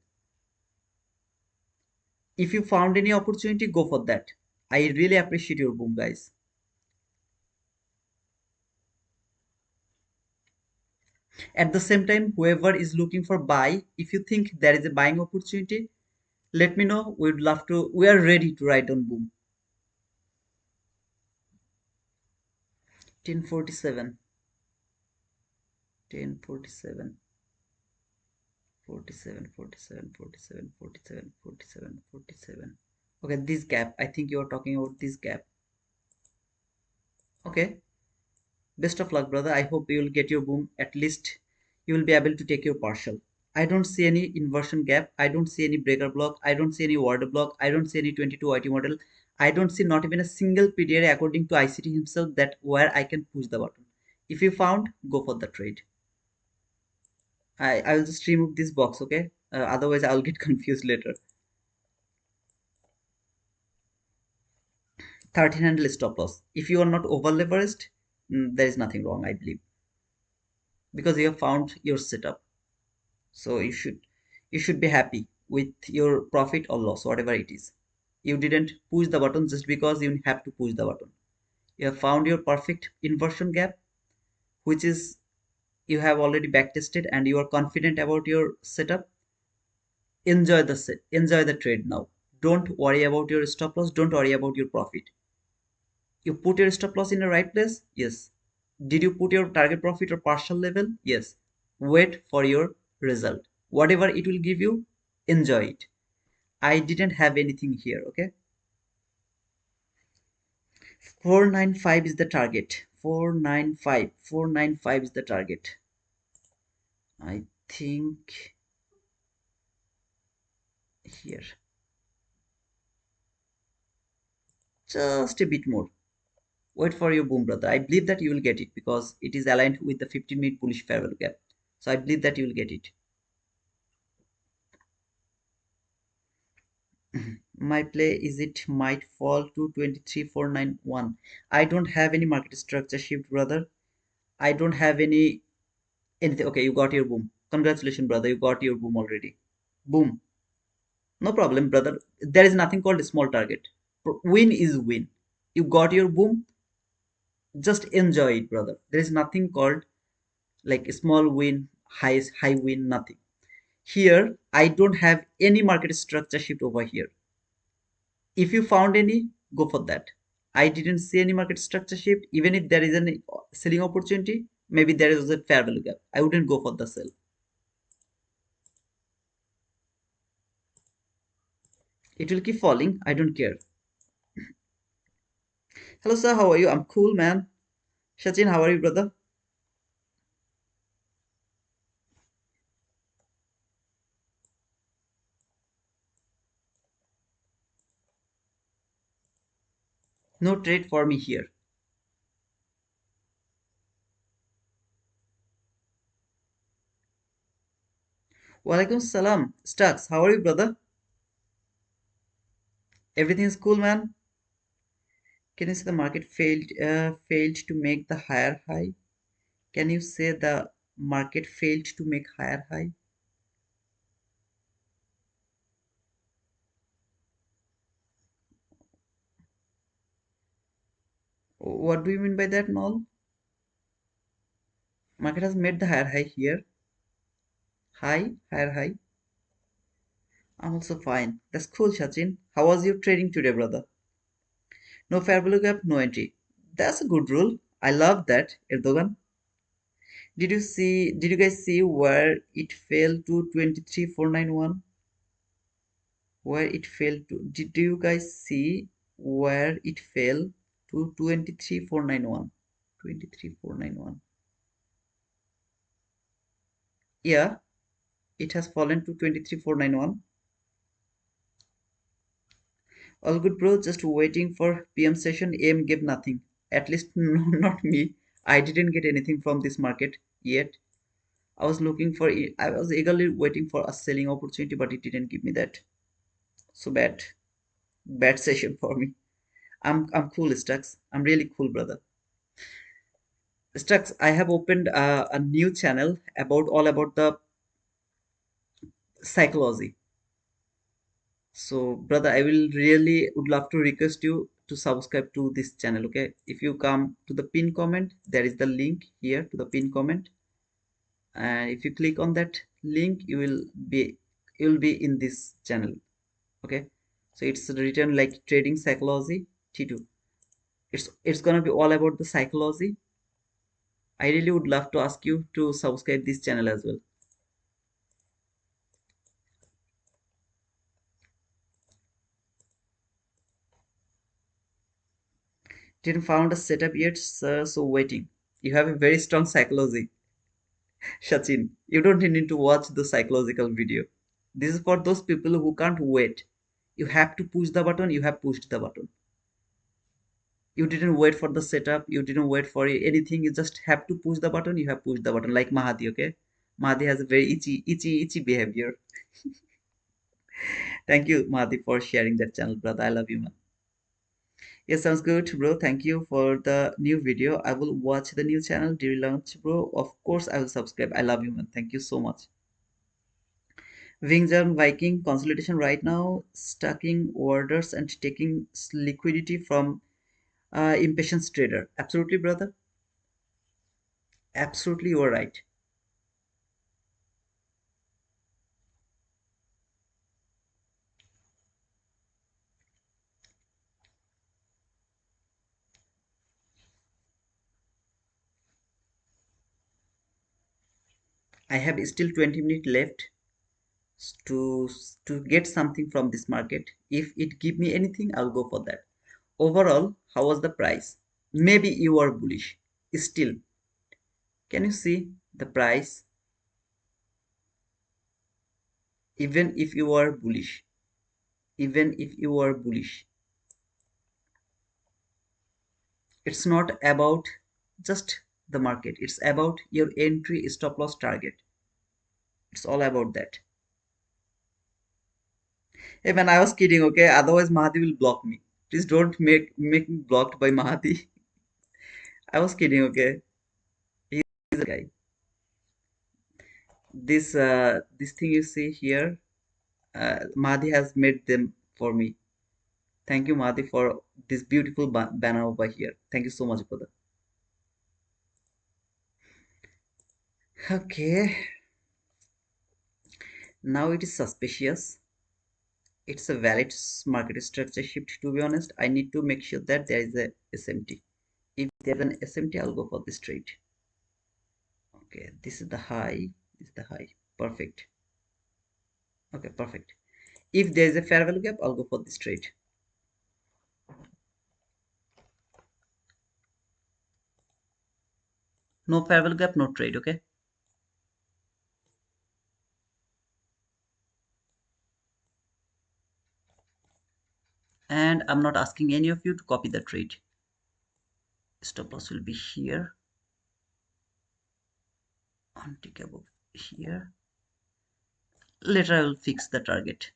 If you found any opportunity, go for that. I really appreciate your boom, guys. At the same time, whoever is looking for buy, if you think there is a buying opportunity, let me know. We'd love to. We are ready to write on boom. 1047, 1047, 47, 47, 47, 47, 47, 47. Okay, this gap. I think you are talking about this gap. Okay. Best of luck, brother. I hope you will get your boom. At least you will be able to take your partial. I don't see any inversion gap. I don't see any breaker block. I don't see any order block. I don't see any 22 YT model. I don't see not even a single PDA according to ICT himself that where I can push the button. If you found, go for the trade. I will just remove this box, okay? Otherwise, I'll get confused later. 13 handle stop loss. If you are not over leveraged, there is nothing wrong, I believe, because you have found your setup. So you should be happy with your profit or loss, whatever it is. You didn't push the button just because you have to push the button. You have found your perfect inversion gap, which is you have already backtested and you are confident about your setup. Enjoy the trade now. Don't worry about your stop loss. Don't worry about your profit. You put your stop loss in the right place? Yes. Did you put your target profit or partial level? Yes. Wait for your result. Whatever it will give you, enjoy it. I didn't have anything here, okay? 495 is the target. 495 is the target. I think here. Just a bit more. Wait for your boom, brother. I believe that you will get it because it is aligned with the 15-minute bullish fair value gap. So I believe that you will get it. My play is it might fall to 23491. I don't have any market structure shift, brother. I don't have anything. Okay, you got your boom. Congratulations, brother. You got your boom already. Boom. No problem, brother. There is nothing called a small target. Win is win. You got your boom. Just enjoy it, brother. There is nothing called like a small win, high win, nothing. Here, I don't have any market structure shift over here. If you found any, go for that. I didn't see any market structure shift. Even if there is a selling opportunity, maybe there is a fair value gap, I wouldn't go for the sell. It will keep falling. I don't care. Hello, sir. How are you? I'm cool, man. Shachin, how are you, brother? No trade for me here. Walaikum salam. Stacks, how are you, brother? Everything's cool, man. Can you say the market failed to make the higher high? Can you say the market failed to make higher high? What do you mean by that, Noel? Market has made the higher high here. Higher high. I'm also fine. That's cool, Sachin. How was your trading today, brother? No fair value gap, no entry. That's a good rule. I love that, Erdogan. Did you guys see where it fell to 23491? Where it fell to? Did you guys see where it fell to 23491? 23491. Yeah, it has fallen to 23491. All good, bro. Just waiting for PM session. AM gave nothing. At least no, not me. I didn't get anything from this market yet. I was looking for it. I was eagerly waiting for a selling opportunity, but it didn't give me that. So bad session for me. I'm cool, Stux. I'm really cool, brother. Stux, I have opened a new channel about all about the psychology. So, brother, I will really would love to request you to subscribe to this channel. Okay, if you come to the pin comment, there is the link here to the pin comment, and if you click on that link, you will be in this channel. Okay, so it's written like trading psychology T2. It's gonna be all about the psychology. I really would love to ask you to subscribe this channel as well. Didn't found a setup yet, sir, so waiting. You have a very strong psychology. Sachin, you don't need to watch the psychological video. This is for those people who can't wait. You have to push the button, you have pushed the button. You didn't wait for the setup, you didn't wait for anything, you just have to push the button, you have pushed the button like Mahadi, okay? Mahadi has a very itchy behavior. Thank you, Mahadi, for sharing that channel, brother. I love you, man. Yes, sounds good, bro. Thank you for the new video. I will watch the new channel during launch, bro. Of course, I will subscribe. I love you, man. Thank you so much. Wings are Viking consolidation right now, stacking orders and taking liquidity from impatient trader. Absolutely, brother. Absolutely, you are right. I have still 20 minutes left to get something from this market. If it give me anything, I'll go for that. Overall, how was the price? Maybe you are bullish. Still, can you see the price? Even if you are bullish, even if you are bullish, it's not about just the market. It's about your entry stop loss target. It's all about that. Hey man, I was kidding, okay? Otherwise, Mahadi will block me. Please don't make me blocked by Mahadi. I was kidding, okay? He's a guy. This thing you see here, Mahdi has made them for me. Thank you, Mahdi, for this beautiful banner over here. Thank you so much, brother. Okay, now it is suspicious. It's a valid market structure shift. To be honest, I need to make sure that there is a SMT. If there's an SMT, I'll go for this trade. Okay, this is the high. This is the high. Perfect. Okay, perfect. If there is a fair value gap, I'll go for this trade. No fair value gap, no trade. Okay. And I'm not asking any of you to copy the trade. Stop loss will be here on tick above here. Later I will fix the target.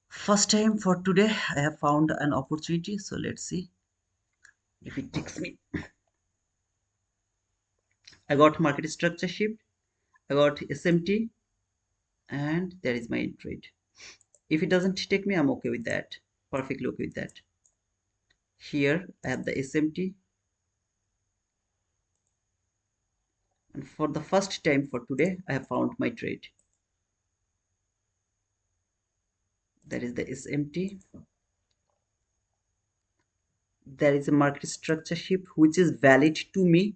First time for today I have found an opportunity, so let's see if it takes me. I got market structure shift, I got SMT, and there is my trade. If it doesn't take me, I'm okay with that. Perfectly okay with that. Here I have the SMT, and for the first time for today I have found my trade. That is the SMT. There is a market structure shift which is valid to me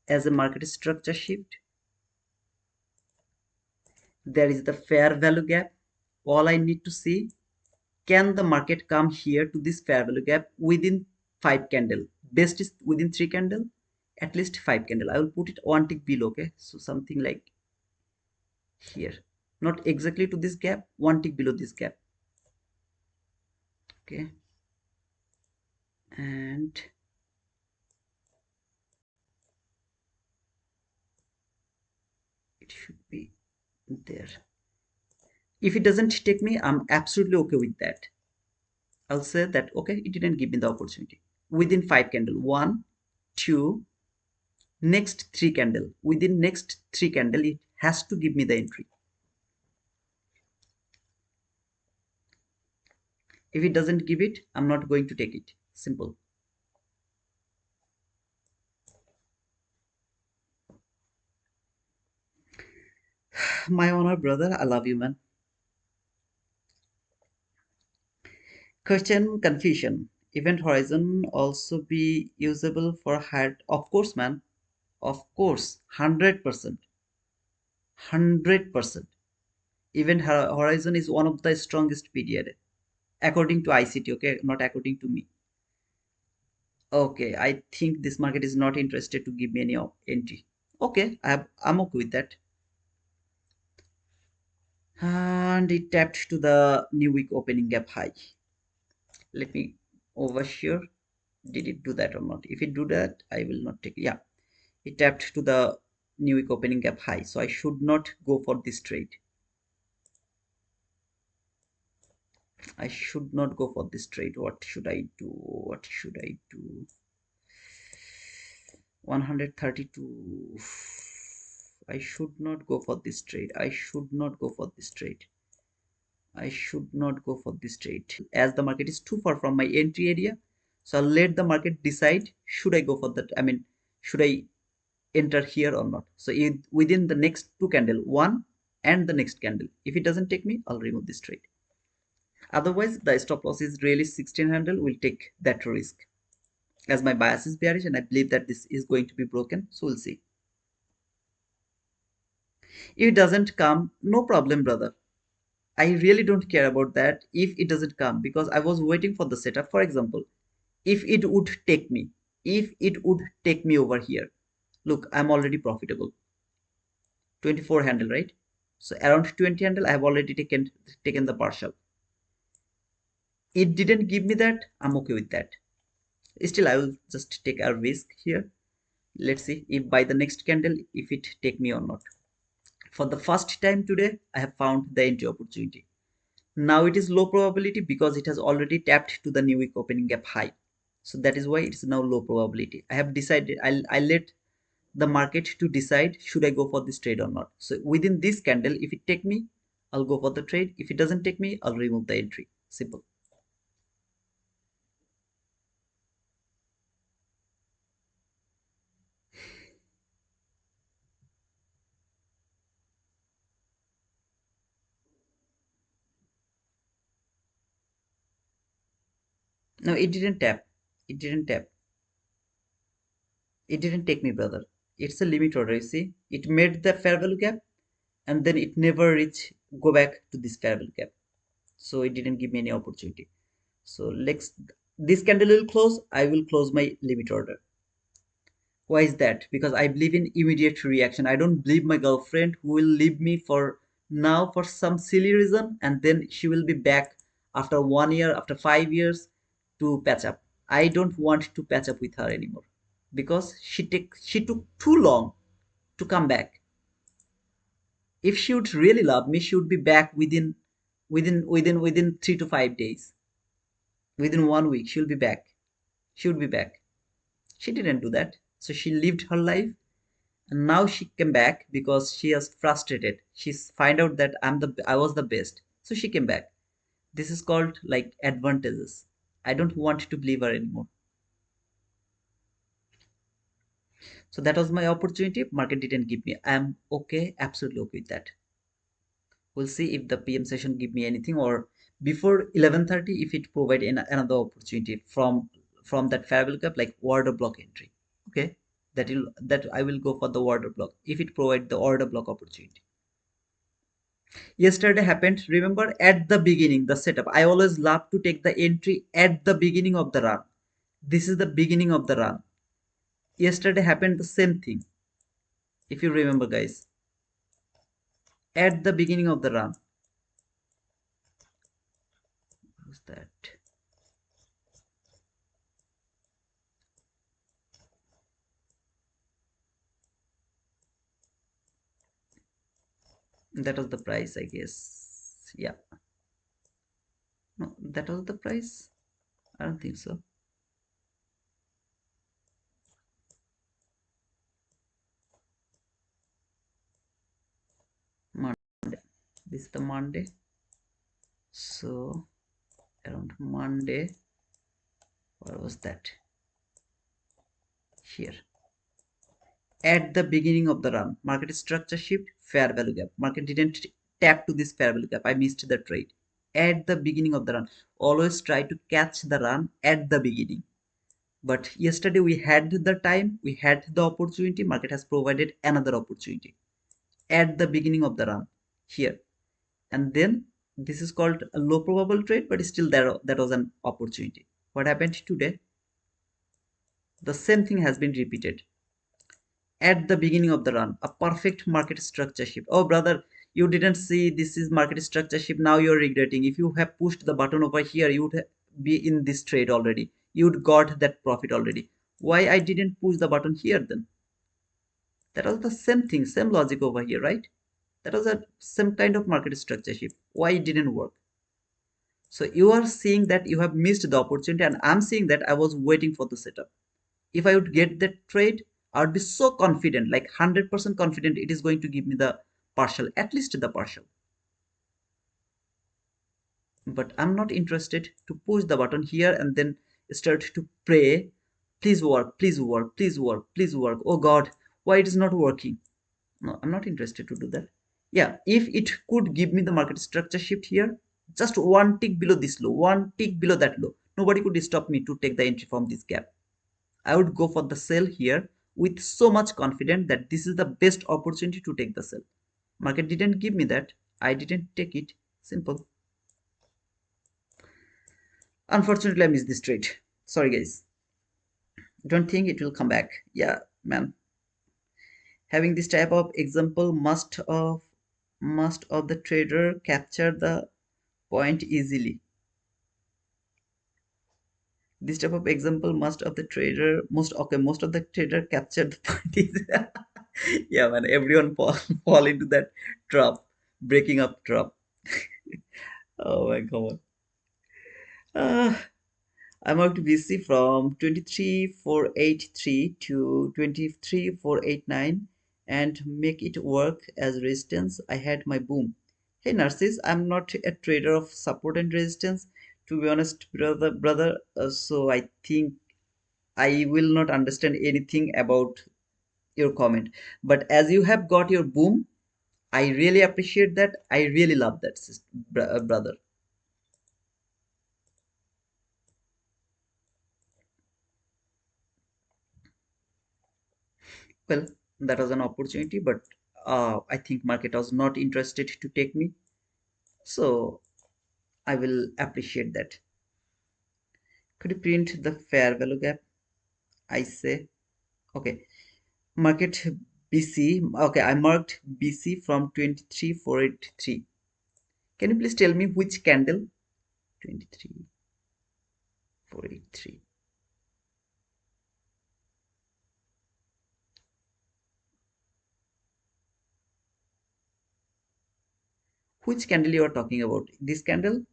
as a market structure shift. There is the fair value gap. All I need to see, can the market come here to this fair value gap within 5 candle? Best is within 3 candle, at least 5 candle. I will put it one tick below, okay? So something like here, not exactly to this gap, one tick below this gap, okay? And it should be there. If it doesn't take me, I'm absolutely okay with that. I'll say that okay, it didn't give me the opportunity. Within 5 candle, 1, 2, next 3 candle. Within next 3 candle, it has to give me the entry. If it doesn't give it, I'm not going to take it. Simple. My honor brother, I love you, man. Question confusion. Event horizon also be usable for higher? Of course, man. Of course, 100%. 100%. Event horizon is one of the strongest period according to ICT, okay, not according to me. Okay, I think this market is not interested to give me any entry. Okay, I'm okay with that. And it tapped to the new week opening gap high. Let me oversure. Did it do that or not? If it do that, I will not take. Yeah, it tapped to the new week opening gap high, so I should not go for this trade. I should not go for this trade. What should I do? What should I do? 132. I should not go for this trade. I should not go for this trade. I should not go for this trade as the market is too far from my entry area. So I'll let the market decide should I go for that. I mean, should I enter here or not? So within the next two candle, one and the next candle, if it doesn't take me, I'll remove this trade. Otherwise, the stop loss is really 1600. Will take that risk as my bias is bearish and I believe that this is going to be broken. So we'll see. If it doesn't come, no problem, brother. I really don't care about that if it doesn't come because I was waiting for the setup. For example, if it would take me, if it would take me over here, look, I'm already profitable. 24 handle, right? So around 20 handle, I have already taken the partial. It didn't give me that. I'm okay with that. Still, I will just take a risk here. Let's see if by the next candle, if it take me or not. For the first time today, I have found the entry opportunity. Now it is low probability because it has already tapped to the new week opening gap high. So that is why it's now low probability. I have decided I'll let the market to decide should I go for this trade or not. So within this candle, if it take me, I'll go for the trade. If it doesn't take me, I'll remove the entry. Simple. No, it didn't tap. It didn't tap. It didn't take me, brother. It's a limit order. You see, it made the fair value gap and then it never reach go back to this fair value gap. So it didn't give me any opportunity. So let's this candle will close. I will close my limit order. Why is that? Because I believe in immediate reaction. I don't believe my girlfriend who will leave me for now for some silly reason and then she will be back after 1 year, after 5 years to patch up. I don't want to patch up with her anymore because she took too long to come back. If she would really love me, she would be back within 3 to 5 days. Within 1 week, she'll be back. She would be back. She didn't do that. So she lived her life and now she came back because she is frustrated. She's find out that I was the best. So she came back. This is called like advantages. I don't want to believe her anymore. So that was my opportunity. Market didn't give me. I'm okay, absolutely okay with that. We'll see if the PM session give me anything or before 11:30 if it provide another opportunity from that fair value gap like order block entry. Okay, that I will go for the order block if it provide the order block opportunity. Yesterday happened, remember, at the beginning the setup. I always love to take the entry at the beginning of the run. This is the beginning of the run. Yesterday happened the same thing, if you remember, guys, at the beginning of the run. What's that? That was the price, I guess. Yeah, no, that was the price. I don't think so. Monday. This is the Monday. So around Monday, where was that? Here. At the beginning of the run, market structure shift, fair value gap. Market didn't tap to this fair value gap. I missed the trade. At the beginning of the run, always try to catch the run at the beginning. But yesterday we had the time, we had the opportunity. Market has provided another opportunity at the beginning of the run here, and then this is called a low probable trade, but still there that was an opportunity. What happened today? The same thing has been repeated at the beginning of the run. A perfect market structure shift. Oh brother, you didn't see this is market structure shift. Now you're regretting. If you have pushed the button over here, you would be in this trade already. You'd got that profit already. Why I didn't push the button here then? That was the same thing, same logic over here, right? That was a some kind of market structure shift. Why it didn't work? So you are seeing that you have missed the opportunity, and I'm seeing that I was waiting for the setup. If I would get that trade, I would be so confident, like 100% confident it is going to give me the partial, at least the partial. But I'm not interested to push the button here and then start to pray, please work, please work, please work, please work. Oh God, why it is not working? No, I'm not interested to do that. Yeah, if it could give me the market structure shift here, just one tick below this low, one tick below that low, nobody could stop me to take the entry from this gap. I would go for the sell here with so much confidence that this is the best opportunity to take the sell. Market didn't give me that. I didn't take it. Simple. Unfortunately, I missed this trade. Sorry, guys. Don't think it will come back. Yeah, man. Having this type of example must of the trader capture the point easily. This type of example most of the trader capture the point easily. Yeah, man. Everyone fall into that trap, breaking up trap. Oh my god. Uh, I marked BC from 23,483 to 23,489 and make it work as resistance. I had my boom. Hey Narcis, I'm not a trader of support and resistance. To be honest, brother, so I think I will not understand anything about your comment. But as you have got your boom, I really appreciate that. I really love that, brother. Well, that was an opportunity, but I think market was not interested to take me, so I will appreciate that. Could you print the fair value gap? I say okay. Market BC. Okay, I marked BC from 23,483. Can you please tell me which candle? 23,483. Which candle you are talking about? This candle?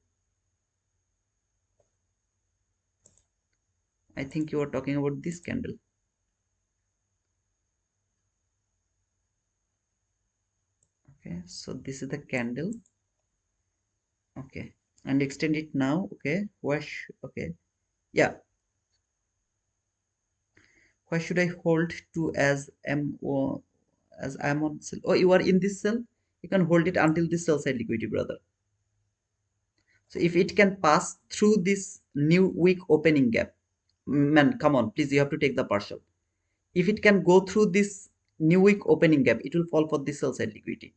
I think you are talking about this candle. Okay, so this is the candle. Okay, and extend it now. Okay, okay, yeah. Why should I hold to as MO as I'm on cell? Oh, you are in this cell? You can hold it until this sell side liquidity, brother. So if it can pass through this new week opening gap, man, come on, please, you have to take the partial. If it can go through this new week opening gap, it will fall for this sell side liquidity.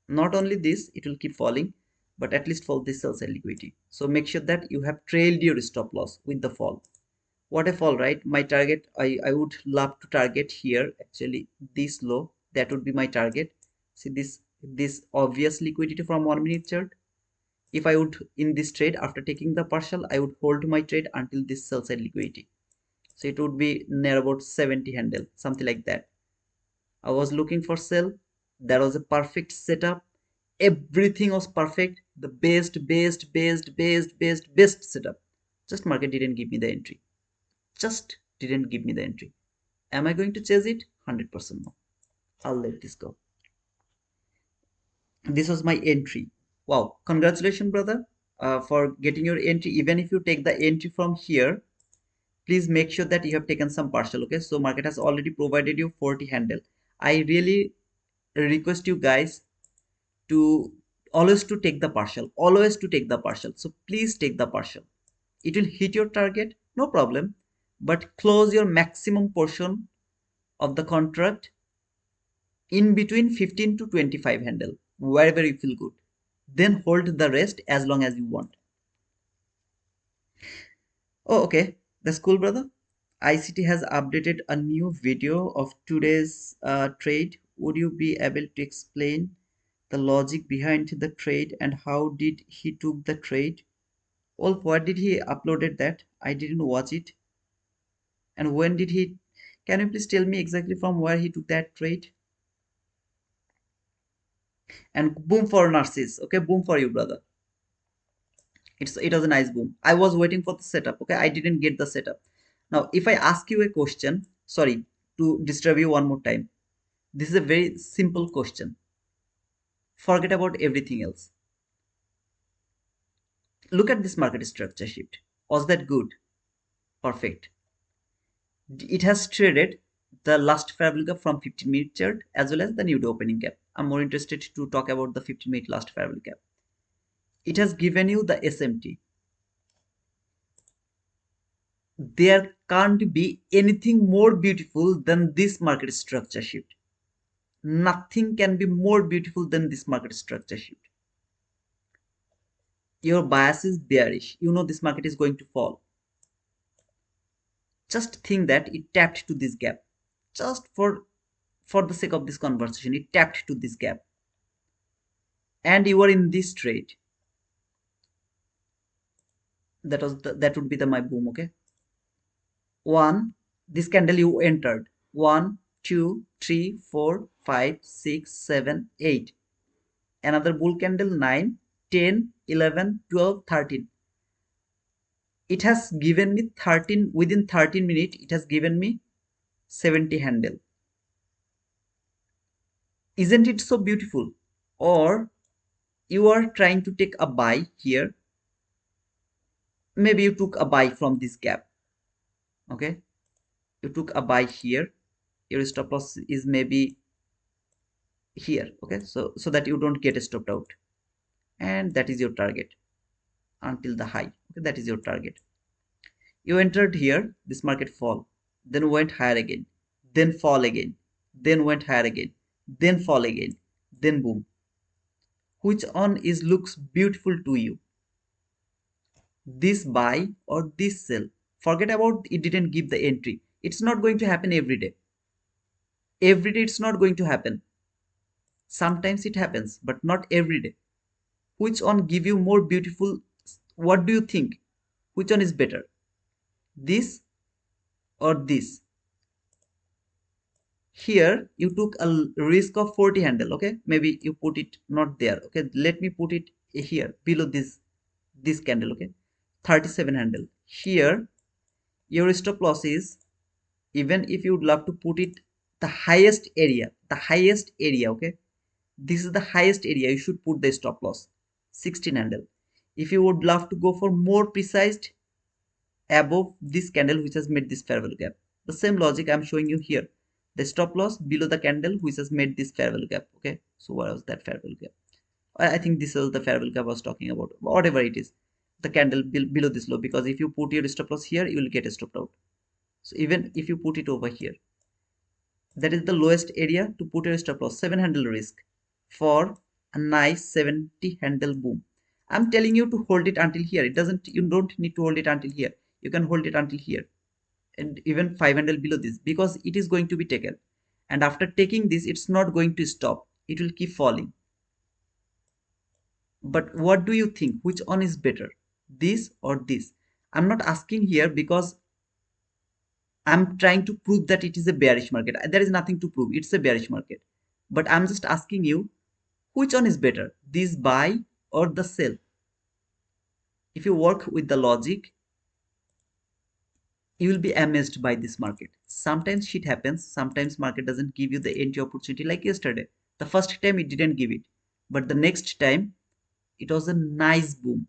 Not only this, it will keep falling, but at least for this sell side liquidity. So make sure that you have trailed your stop loss with the fall. What a fall, right? My target, I would love to target here, actually this low, that would be my target. See this obvious liquidity from 1 minute chart. If I would in this trade after taking the partial, I would hold my trade until this sell side liquidity. So it would be near about 70 handle, something like that. I was looking for sell. That was a perfect setup. Everything was perfect. The best setup. Just market didn't give me the entry. Just didn't give me the entry. Am I going to chase it? 100% no. I'll let this go. This was my entry. Wow, congratulations, brother, for getting your entry. Even if you take the entry from here, please make sure that you have taken some partial. Okay, so market has already provided you 40 handle. I really request you guys to always to take the partial, always to take the partial. So please take the partial. It will hit your target, no problem, but close your maximum portion of the contract in between 15 to 25 handle, wherever you feel good. Then hold the rest as long as you want. Oh, okay, that's cool, brother. ICT has updated a new video of today's trade. Would you be able to explain the logic behind the trade and how did he took the trade? Well, where did he uploaded that? I didn't watch it. And when did he? Can you please tell me exactly from where he took that trade? And boom for Narcissus. Okay, boom for you, brother. It was a nice boom. I was waiting for the setup. Okay, I didn't get the setup. Now, if I ask you a question, sorry to disturb you one more time. This is a very simple question. Forget about everything else. Look at this market structure shift. Was that good? Perfect. It has traded the last fair gap from 15-minute chart as well as the new opening gap. I'm more interested to talk about the 15-minute last fair gap. It has given you the SMT. There can't be anything more beautiful than this market structure shift. Nothing can be more beautiful than this market structure shift. Your bias is bearish. You know this market is going to fall. Just think that it tapped to this gap. Just for the sake of this conversation, it tapped to this gap. And you are in this trade. That would be the my boom, okay? One, this candle you entered. 1, 2, 3, 4, 5, 6, 7, 8. Another bull candle 9, 10, 11, 12, 13. It has given me 13 within 13 minutes. It has given me 70 handle. Isn't it so beautiful? Or you are trying to take a buy here. Maybe you took a buy from this gap. Okay, you took a buy here. Your stop loss is maybe here. Okay, so that you don't get stopped out, and that is your target until the high. Okay, that is your target. You entered here, this market fall, then went higher again, then fall again, then went higher again, then fall again, then boom. Which one is looks beautiful to you? This buy or this sell? Forget about it didn't give the entry. It's not going to happen every day. Every day it's not going to happen. Sometimes it happens, but not every day. Which one give you more beautiful? What do you think? Which one is better? This or this? Here you took a risk of 40 handle. Okay, maybe you put it not there. Okay, let me put it here below this candle. Okay, 37 handle. Here your stop loss is, even if you would love to put it the highest area, okay, this is the highest area, you should put the stop loss 16 handle. If you would love to go for more precise, above this candle which has made this fair value gap, the same logic I'm showing you here, the stop loss below the candle which has made this fair value gap. Okay, so what was that fair value gap? I think this is the fair value gap I was talking about, whatever it is, the candle below this low, because if you put your stop loss here you will get stopped out. So even if you put it over here, that is the lowest area to put your stop loss, 7 handle risk for a nice 70 handle boom. I'm telling you to hold it until here. It doesn't, you don't need to hold it until here. You can hold it until here and even 5 handle below this, because it is going to be taken. And after taking this, it's not going to stop. It will keep falling. But what do you think? Which one is better? This or this? I'm not asking here because I'm trying to prove that it is a bearish market. There is nothing to prove. It's a bearish market. But I'm just asking you, which one is better? This buy or the sell? If you work with the logic, you will be amazed by this market. Sometimes shit happens. Sometimes market doesn't give you the entry opportunity like yesterday. The first time it didn't give it. But the next time, it was a nice boom.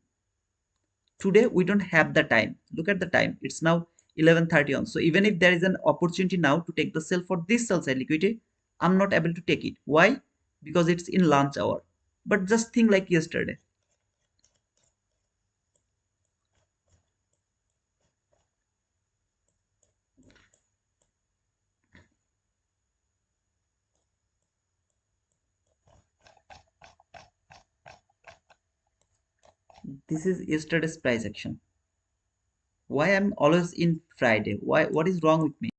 Today we don't have the time. Look at the time, it's now 11:30 on. So even if there is an opportunity now to take the sell for this sell side liquidity, I'm not able to take it. Why? Because it's in lunch hour. But just think like yesterday. This is yesterday's price action. Why I'm always in Friday? Why? What is wrong with me?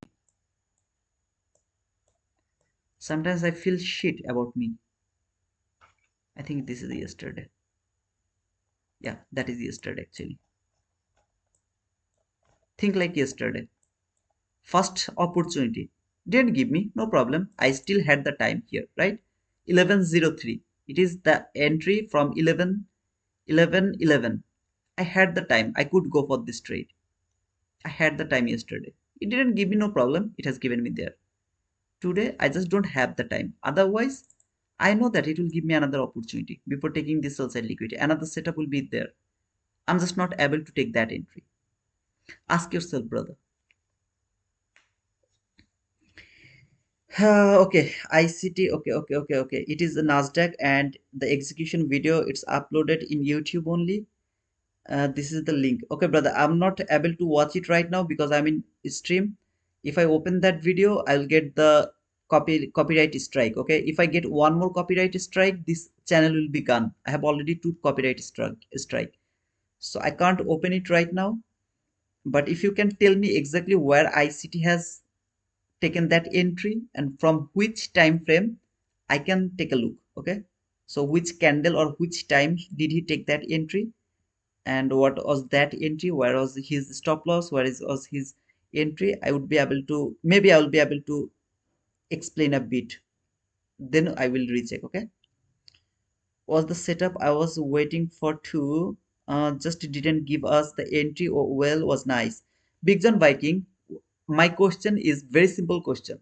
Sometimes I feel shit about me. I think this is yesterday. Yeah, that is yesterday actually. Think like yesterday. First opportunity. Didn't give me, no problem. I still had the time here, right? 11:03. It is the entry from 11:11. I had the time. I could go for this trade. I had the time yesterday. It didn't give me, no problem. It has given me there. Today, I just don't have the time. Otherwise, I know that it will give me another opportunity before taking this sell side liquidity. Another setup will be there. I'm just not able to take that entry. Ask yourself, brother. Okay, ICT. Okay. It is the Nasdaq and the execution video. It's uploaded in YouTube only. This is the link. Okay, brother. I'm not able to watch it right now because I'm in stream. If I open that video, I'll get the copyright strike. Okay, if I get one more copyright strike, this channel will be gone. I have already two copyright strike, so I can't open it right now. But if you can tell me exactly where ICT has taken that entry and from which time frame, I can take a look. Okay, so which candle or which time did he take that entry, and what was that entry, where was his stop loss, was his entry? I would be able to, maybe I will be able to explain a bit, then I will recheck. Okay, was the setup I was waiting for to just didn't give us the entry. Oh, well, was nice. Big John Viking, my question is very simple question.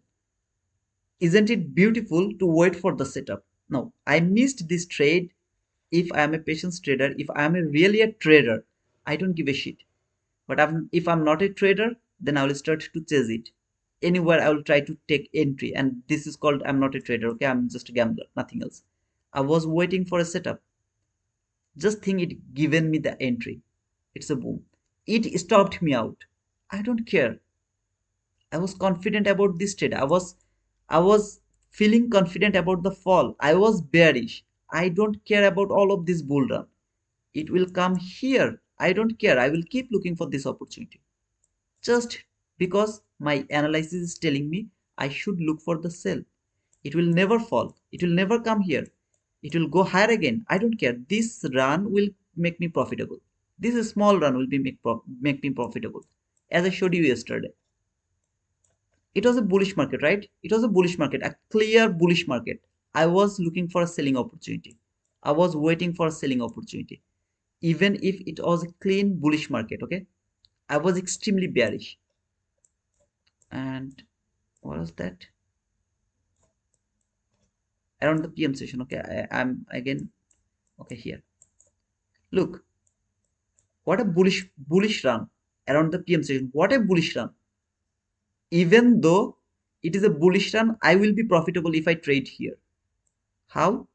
Isn't it beautiful to wait for the setup? No, I missed this trade. If I am a patience trader, if I am really a trader, I don't give a shit. But if I'm not a trader, then I will start to chase it. Anywhere I will try to take entry, and this is called I'm not a trader. Okay, I'm just a gambler, nothing else. I was waiting for a setup. Just think it given me the entry. It's a boom. It stopped me out. I don't care. I was confident about this trade. I was feeling confident about the fall. I was bearish. I don't care about all of this bull run. It will come here. I don't care. I will keep looking for this opportunity. Just because my analysis is telling me I should look for the sell. It will never fall. It will never come here. It will go higher again. I don't care. This run will make me profitable. This small run will make me profitable. As I showed you yesterday. It was a bullish market, right? It was a bullish market, a clear bullish market. I was looking for a selling opportunity. I was waiting for a selling opportunity. Even if it was a clean bullish market, okay? I was extremely bearish. And what was that? Around the PM session, okay? I'm again, okay, here. Look, what a bullish run around the PM session. What a bullish run. Even though it is a bullish run, I will be profitable if I trade here. How?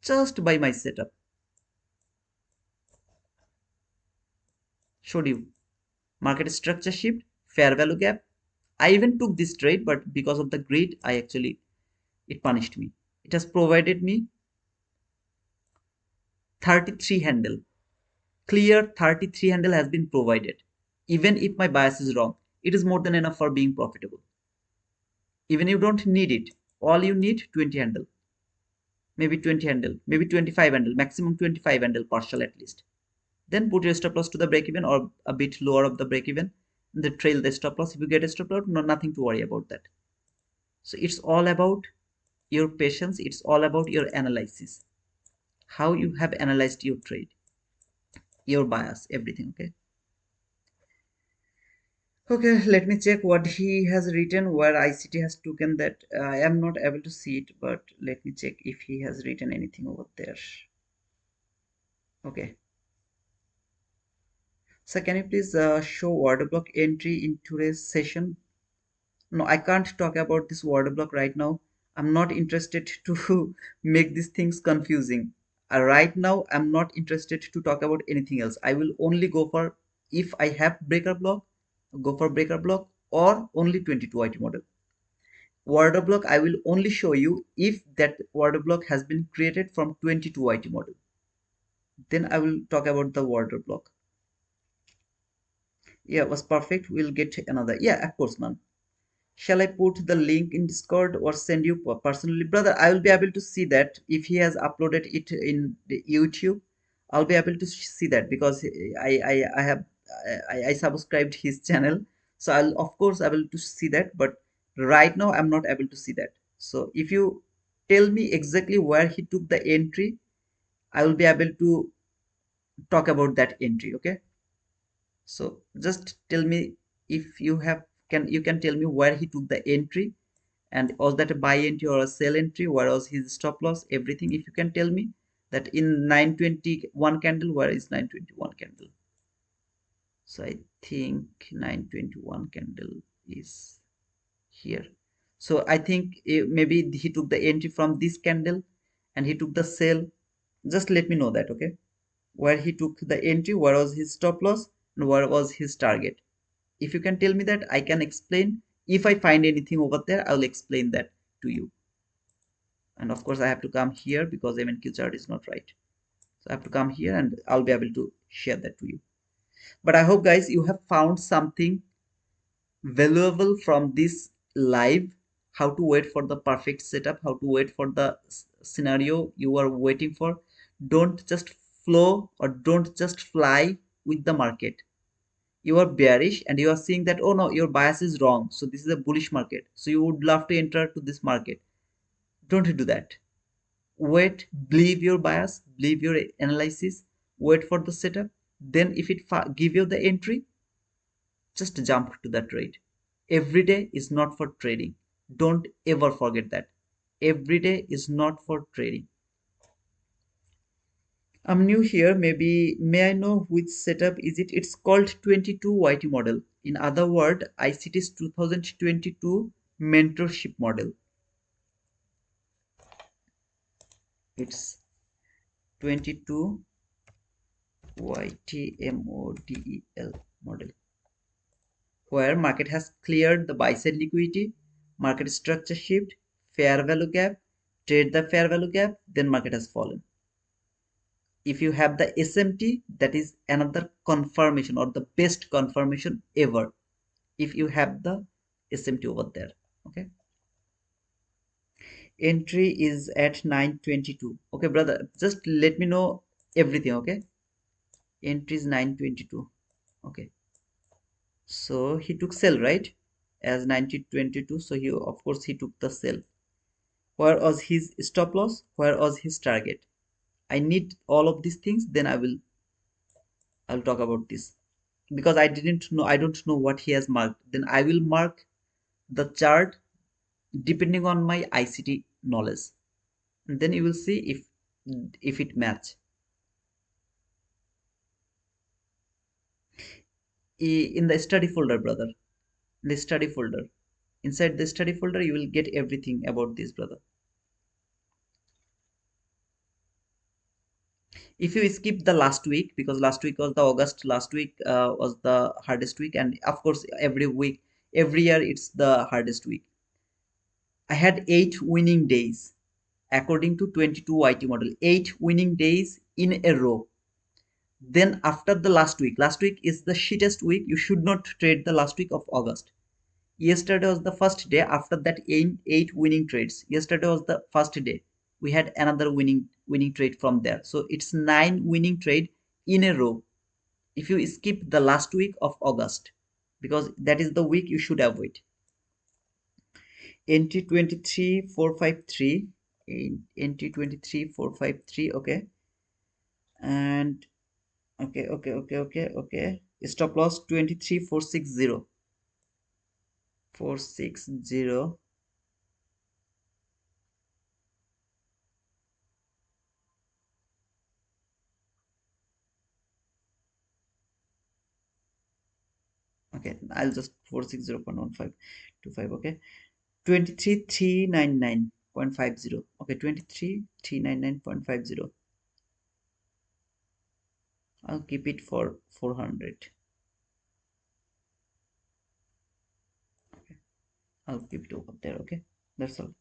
Just by my setup. Showed you market structure shift, fair value gap. I even took this trade, but because of the greed, it punished me. It has provided me 33 handle. Clear 33 handle has been provided. Even if my bias is wrong, it is more than enough for being profitable. Even you don't need it. All you need 20 handle, maybe 20 handle, maybe 25 handle, maximum 25 handle partial at least. Then put your stop loss to the break even or a bit lower of the break even. Then trail the stop loss. If you get a stop loss, no, nothing to worry about that. So it's all about your patience. It's all about your analysis. How you have analyzed your trade, your bias, everything. Okay. Okay, let me check what he has written, where ICT has taken that. I am not able to see it, but let me check if he has written anything over there. Okay. So can you please show order block entry in today's session? No, I can't talk about this order block right now. I'm not interested to make these things confusing. Right now, I'm not interested to talk about anything else. I will only go for, if I have breaker block, go for breaker block or only 22 IT model. Order block, I will only show you if that order block has been created from 22 IT model. Then I will talk about the order block. Yeah, was perfect. We'll get another. Yeah, of course, man. Shall I put the link in Discord or send you personally, brother? I will be able to see that if he has uploaded it in the YouTube. I'll be able to see that because I have I subscribed his channel, so I'll of course able to see that. But right now I'm not able to see that. So if you tell me exactly where he took the entry, I will be able to talk about that entry. Okay, so just tell me if you have can tell me where he took the entry, and was that a buy entry or a sell entry, where was his stop loss, everything. If you can tell me that in 921 candle, where is 921 candle? So I think 921 candle is here. So I think maybe he took the entry from this candle and he took the sell. Just let me know that, okay, where he took the entry, where was his stop loss, and where was his target. If you can tell me that, I can explain. If I find anything over there, I'll explain that to you. And of course I have to come here because MNQ chart is not right. So I have to come here and I'll be able to share that to you. But I hope guys you have found something valuable from this live, how to wait for the perfect setup, how to wait for the scenario you are waiting for. Don't just flow or don't just fly with the market. You are bearish and you are seeing that, oh no, your bias is wrong, so this is a bullish market, so you would love to enter to this market. Don't do that. Wait, believe your bias, believe your analysis, wait for the setup. Then if it give you the entry, just jump to the trade. Every day is not for trading. Don't ever forget that. Every day is not for trading. I'm new here. Maybe may I know which setup is it? It's called 22 YT model. In other word, ICT's 2022 mentorship model. It's 22 YTMODEL model, where market has cleared the buy side liquidity, market structure shift, fair value gap, trade the fair value gap, then market has fallen. If you have the SMT, that is another confirmation or the best confirmation ever. If you have the SMT over there, okay. Entry is at 922. Okay, brother, just let me know everything. Okay, entry is 922. Okay, so he took sell, right, as 9022. So he, of course, he took the sell. Where was his stop loss, where was his target? I need all of these things, then I'll talk about this, because I don't know what he has marked. Then I will mark the chart depending on my ICT knowledge, and then you will see if it match. In the study folder, brother, the study folder, inside the study folder you will get everything about this, brother. If you skip the last week, because last week was the August, last week was the hardest week, and of course every week, every year it's the hardest week. I had 8 winning days according to 22 YT model, 8 winning days in a row. Then after the last week is the shittest week. You should not trade the last week of August. Yesterday was the first day. After that, 8 winning trades. Yesterday was the first day. We had another winning trade from there. So it's 9 winning trade in a row. If you skip the last week of August, because that is the week you should avoid. Entry 23453. Entry 23453. Okay, and okay. Stop loss 23460. 460. Okay, I'll just 460.1525. Okay, 23399.50. Okay, 23399.50. I'll keep it for 400. Okay, I'll keep it over there. Okay, that's all.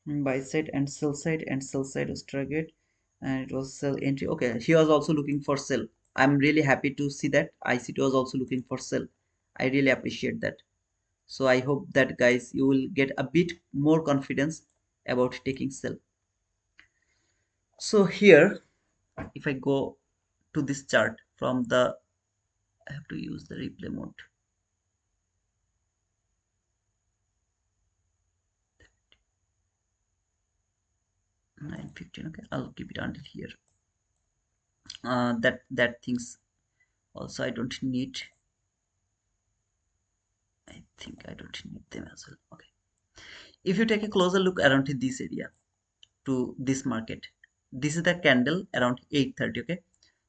Buy side and sell side, and sell side was target, and it was sell entry. Okay, he was also looking for sell. I'm really happy to see that ICT was also looking for sell. I really appreciate that. So I hope that guys you will get a bit more confidence about taking sell. So here, if I go to this chart from the, I have to use the replay mode. 9:15. Okay, I'll keep it until here. That things also I don't need. I think I don't need them as well. Okay. If you take a closer look around in this area to this market, this is the candle around 8:30. Okay.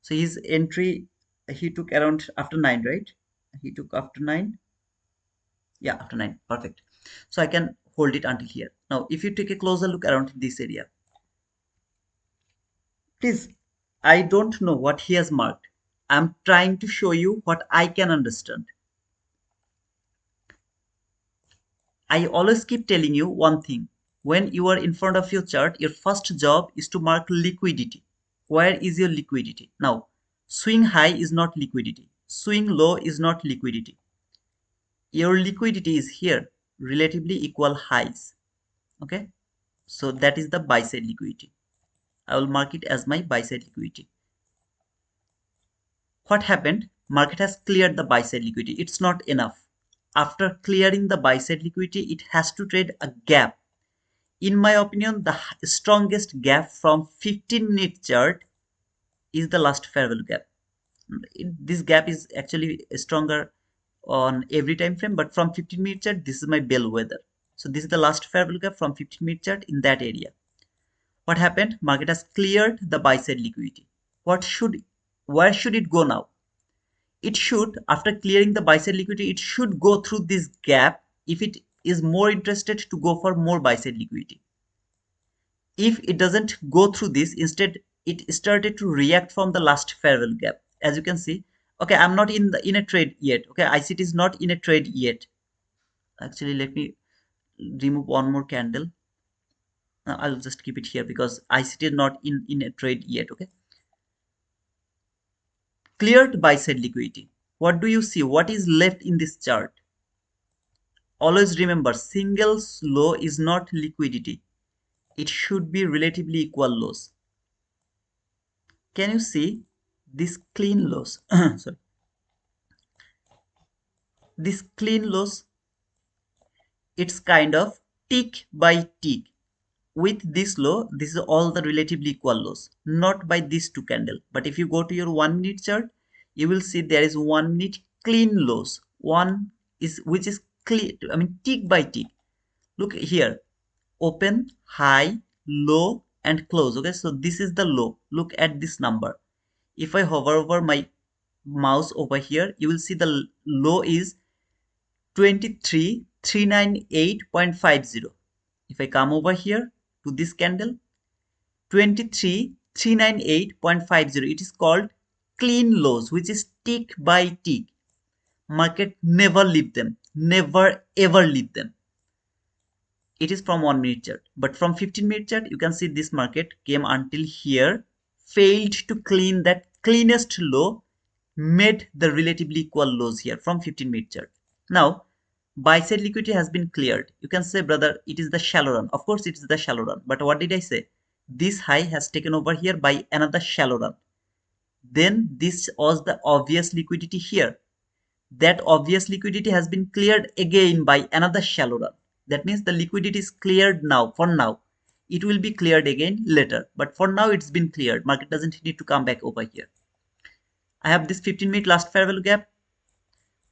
So his entry he took around after 9, right? He took after 9. Yeah, after 9. Perfect. So I can hold it until here. Now, if you take a closer look around this area, please, I don't know what he has marked. I'm trying to show you what I can understand. I always keep telling you one thing. When you are in front of your chart, your first job is to mark liquidity. Where is your liquidity? Now, swing high is not liquidity. Swing low is not liquidity. Your liquidity is here, relatively equal highs. Okay, so that is the buy side liquidity. I will mark it as my buy side liquidity. What happened? Market has cleared the buy side liquidity. It's not enough. After clearing the buy side liquidity, it has to trade a gap. In my opinion, the strongest gap from 15-minute chart is the last fair value gap. This gap is actually stronger on every time frame, but from 15-minute chart, this is my bellwether. So this is the last fair value gap from 15-minute chart in that area. What happened? Market has cleared the buy side liquidity. Where should it go now? It should, after clearing the buy side liquidity, it should go through this gap if it is more interested to go for more buy side liquidity. If it doesn't go through this, instead it started to react from the last fair value gap. As you can see, okay, I'm not in a trade yet. Okay, ICT is not in a trade yet. Actually, let me remove one more candle. I'll just keep it here because ICT is not in a trade yet. Okay, cleared buy side liquidity. What do you see? What is left in this chart? Always remember, single low is not liquidity. It should be relatively equal lows. Can you see this clean lows? Sorry, this clean lows. It's kind of tick by tick. With this low, this is all the relatively equal lows, not by these two candle. But if you go to your 1 minute chart, you will see there is 1 minute clean lows. One is which is clean. I mean tick by tick. Look here, open, high, low, and close. Okay, so this is the low. Look at this number. If I hover over my mouse over here, you will see the low is 23398.50. If I come over here to this candle, 23398.50, it is called clean lows, which is tick by tick. Market never leave them, never ever leave them. It is from 1 minute chart, but from 15-minute chart, you can see this market came until here, failed to clean that cleanest low, made the relatively equal lows here from 15-minute chart. Now, buy side liquidity has been cleared. You can say, brother, it is the shallow run. Of course, it is the shallow run. But what did I say? This high has taken over here by another shallow run. Then this was the obvious liquidity here. That obvious liquidity has been cleared again by another shallow run. That means the liquidity is cleared now. For now, it will be cleared again later. But for now, it's been cleared. Market doesn't need to come back over here. I have this 15-minute last fair value gap.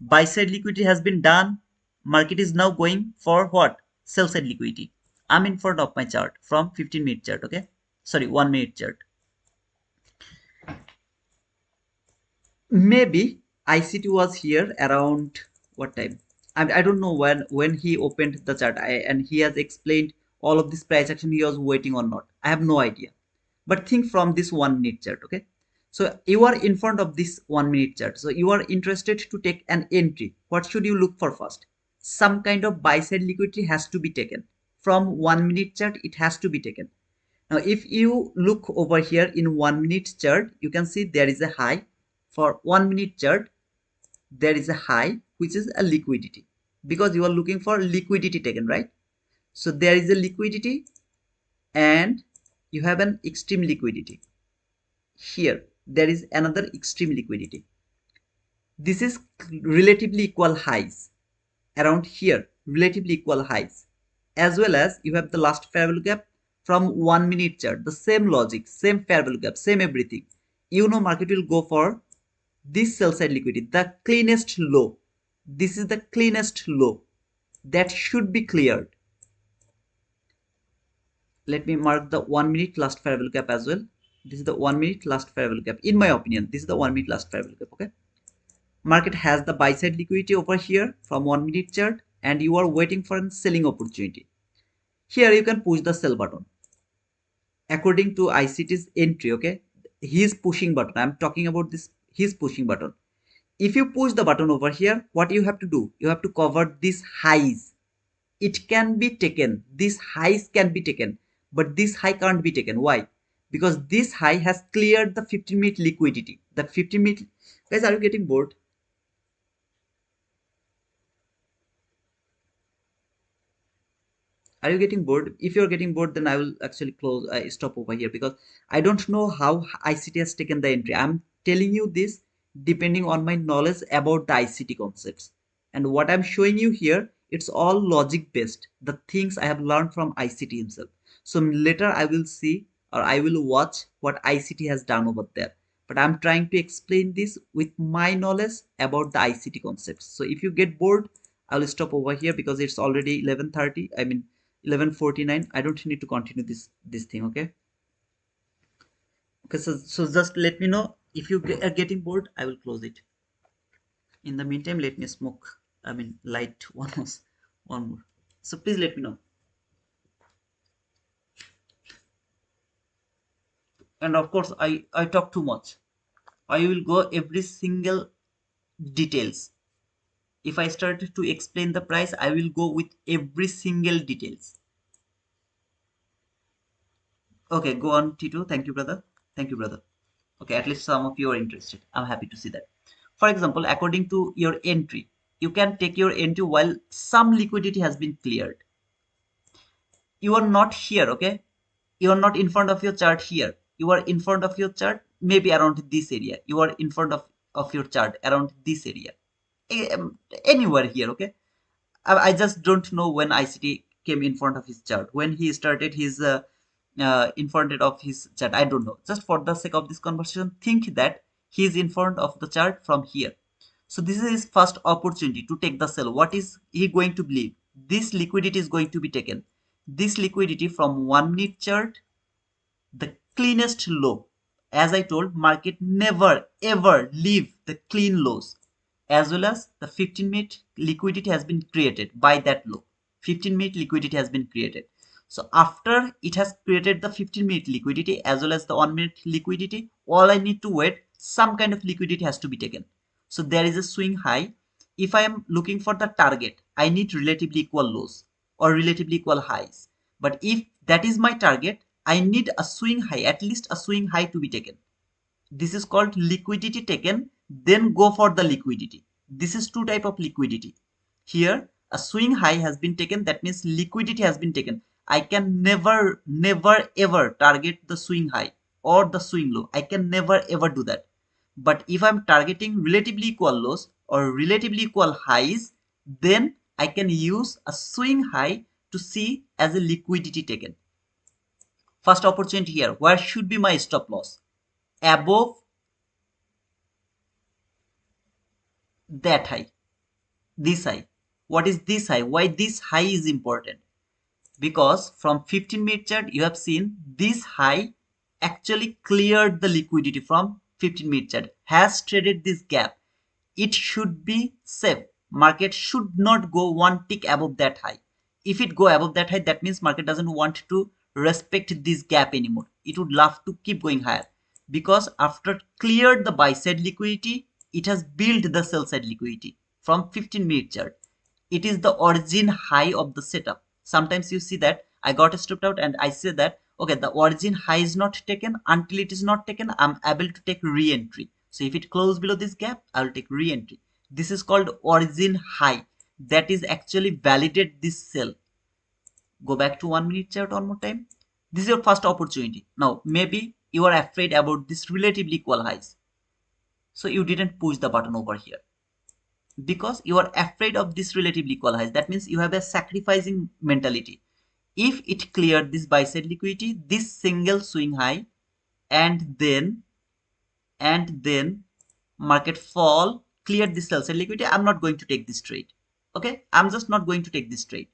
Buy side liquidity has been done. Market is now going for what? Sell side liquidity. I'm in front of my chart from 15-minute chart. Okay, sorry, 1 minute chart. Maybe ICT was here around what time? I don't know when he opened the chart. And he has explained all of this price action he was waiting or not. I have no idea. But think from this 1 minute chart. Okay, so you are in front of this 1 minute chart. So you are interested to take an entry. What should you look for first? Some kind of buy side liquidity has to be taken. From 1 minute chart, it has to be taken. Now, if you look over here in 1 minute chart, you can see there is a high. for 1 minute chart, there is a high which is a liquidity, because you are looking for liquidity taken, right? So there is a liquidity and you have an extreme liquidity. Here there is another extreme liquidity. This is relatively equal highs around here, relatively equal highs, as well as you have the last fair value gap from 1 minute chart. The same logic, same fair value gap, same everything. You know market will go for this sell side liquidity, the cleanest low. This is the cleanest low that should be cleared. Let me mark the 1 minute last fair value gap as well. This is the 1 minute last fair value gap. In my opinion, this is the 1 minute last fair value gap. Okay. Market has the buy side liquidity over here from 1 minute chart, and you are waiting for a selling opportunity. Here you can push the sell button according to ICT's entry. Okay, his pushing button, I'm talking about this, his pushing button. If you push the button over here, what you have to do, you have to cover these highs. It can be taken, these highs can be taken, but this high can't be taken. Why? Because this high has cleared the 15-minute liquidity. The 15-minute, guys, are you getting bored? Are you getting bored? If you're getting bored, then I will actually close, stop over here, because I don't know how ICT has taken the entry. I'm telling you this depending on my knowledge about the ICT concepts, and what I'm showing you here, it's all logic based, the things I have learned from ICT himself. So later I will see, or I will watch what ICT has done over there, but I'm trying to explain this with my knowledge about the ICT concepts. So if you get bored, I'll stop over here, because it's already 11:30, I mean 11:49. I don't need to continue this thing. Okay. Okay, so just let me know if you are getting bored. I will close it. In the meantime, let me smoke, I mean light one more. So please let me know. And of course, I talk too much. I will go every single details. If I start to explain the price, I will go with every single details. Okay, go on, Tito. Thank you, brother. Thank you, brother. Okay, at least some of you are interested. I'm happy to see that. For example, according to your entry, you can take your entry while some liquidity has been cleared. You are not here, okay? You are not in front of your chart here. You are in front of your chart, maybe around this area. You are in front of your chart around this area. Anywhere here, okay? I just don't know when ICT came in front of his chart. When he started his in front of his chart, I don't know. Just for the sake of this conversation, think that he is in front of the chart from here. So this is his first opportunity to take the sell. What is he going to believe? This liquidity is going to be taken. This liquidity from 1 minute chart, the cleanest low. As I told, market never ever leave the clean lows, as well as the 15-minute liquidity has been created by that low. 15-minute liquidity has been created. So after it has created the 15-minute liquidity as well as the 1 minute liquidity, all I need to wait, some kind of liquidity has to be taken. So there is a swing high. If I am looking for the target, I need relatively equal lows or relatively equal highs. But if that is my target, I need a swing high, at least a swing high to be taken. This is called liquidity taken, then go for the liquidity. This is two type of liquidity. Here a swing high has been taken, that means liquidity has been taken. I can never ever target the swing high or the swing low. I can never ever do that. But if I'm targeting relatively equal lows or relatively equal highs, then I can use a swing high to see as a liquidity taken. First opportunity here, where should be my stop loss? Above that high, this high. What is this high? Why this high is important? Because from 15-minute chart you have seen this high actually cleared the liquidity from 15-minute chart, has traded this gap. It should be safe. Market should not go one tick above that high. If it go above that high, that means market doesn't want to respect this gap anymore. It would love to keep going higher, because after cleared the buy side liquidity, it has built the sell side liquidity from 15-minute chart. It is the origin high of the setup. Sometimes you see that I got stopped out and I say that okay, the origin high is not taken. Until it is not taken, I'm able to take re-entry. So if it closes below this gap, I will take re-entry. This is called origin high. That is actually validate this sell. Go back to 1 minute chart one more time. This is your first opportunity. Now maybe you are afraid about this relatively equal highs, so you didn't push the button over here because you are afraid of this relatively equal highs. That means you have a sacrificing mentality. If it cleared this buy side liquidity, this single swing high, and then market fall, cleared this sell side liquidity, I'm not going to take this trade. Okay, I'm just not going to take this trade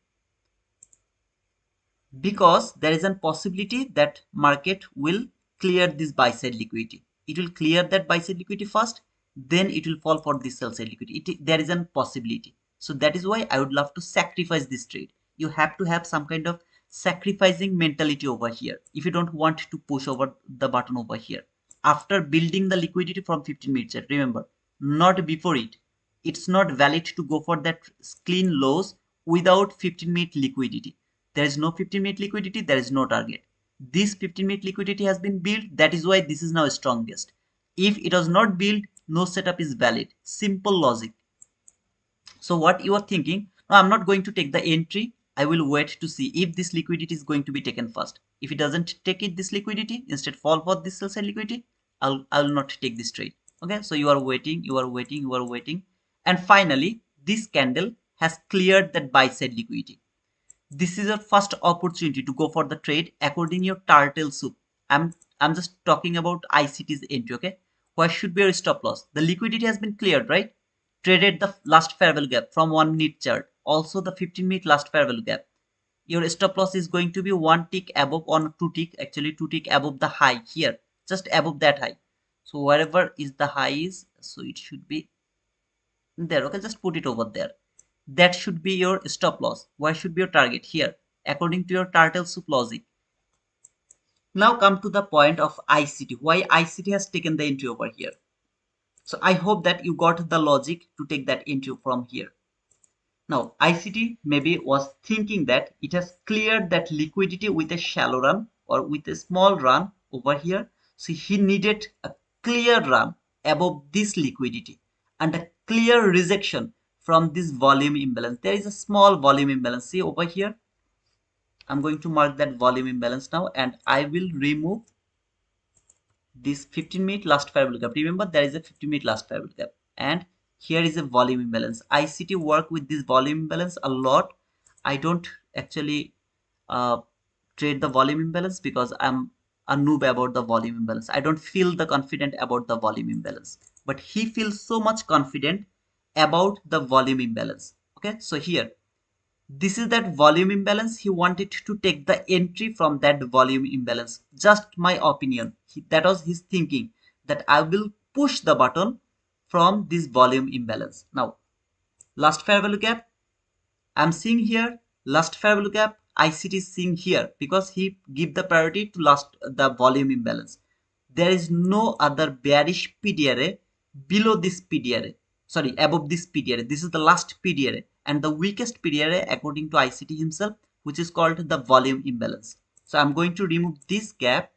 because there is a possibility that market will clear this buy side liquidity. It will clear that buy side liquidity first, then it will fall for this sell side liquidity. There is a possibility. So that is why I would love to sacrifice this trade. You have to have some kind of sacrificing mentality over here if you don't want to push over the button over here after building the liquidity from 15 minutes chart. Remember, not before it. It's not valid to go for that clean lows without 15-minute liquidity. There is no 15-minute liquidity, there is no target. This 15-minute liquidity has been built, that is why this is now strongest. If it was not built, no setup is valid. Simple logic. So what you are thinking, no, I'm not going to take the entry. I will wait to see if this liquidity is going to be taken first. If it doesn't take it, this liquidity, instead fall for this sell side liquidity, I will not take this trade. Okay, so you are waiting, you are waiting, you are waiting. And finally, this candle has cleared that buy side liquidity. This is your first opportunity to go for the trade according to your turtle soup. I'm just talking about ICT's entry. Okay, where should be your stop loss? The liquidity has been cleared, right? Traded the last fair value gap from 1 minute chart, also the 15-minute last fair value gap. Your stop loss is going to be one tick above, on two tick, actually two tick above the high here, just above that high. So wherever is the high is, so it should be there. Okay, just put it over there. That should be your stop loss. Where should be your target? Here, according to your turtle soup logic. Now come to the point of ICT. Why ICT has taken the entry over here? So I hope that you got the logic to take that entry from here. Now ICT maybe was thinking that it has cleared that liquidity with a shallow run or with a small run over here. So he needed a clear run above this liquidity and a clear rejection from this volume imbalance. There is a small volume imbalance. See over here. I'm going to mark that volume imbalance now, and I will remove this 15-minute last fair value gap. Remember, there is a 15-minute last fair value gap, and here is a volume imbalance. ICT work with this volume imbalance a lot. I don't actually uh, trade the volume imbalance because I'm a noob about the volume imbalance. I don't feel the confident about the volume imbalance, but he feels so much confident about the volume imbalance. Okay, so here, this is that volume imbalance. He wanted to take the entry from that volume imbalance. Just my opinion. That was his thinking, that I will push the button from this volume imbalance. Now, last fair value gap, I'm seeing here. Last fair value gap, ICT is seeing here because he give the priority to the volume imbalance. There is no other bearish PDRA below this PDRA. Sorry, above this PDRA. This is the last PDRA and the weakest PDRA according to ICT himself, which is called the volume imbalance. So I'm going to remove this gap.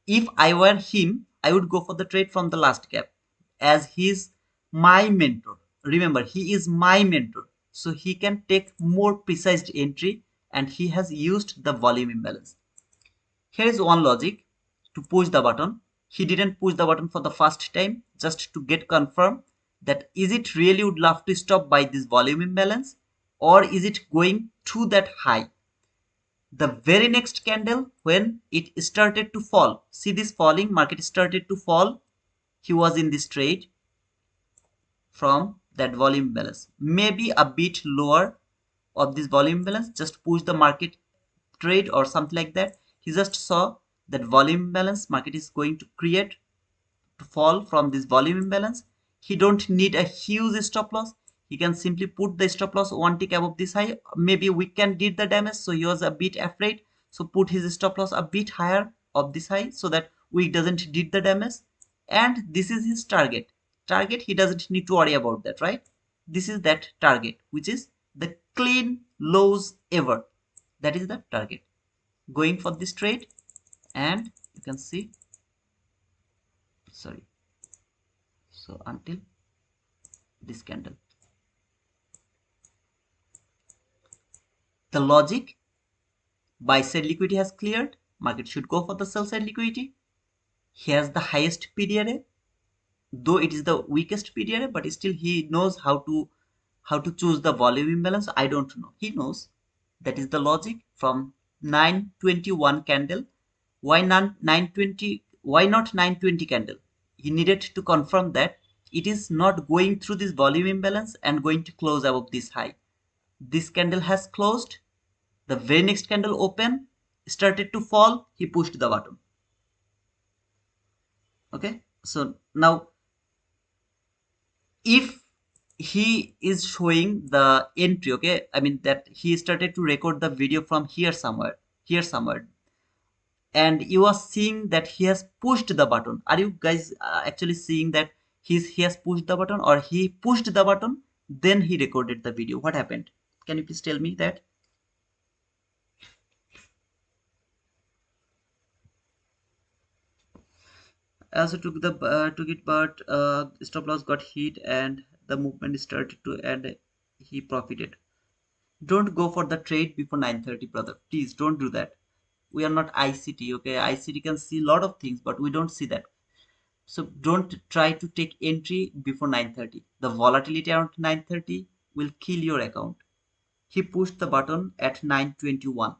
If I were him, I would go for the trade from the last gap, as he is my mentor. Remember, he is my mentor, so he can take more precise entry, and he has used the volume imbalance. Here is one logic to push the button. He didn't push the button for the first time, just to get confirmed that is it really would love to stop by this volume imbalance, or is it going to that high. The very next candle, when it started to fall, see this falling, market started to fall, he was in this trade from that volume balance, maybe a bit lower of this volume balance, just push the market trade or something like that. He just saw that volume balance market is going to create to fall from this volume imbalance. He don't need a huge stop loss. He can simply put the stop loss one tick above this high. Maybe we can did the damage, so he was a bit afraid, so put his stop loss a bit higher of this high so that we doesn't did the damage. And this is his target. He doesn't need to worry about that, right? This is that target, which is the clean lows ever. That is the target. Going for this trade, and you can see, sorry, So until this candle, the logic, buy side liquidity has cleared, market should go for the sell side liquidity. He has the highest PDRA, though it is the weakest PDRA, but still he knows how to choose the volume imbalance. I don't know, he knows. That is the logic from 921 candle. Why not 920? Why not 920 candle? He needed to confirm that it is not going through this volume imbalance and going to close above this high. This candle has closed. The very next candle open, started to fall. He pushed the button. Okay, so now if he is showing the entry, okay, I mean that he started to record the video from here somewhere, and you are seeing that he has pushed the button. Are you guys actually seeing that he has pushed the button, or he pushed the button then he recorded the video? What happened? Can you please tell me that? I also took it, but stop loss got hit and the movement started to, and he profited. Don't go for the trade before 9:30, brother. Please don't do that. We are not ICT, okay? ICT can see a lot of things, but we don't see that. So don't try to take entry before 9:30. The volatility around 9:30 will kill your account. He pushed the button at 9:21.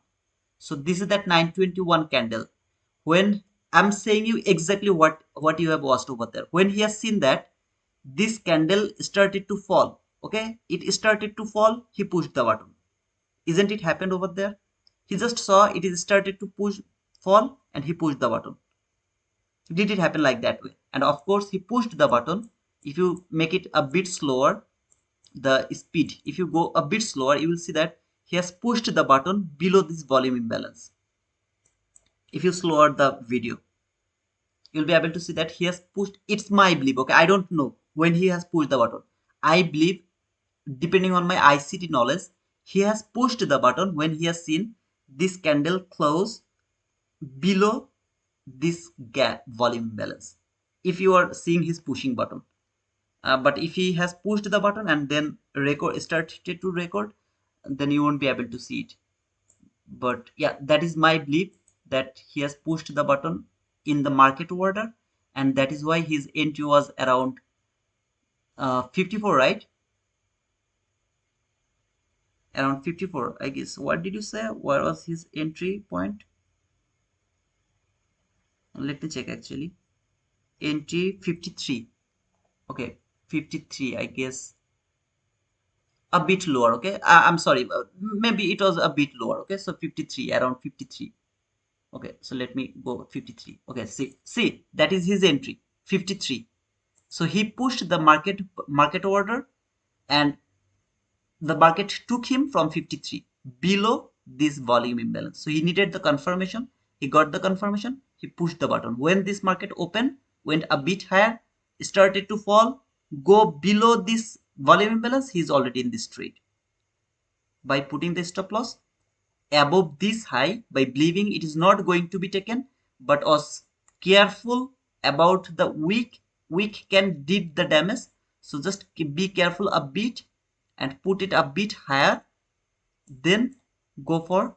So this is that 9:21 candle. When I'm saying you exactly what you have watched over there. When he has seen that this candle started to fall, okay? It started to fall, he pushed the button. Isn't it happened over there? He just saw it is started to push fall and he pushed the button. Did it happen like that way? And of course he pushed the button. If you make it a bit slower, the speed, if you go a bit slower, you will see that he has pushed the button below this volume imbalance. If you slower the video, you'll be able to see that he has pushed. It's my belief, okay? I don't know when he has pushed the button. I believe, depending on my ICT knowledge, he has pushed the button when he has seen this candle close below this gap volume imbalance. If you are seeing his pushing button, but if he has pushed the button and then record started to record, then you won't be able to see it. But yeah, that is my belief, that he has pushed the button in the market order, and that is why his entry was around 54, right? Around 54, I guess. What did you say? Where was his entry point? Let me check actually. Entry 53. Okay, 53, I guess. A bit lower, okay? I'm sorry. Maybe it was a bit lower, okay? So 53, around 53. Okay, so let me go 53. Okay, see, that is his entry, 53. So he pushed the market order, and the market took him from 53 below this volume imbalance. So he needed the confirmation. He got the confirmation. He pushed the button. When this market opened, went a bit higher, started to fall, go below this volume imbalance, he is already in this trade. By putting the stop loss above this high, by believing it is not going to be taken, but was careful about the weak can did the damage. So just be careful a bit and put it a bit higher, then go for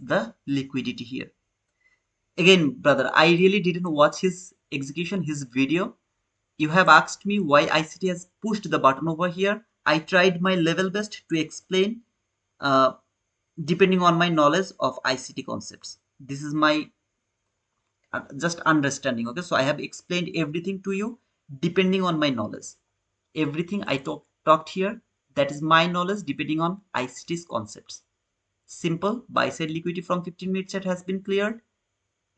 the liquidity here. Again, brother, I really didn't watch his execution, his video. You have asked me why ICT has pushed the button over here. I tried my level best to explain, uh, depending on my knowledge of ICT concepts. This is my just understanding, okay? So I have explained everything to you depending on my knowledge. Everything I talked here, that is my knowledge depending on ICT's concepts. Simple, buy side liquidity from 15-minute chart has been cleared.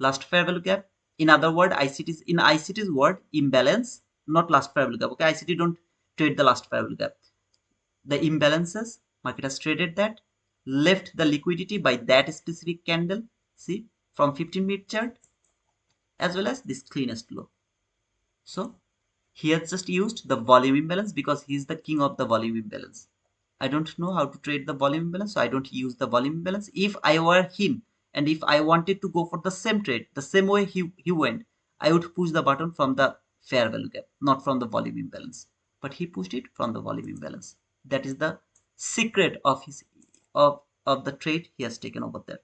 Last fair value gap. In other word, ICT's word, imbalance, not last fair value gap. Okay, ICT don't trade the last fair value gap. The imbalances, market has traded that, left the liquidity by that specific candle. See, from 15-minute chart, as well as this cleanest low. So he has just used the volume imbalance because he is the king of the volume imbalance. I don't know how to trade the volume imbalance, so I don't use the volume imbalance. If I were him, and if I wanted to go for the same trade, the same way he went, I would push the button from the fair value gap, not from the volume imbalance. But he pushed it from the volume imbalance. That is the secret of his of the trade he has taken over there.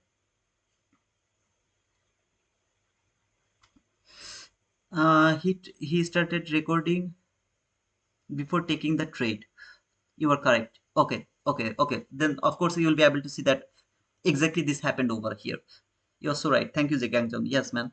He started recording before taking the trade. You are correct. Okay, okay, okay. Then of course you will be able to see that exactly this happened over here. You're so right. Thank you, Zegangjong. Yes, man.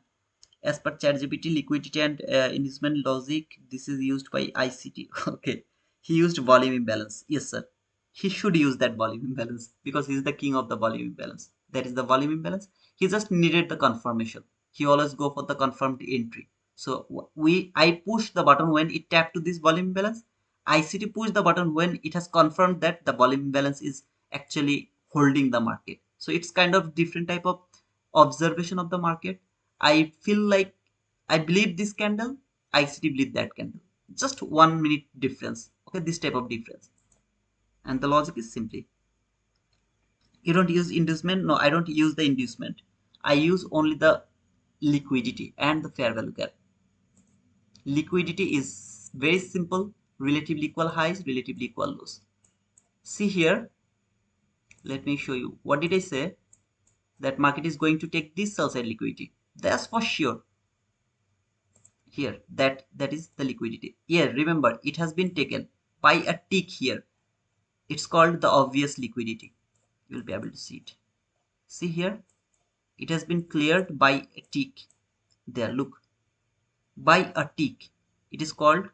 As per ChatGPT, liquidity and inducement logic, this is used by ICT. Okay. He used volume imbalance. Yes, sir. He should use that volume imbalance because he's the king of the volume imbalance. That is the volume imbalance. He just needed the confirmation. He always go for the confirmed entry. So I push the button when it tapped to this volume imbalance. ICT push the button when it has confirmed that the volume imbalance is actually holding the market. So it's kind of different type of observation of the market. I feel like I believe this candle, ICT believe that candle. Just 1 minute difference. Okay, this type of difference. And the logic is simply, you don't use inducement. No, I don't use the inducement. I use only the liquidity and the fair value gap. Liquidity is very simple, relatively equal highs, relatively equal lows. See here, let me show you. What did I say? That market is going to take this sell side liquidity. That's for sure. Here, that is the liquidity. Here, remember, it has been taken by a tick here. It's called the obvious liquidity. You'll be able to see it. See here, it has been cleared by a tick. There, look, by a tick. It is called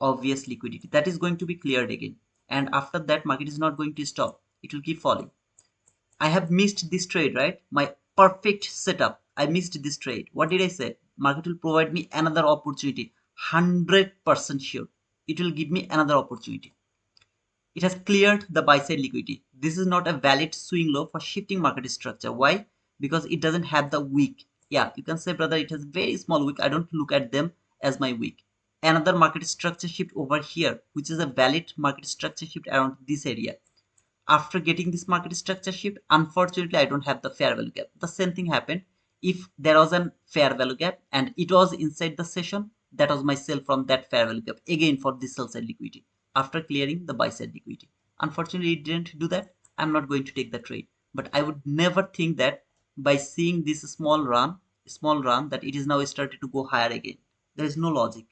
obvious liquidity. That is going to be cleared again. And after that, market is not going to stop. It will keep falling. I have missed this trade, right? My perfect setup. I missed this trade. What did I say? Market will provide me another opportunity. 100% sure. It will give me another opportunity. It has cleared the buy side liquidity. This is not a valid swing low for shifting market structure. Why? Because it doesn't have the wick. Yeah, you can say, brother, it has very small wick. I don't look at them as my wick. Another market structure shift over here, which is a valid market structure shift around this area. After getting this market structure shift, unfortunately, I don't have the fair value gap. The same thing happened. If there was a fair value gap and it was inside the session, that was my sell from that fair value gap again for this sell side liquidity after clearing the buy side liquidity. Unfortunately, it didn't do that. I'm not going to take the trade. But I would never think that by seeing this small run, that it is now started to go higher again. There is no logic.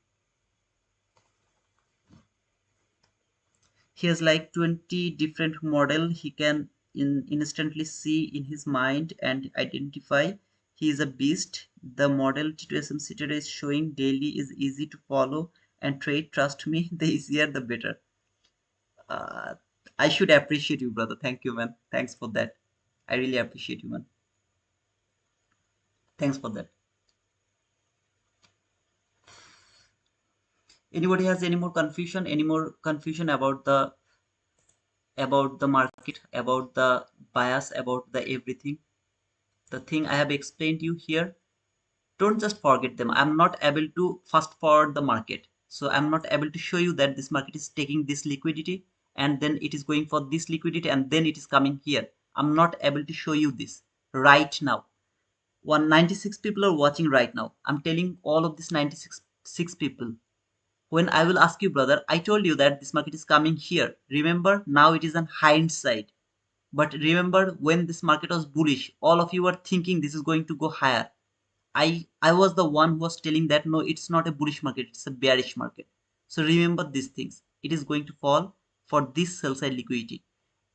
He has like 20 different model he can instantly see in his mind and identify. He is a beast. The model T2SMC today is showing daily is easy to follow and trade. Trust me, the easier the better. uh, I should appreciate you, brother. Thank you, man. Thanks for that. I really appreciate you, man. Thanks for that. Anybody has any more confusion about the market, about the bias, about the everything, the thing I have explained you here? Don't just forget them. I'm not able to fast forward the market. So I'm not able to show you that this market is taking this liquidity and then it is going for this liquidity and then it is coming here. I'm not able to show you this right now. 196 people are watching right now. I'm telling all of these 96 people. When I will ask you, brother, I told you that this market is coming here. Remember, now it is on hindsight. But remember, when this market was bullish, all of you were thinking this is going to go higher. I was the one who was telling that no, it's not a bullish market, it's a bearish market. So remember these things. It is going to fall for this sell side liquidity.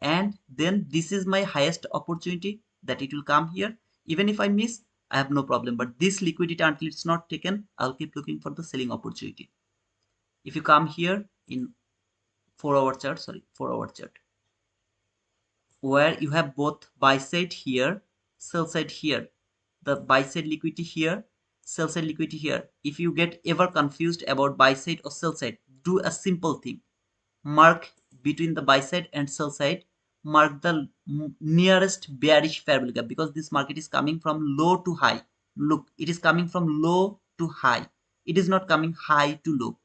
And then this is my highest opportunity that it will come here. Even if I miss, I have no problem. But this liquidity, until it's not taken, I'll keep looking for the selling opportunity. If you come here in 4 hour chart, sorry, 4 hour chart, where you have both buy side here, sell side here, the buy side liquidity here, sell side liquidity here. If you get ever confused about buy side or sell side, do a simple thing. Mark between the buy side and sell side, mark the nearest bearish fair value gap, because this market is coming from low to high. Look, it is coming from low to high. It is not coming high to low.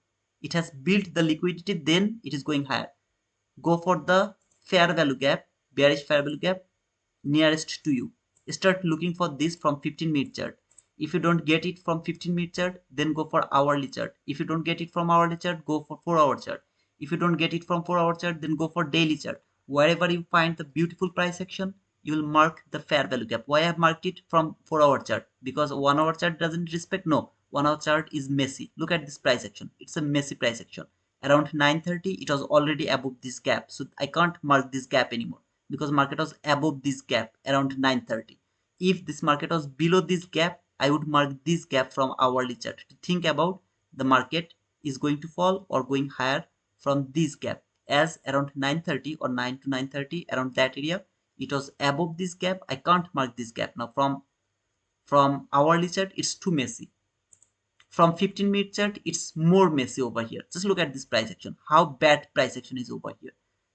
It has built the liquidity, then it is going higher. Go for the fair value gap, bearish fair value gap nearest to you. Start looking for this from 15-minute chart. If you don't get it from 15-minute chart, then go for hourly chart. If you don't get it from hourly chart, go for 4-hour chart. If you don't get it from 4-hour chart, then go for daily chart. Wherever you find the beautiful price action, you will mark the fair value gap. Why I have marked it from 4-hour chart? Because 1-hour chart doesn't respect. No, 1-hour chart is messy. Look at this price action. It's a messy price action. Around 9:30, it was already above this gap, so I can't mark this gap anymore because market was above this gap around 9:30. If this market was below this gap, I would mark this gap from hourly chart to think about the market is going to fall or going higher from this gap. As around 9:30 or 9 to 9:30, around that area, it was above this gap. I can't mark this gap now. From hourly chart, it's too messy. From 15-minute chart, it's more messy over here. Just look at this price action, how bad price action is over here.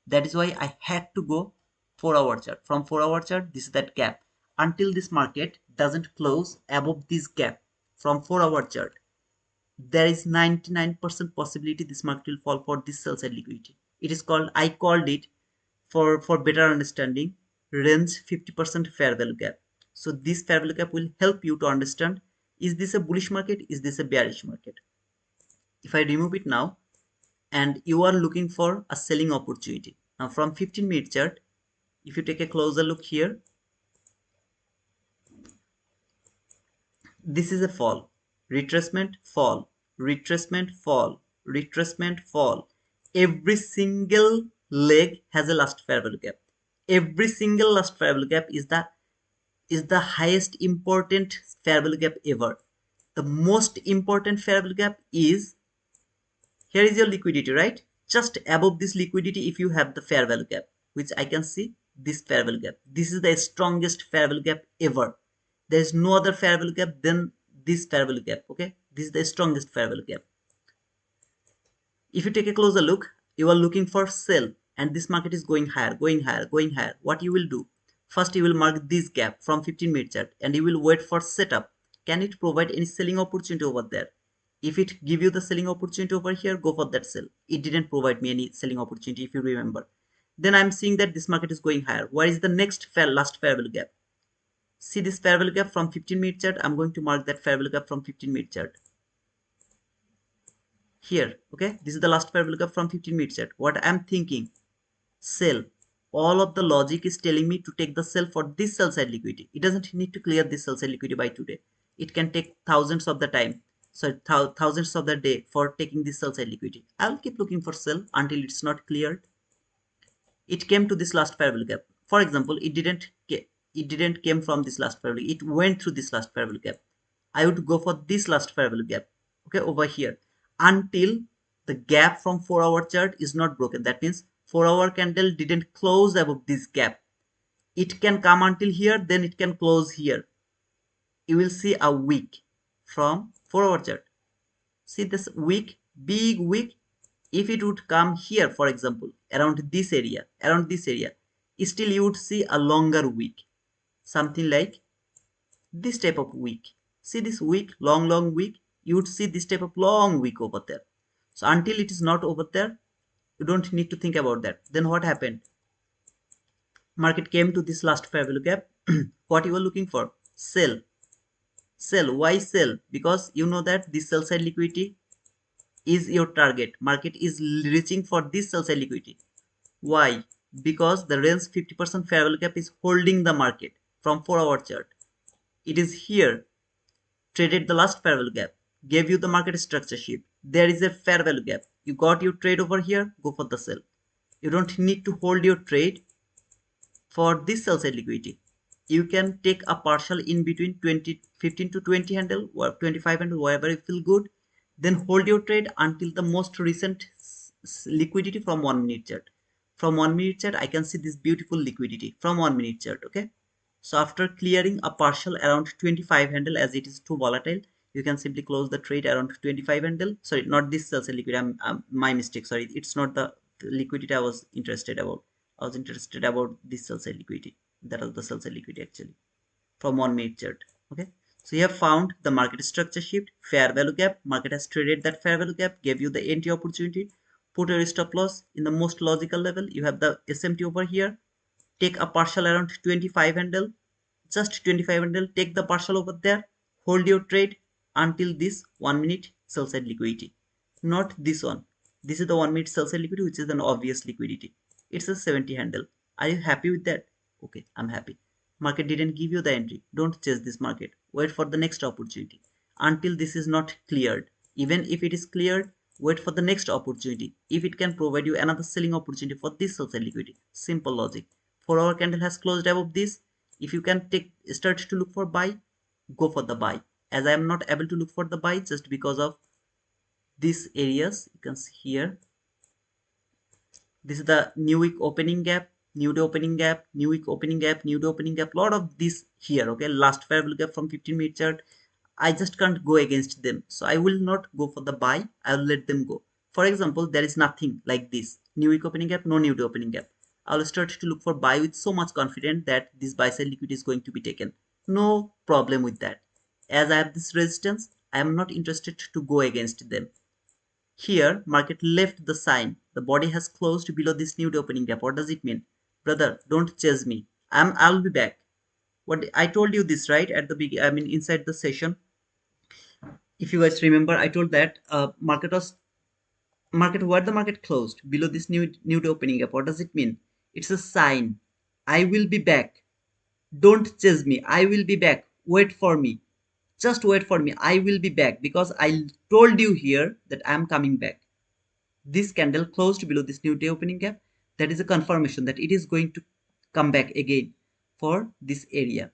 That is why I had to go 4-hour chart. From 4-hour chart, this is that gap. Until this market doesn't close above this gap from 4-hour chart, there is 99% possibility this market will fall for this sell side liquidity. It is called, I called it for better understanding, range 50% fair value gap. So this fair value gap will help you to understand, is this a bullish market, is this a bearish market. If I remove it now and you are looking for a selling opportunity, now from 15-minute chart, if you take a closer look here, this is a fall, retracement, fall, retracement, fall, retracement, fall. Every single leg has a last fair value gap. Every single last fair value gap is the highest important fair value gap ever. The most important fair value gap is, here is your liquidity, right? Just above this liquidity, if you have the fair value gap, which I can see this fair value gap, this is the strongest fair value gap ever. There is no other fair value gap than this fair value gap. Okay, this is the strongest fair value gap. If you take a closer look, you are looking for sell and this market is going higher, going higher, going higher. What you will do, first you will mark this gap from 15-minute chart and you will wait for setup. Can it provide any selling opportunity over there? If it give you the selling opportunity over here, go for that sell. It didn't provide me any selling opportunity, if you remember. Then I'm seeing that this market is going higher. Where is the next last fair value gap? See this fair value gap from 15-minute chart. I'm going to mark that fair value gap from 15-minute chart here. Okay, this is the last fair value gap from 15-minute chart. What I'm thinking, sell. All of the logic is telling me to take the sell for this sell side liquidity. It doesn't need to clear this sell side liquidity by today. It can take thousands of the time, so thousands of the day for taking this sell side liquidity. I'll keep looking for sell until it's not cleared. It came to this last fair value gap. For example, it didn't came from this last fair value. It went through this last fair value gap. I would go for this last fair value gap. Okay, over here until the gap from 4-hour chart is not broken. That means 4-hour candle didn't close above this gap. It can come until here, then it can close here. You will see a wick from 4-hour chart. See this wick, big wick. If it would come here, for example, around this area, still you would see a longer wick, something like this type of wick. See this wick, long wick, you would see this type of long wick over there. So until it is not over there, you don't need to think about that. Then what happened? Market came to this last fair value gap. What you were looking for? Sell. Sell. Why sell? Because you know that this sell side liquidity is your target. Market is reaching for this sell side liquidity. Why? Because the range 50% fair value gap is holding the market from 4-hour chart. It is here. Traded the last fair value gap, gave you the market structure shift. There is a fair value gap. You got your trade over here, go for the sell. You don't need to hold your trade for this sell side liquidity. You can take a partial in between 15 to 20 handle or 25 handle, wherever you feel good. Then hold your trade until the most recent liquidity from 1-minute chart. From 1-minute chart, I can see this beautiful liquidity from 1-minute chart. Okay. So after clearing a partial around 25 handle, as it is too volatile, you can simply close the trade around 25 handle. Sorry, not this sell side liquidity. My mistake. Sorry, it's not the liquidity I was interested about. I was interested about this sell side liquidity. That was the sell side liquidity actually from 1-minute chart. Okay. So you have found the market structure shift, fair value gap. Market has traded that fair value gap, gave you the entry opportunity. Put your stop loss in the most logical level. You have the SMT over here. Take a partial around 25 handle, just 25 handle. Take the partial over there. hold your trade until this 1 minute sell side liquidity, not this one. This is the 1 minute sell side liquidity, which is an obvious liquidity. It's a 70 handle. Are you happy with that? Okay, I'm happy. Market didn't give you the entry. Don't chase this market. Wait for the next opportunity until this is not cleared. Even if it is cleared, wait for the next opportunity. If it can provide you another selling opportunity for this sell side liquidity. Simple logic. 4 hour candle has closed above this. If you can start to look for buy, go for the buy. As I am not able to look for the buy just because of these areas, you can see here, this is the new week opening gap, new day opening gap, new week opening gap, new day opening gap, lot of this here. Okay, last fair value gap from 15-minute chart. I just can't go against them, so I will not go for the buy. I'll let them go. For example, there is nothing like this new week opening gap, no new day opening gap. I'll start to look for buy with so much confidence that this buy side liquidity is going to be taken. No problem with that. As I have this resistance, I am not interested to go against them. Here, market left the sign. The body has closed below this new day opening gap. What does it mean? Brother, don't chase me. I'll be back. What I told you this right at the beginning, I mean inside the session. If you guys remember, I told that market where the market closed below this new day opening gap. What does it mean? It's a sign. I will be back. Don't chase me. I will be back. Wait for me. Just wait for me. I will be back because I told you here that I'm coming back. This candle closed below this new day opening gap. That is a confirmation that it is going to come back again for this area.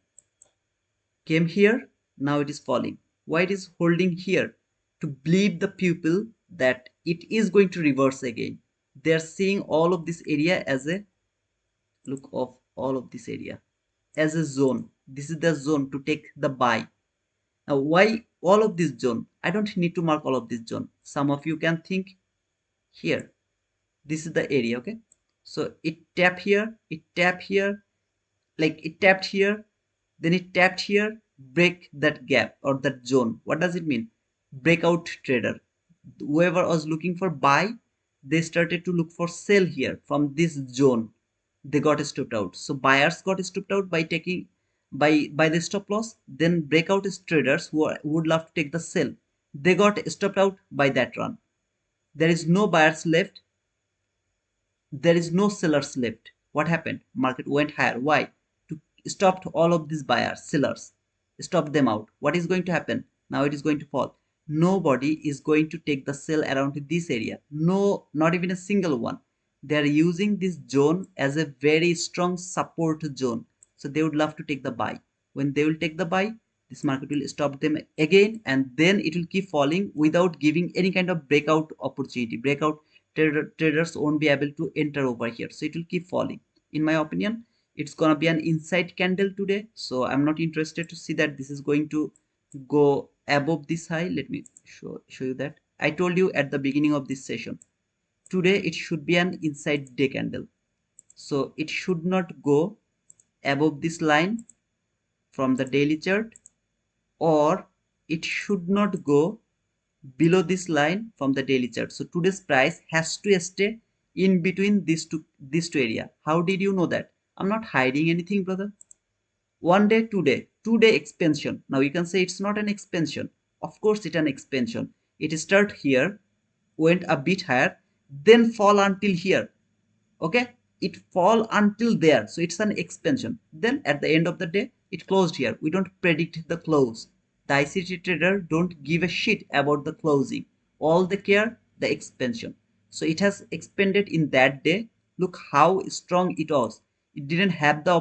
Came here, now it is falling. Why it is holding here? To believe the people that it is going to reverse again. They are seeing all of this area as a look of all of this area as a zone. This is the zone to take the buy. Now, why all of this zone? I don't need to mark all of this zone. Some of you can think here. This is the area, okay? So it tapped here, it tapped here, like it tapped here, then it tapped here, break that gap or that zone. What does it mean? Breakout trader. Whoever was looking for buy, they started to look for sell here from this zone. They got stopped out. So buyers got stopped out by taking by the stop loss. Then breakout traders who would love to take the sell, they got stopped out by that run. There is no buyers left, there is no sellers left. What happened? Market went higher. Why? To stop all of these buyers, sellers, stop them out. What is going to happen? Now it is going to fall. Nobody is going to take the sell around this area. No, not even a single one. They are using this zone as a very strong support zone. So they would love to take the buy. When they will take the buy, this market will stop them again, and then it will keep falling without giving any kind of breakout opportunity. Breakout traders won't be able to enter over here, so it will keep falling. In my opinion, it's gonna be an inside candle today, so I'm not interested to see that this is going to go above this high. Let me show you that. I told you at the beginning of this session, today it should be an inside day candle, so it should not go above this line from the daily chart, or it should not go below this line from the daily chart. So today's price has to stay in between these two area. How did you know that? I'm not hiding anything, brother. One day, two-day expansion. Now you can say it's not an expansion. Of course it's an expansion. It start here, went a bit higher, then fall until here. Okay, it fall until there, so it's an expansion. Then at the end of the day, it closed here. We don't predict the close. The ICT trader don't give a shit about the closing. All they care the expansion. So it has expanded in that day. Look how strong it was. It didn't have the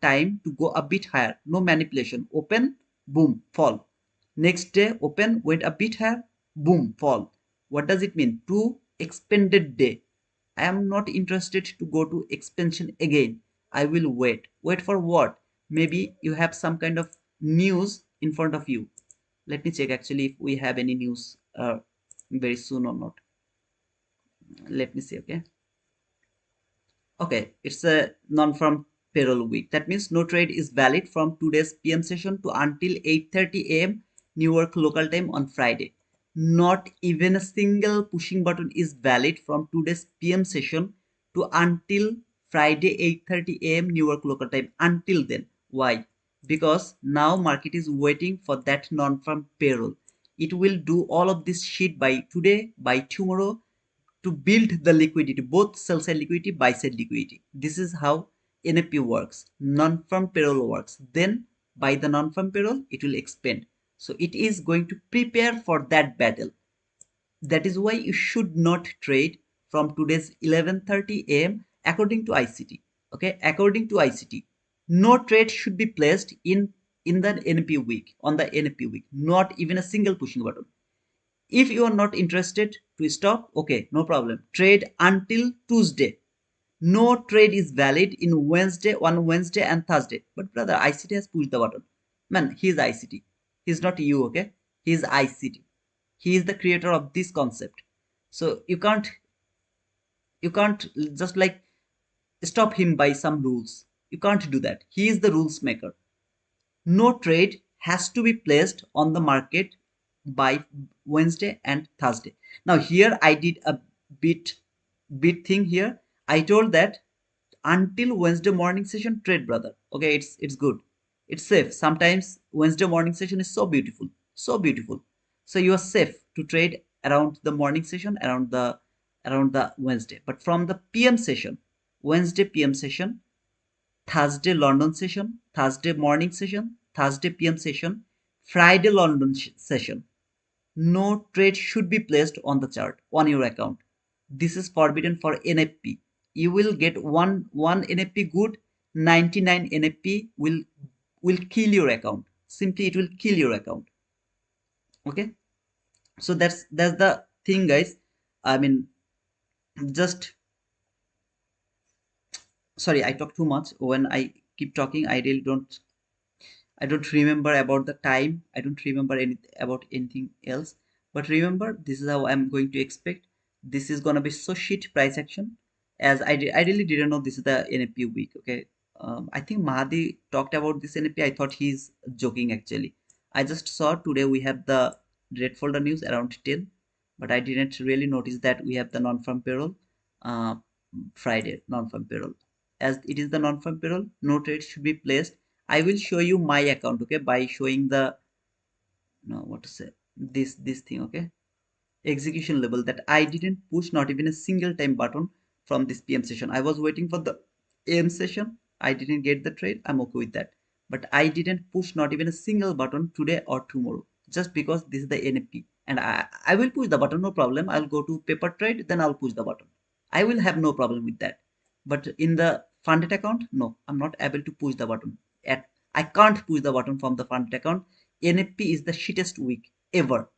time to go a bit higher. No manipulation. Open, boom, fall. Next day, open, went a bit higher, boom, fall. What does it mean? Two expanded day. I am not interested to go to expansion again. I will wait. Wait for what? Maybe you have some kind of news in front of you. Let me check actually if we have any news very soon or not. Let me see. Okay, it's a non-farm payroll week. That means no trade is valid from today's PM session to until 8:30 a.m. Newark local time on Friday. Not even a single pushing button is valid from today's PM session to until Friday 8:30 a.m. Newark local time. Until then. Why? because now market is waiting for that non-farm payroll. It will do all of this shit by today, by tomorrow, to build the liquidity, both sell side liquidity, buy side liquidity. This is how NFP works, non-farm payroll works. Then by the non-farm payroll, it will expand. So it is going to prepare for that battle. That is why you should not trade from today's 11:30 a.m. according to ICT. Okay, according to ICT, no trade should be placed in the NP week, on the NP week, not even a single pushing button. If you are not interested to stop, okay, no problem. Trade until Tuesday. No trade is valid in Wednesday, on Wednesday and Thursday. But brother, ICT has pushed the button. Man, he is ICT. He's not you, okay? He is ICT. He is the creator of this concept. So you can't just like stop him by some rules. You can't do that. He is the rules maker. No trade has to be placed on the market by Wednesday and Thursday. Now here I did a bit bit thing here. I told that until Wednesday morning session trade, brother. Okay, it's good. It's safe. Sometimes Wednesday morning session is so beautiful. So beautiful. So you are safe to trade around the morning session, around the Wednesday. But from the PM session, Wednesday PM session, Thursday London session, Thursday morning session, Thursday PM session, Friday London session. No trade should be placed on the chart on your account. This is forbidden for NFP. You will get one NFP good, 99 NFP will kill your account. Simply it will kill your account. Okay? So that's the thing, guys. I mean, just sorry, I talk too much. When I keep talking, I don't remember about the time. I don't remember about anything else. But remember, this is how I'm going to expect. This is gonna be so shit price action. As I really didn't know this is the NFP week. Okay, I think Mahadi talked about this NFP. I thought he's joking actually. I just saw today we have the red folder news around 10, but I didn't really notice that we have the non-farm payroll. Uh, Friday non-farm payroll. As it is the non-farm payroll, no trade should be placed. I will show you my account, okay, by showing the, no, what to say, this thing, okay, execution level, that I didn't push not even a single time button from this PM session. I was waiting for the AM session. I didn't get the trade. I'm okay with that. But I didn't push not even a single button today or tomorrow, just because this is the NFP. And I will push the button, no problem. I'll go to paper trade, then I'll push the button. I will have no problem with that. But in the funded account, no, I'm not able to push the button. I can't push the button from the funded account. NFP is the shittest week ever.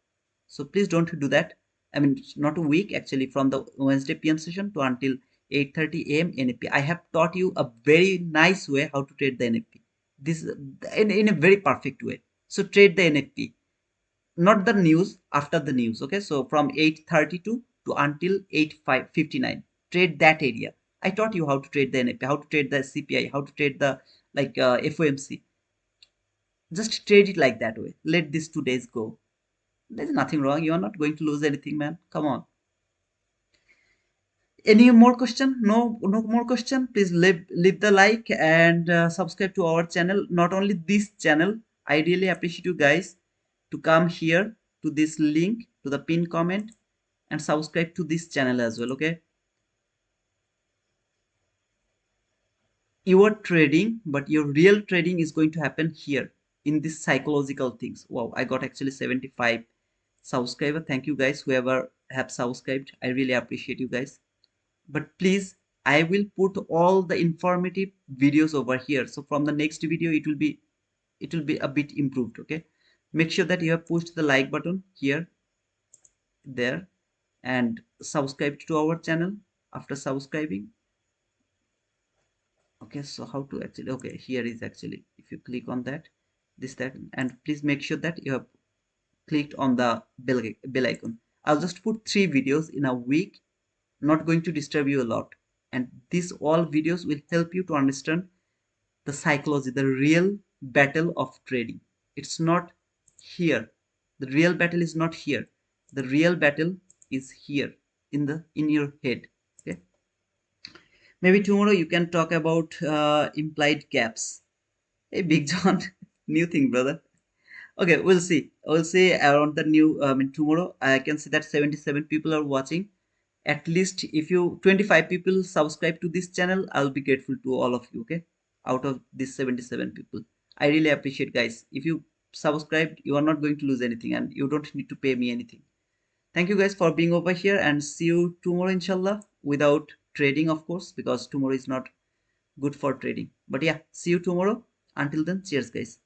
So please don't do that. I mean, not a week actually, from the Wednesday PM session to until 8:30 a.m. NFP. I have taught you a very nice way how to trade the NFP. This in a very perfect way. So trade the NFP, not the news, after the news. Okay, so from 8:32 to until 8:59, trade that area. I taught you how to trade the NFP, how to trade the CPI, how to trade the FOMC. Just trade it like that way. Let these 2 days go. There's nothing wrong. You're not going to lose anything, man. Come on. Any more question? No more question. Please leave the like and subscribe to our channel. Not only this channel, I really appreciate you guys to come here to this link, to the pin comment, and subscribe to this channel as well. Okay. You are trading, but your real trading is going to happen here in this psychological things. Wow, I got actually 75 subscriber. Thank you guys, whoever have subscribed. I really appreciate you guys. But please, I will put all the informative videos over here. So from the next video, it will be a bit improved. Okay. Make sure that you have pushed the like button here, there, and subscribe to our channel. After subscribing, okay, so how to actually, okay, here is actually, if you click on that, this, that, and please make sure that you have clicked on the bell icon. I'll just put 3 videos in a week, not going to disturb you a lot, and these all videos will help you to understand the psychology, the real battle of trading. It's not here. The real battle is not here. The real battle is here, in your head. Okay, maybe tomorrow you can talk about implied gaps. Hey, Big John, new thing, brother. Okay, we'll see. We'll see around the new. I mean, tomorrow I can see that 77 people are watching. At least if you 25 people subscribe to this channel, I'll be grateful to all of you. Okay, out of these 77 people, I really appreciate, guys. If you subscribed, you are not going to lose anything, and you don't need to pay me anything. Thank you guys for being over here, and see you tomorrow, inshallah. Without trading, of course, because tomorrow is not good for trading. But yeah, see you tomorrow. Until then, cheers, guys.